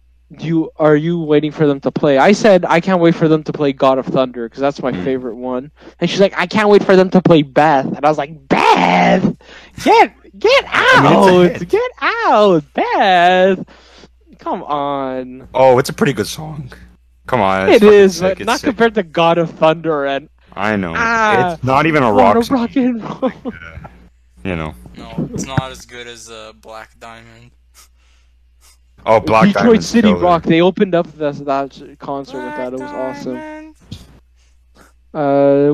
you waiting for them to play? I said I can't wait for them to play God of Thunder because that's my favorite one. And she's like, I can't wait for them to play Beth. And I was like, Beth, get out, get out, Beth. Come on. Oh, it's a pretty good song. Come on. It it's fucking is, sick, but it's not sick. compared to God of Thunder and I know. Ah, It's not even a rock Wanna song, Rock and Roll. No, it's not as good as Black Diamond. Oh, Black Detroit Diamond's City killer. Rock. They opened up that concert with that. It was awesome.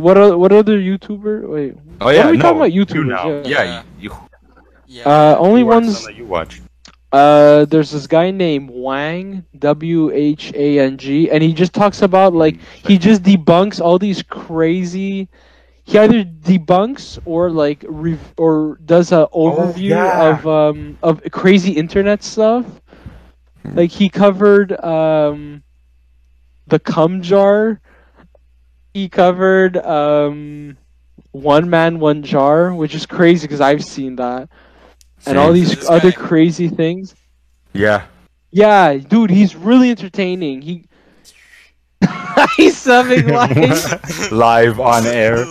What other YouTuber? Wait. Oh What yeah, are we no, talking about? you YouTubers, now. yeah. Yeah, you Yeah. Only watch ones. some that you watch. There's this guy named Wang, WHANG, and he just talks about like he just debunks all these crazy. He either debunks or like or does a overview yeah. of crazy internet stuff. Like he covered the cum jar. He covered One Man One Jar, which is crazy because I've seen that. And all Same. these This other guy- crazy things. Yeah. Yeah, dude, he's really entertaining. He's subbing live. Live on air.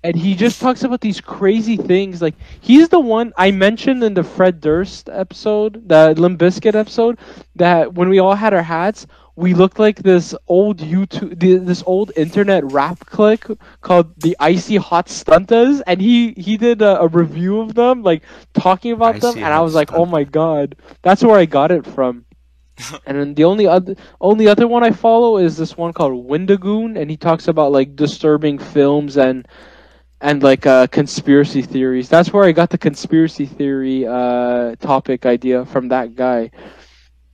and he just talks about these crazy things. Like he's the one I mentioned in the Fred Durst episode, the Limp Bizkit episode, that when we all had our hats, we looked like this old this old internet rap clique called the Icy Hot Stuntas, and he did a review of them, like talking about them, Icy and I Hot was like, oh Stuntas. my god, that's where I got it from. And then the only other one I follow is this one called Windagoon, and he talks about like disturbing films and like conspiracy theories. That's where I got the conspiracy theory topic idea from that guy.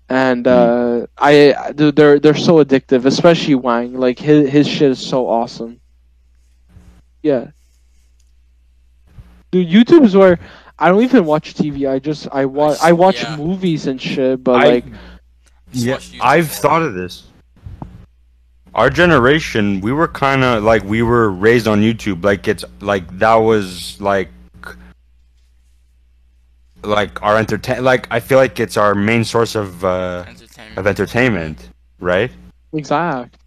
And dude, they're so addictive, especially Wang. Like his shit is so awesome. Yeah, dude, YouTube is where I don't even watch TV. I watch Yeah. movies and shit. But I- like, Just Yeah, watch YouTube I've more. thought of this. Our generation, we were kind of like we were raised on YouTube. Like it's like that was like our entertain. Like I feel like it's our main source Entertainment. of entertainment, right? exact.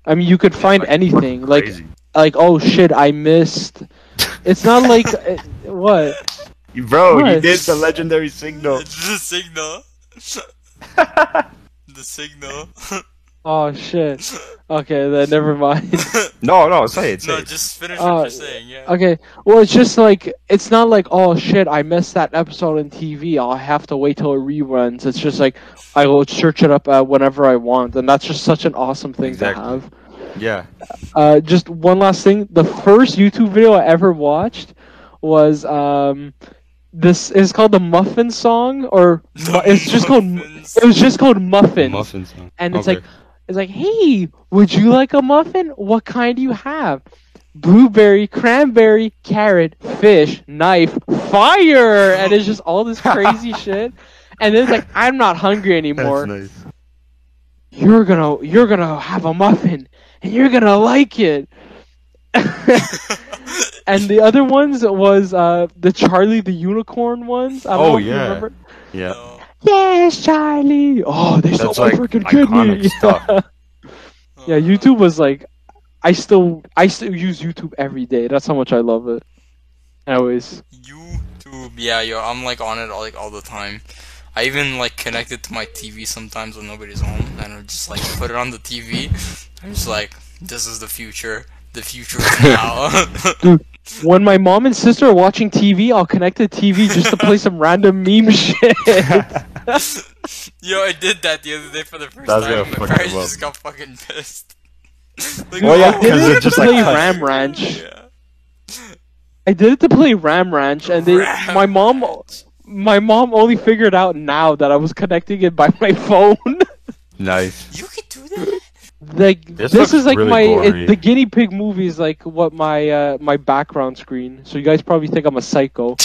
I mean, you could find Like, anything. crazy. Like oh shit, I missed. It's not like what. Bro, you What? did the legendary signal. The signal. The signal. Oh shit. Okay, then never mind. No, say it. Say No, it. just finish what you're saying. Yeah. Okay, well, it's just like it's not like oh shit, I missed that episode on TV. I'll have to wait till it reruns. It's just like I will search it up whenever I want, and that's just such an awesome thing Exactly. to have. Yeah. Just one last thing: the first YouTube video I ever watched was this is called the Muffin Song, or it's just called Muffins. it was just called Muffins. Muffins. And it's Okay. like, hey, would you like a muffin? What kind do you have? Blueberry, cranberry, carrot, fish, knife, fire, and it's just all this crazy shit. And then it's like, I'm not hungry anymore. That's nice. You're gonna have a muffin, and you're gonna like it. And the other ones was the Charlie the Unicorn ones. I don't know if you yeah. remember. Yeah. No. Yes, Charlie. Oh, they stole That's my like freaking iconic kidney. stuff. Yeah, YouTube was like, I still use YouTube every day. That's how much I love it. Anyways, YouTube, yeah, yo, I'm like on it all the time. I even like connect it to my TV sometimes when nobody's home, and I just like put it on the TV. I'm just like, this is the future. The future is now. when my mom and sister are watching TV, I'll connect the TV just to play some random meme shit. Yo, I did that the other day for the first That's time. gonna My fuck parents them up. just got fucking pissed. Like, Well, yeah, I did 'cause it it just, to like, play cuts. Ram Ranch. Yeah. I did it to play Ram Ranch, and my mom only figured out now that I was connecting it by my phone. Nice. You can do that? Like This this looks is like really gory. the guinea pig movie is like what my background screen. So you guys probably think I'm a psycho. What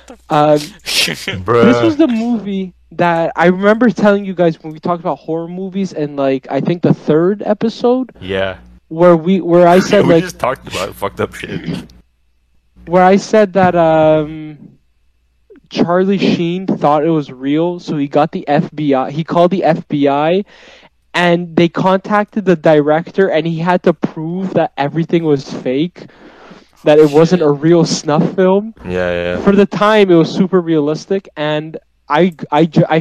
the Bruh. This was the movie that I remember telling you guys when we talked about horror movies, and like I think the third episode Yeah. where I said we like just talked about fucked up shit. where I said that Charlie Sheen thought it was real, so he got the FBI. He called the FBI, and they contacted the director, and he had to prove that everything was fake, that it wasn't a real snuff film. Yeah. For the time, it was super realistic, and I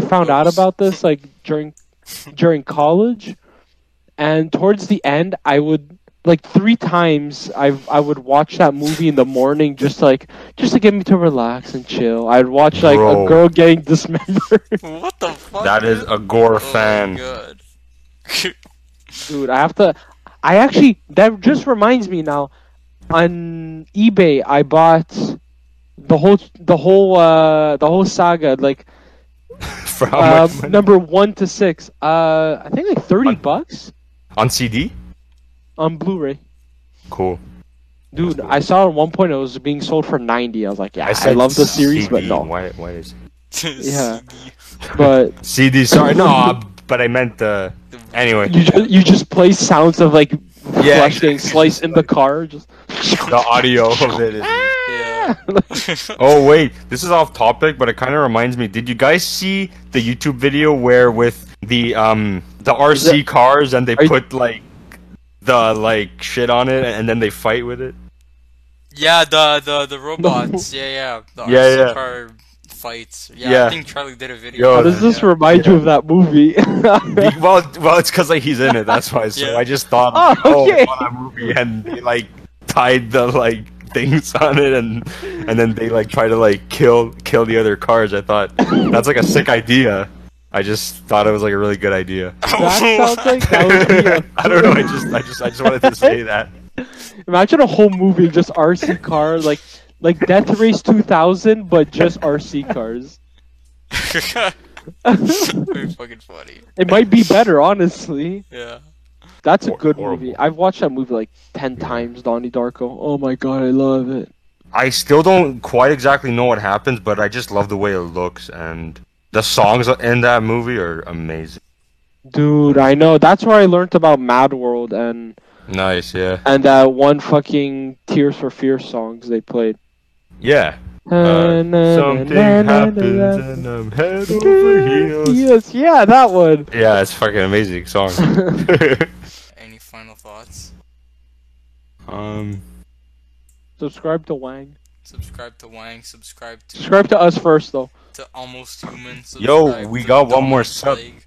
found out about this like during college, and towards the end, I would like 3 times I would watch that movie in the morning just to get me to relax and chill. I'd watch like Bro. a girl getting dismembered. What the fuck? That is a gore Oh fan. my god. Dude, that just reminds me now. On eBay, I bought the whole saga, like For how much money? number 1 to 6. I think like $30 On CD? on Blu-ray. Cool. Dude, I saw at one point it was being sold for 90. I was like, yeah, I, said love the series, but CD. no. Why is Yeah. But CD? Sorry, no. But I meant anyway. you just play sounds of like Yeah, flesh getting sliced in the car. Just The audio of it is. Yeah. Oh wait, this is off topic, but it kind of reminds me. Did you guys see the YouTube video where with the RC cars and they Are you- put like the like shit on it and then they fight with it? Yeah, the robots. Yeah. The Yeah, RC yeah. car fights. Yeah, I Yeah. think Charlie did a video. Yo, How on does that, this yeah. remind you of that movie? Well, it's because like he's in it. That's why. So Yeah. I just thought, Oh, okay. on that movie, and they like tied the like things on it, and then they like try to like kill the other cars. I thought that's like a sick idea. I just thought it was like a really good idea. That sounds like that would be a... I don't know. I just wanted to say that. Imagine a whole movie just RC car, like Death Race 2000, but just RC cars. Very fucking funny. It might be better, honestly. Yeah. That's a good Horrible. movie. I've watched that movie like 10 times, Donnie Darko. Oh my god, I love it. I still don't quite exactly know what happens, but I just love the way it looks, and the songs in that movie are amazing. Dude, I know. That's where I learned about Mad World and Nice, yeah, that one fucking Tears for Fears songs they played. yeah. Something happens and I'm head over heels. Yes, yeah, that one. Yeah, it's a fucking amazing song. Any final thoughts? Subscribe to Wang. Subscribe to Wang. Subscribe Subscribe to us first, though. to Almost Human. Yo, Subscribe we to got one more Dominant sub. Plague.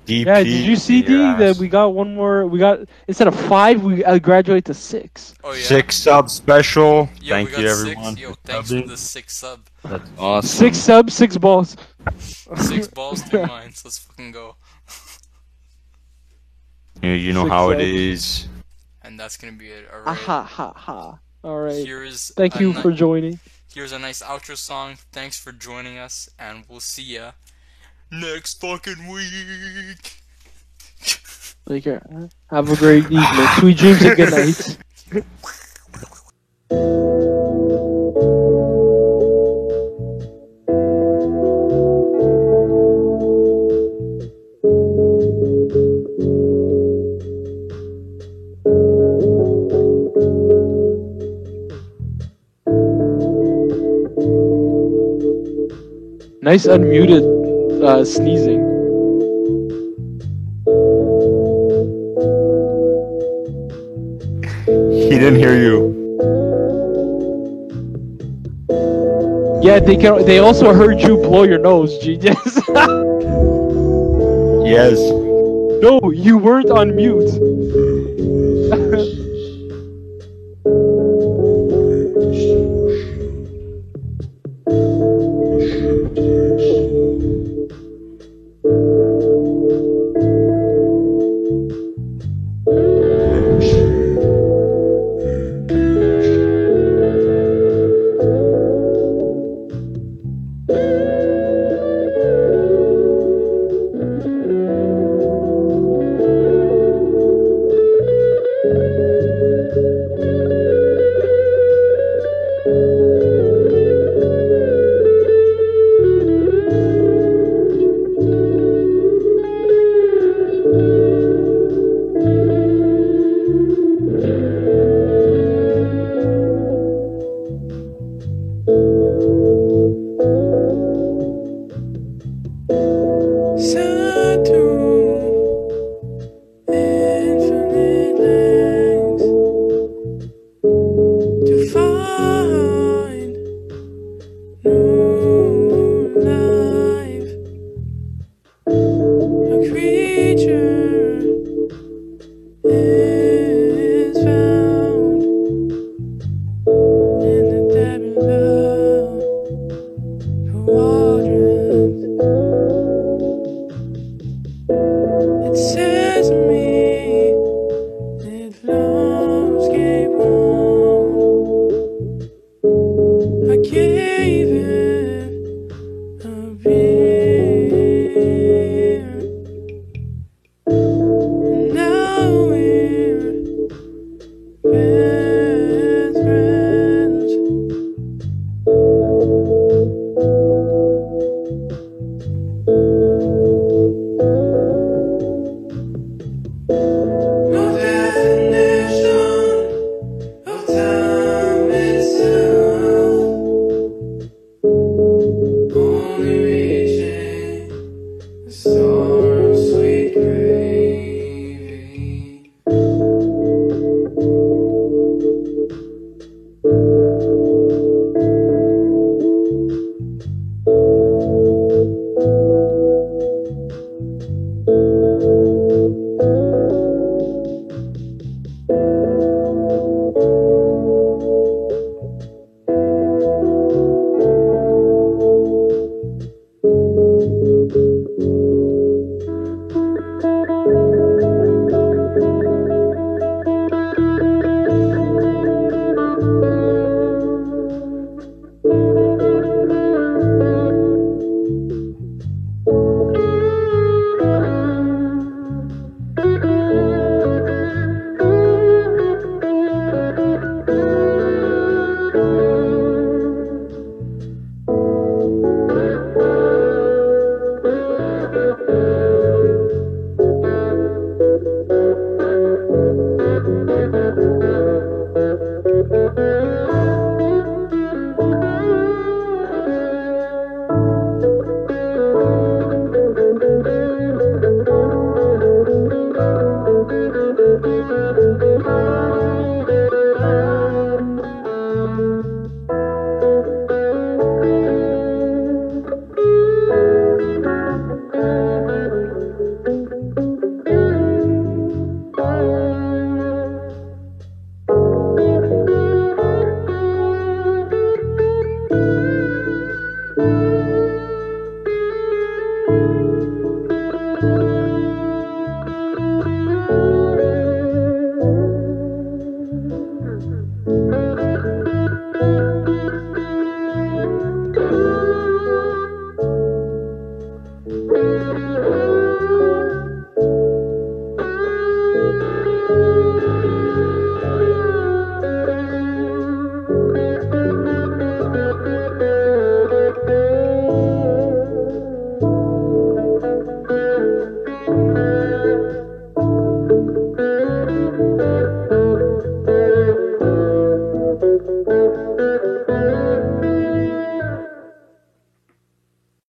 DP. Yeah, did you see D your that ass. we got one more? We got instead of 5, we graduate to 6. Oh yeah. 6 sub special. Yo, Thank we got you, 6. everyone. Yo, for thanks for subbing. the 6 sub. That's awesome. 6 subs, 6 balls. 6 balls, 3 minds. Let's fucking go. You know 6 how it subs. is. And that's gonna be it. Ha Alright. ha ha ha. All right. Here's Thank a you ni- for joining. Here's a nice outro song. Thanks for joining us, and we'll see ya next fucking week. Take care. Have a great evening. Sweet dreams and good night. Nice unmuted sneezing. He didn't hear you. Yeah, they also heard you blow your nose, genius. Yes. No, you weren't on mute.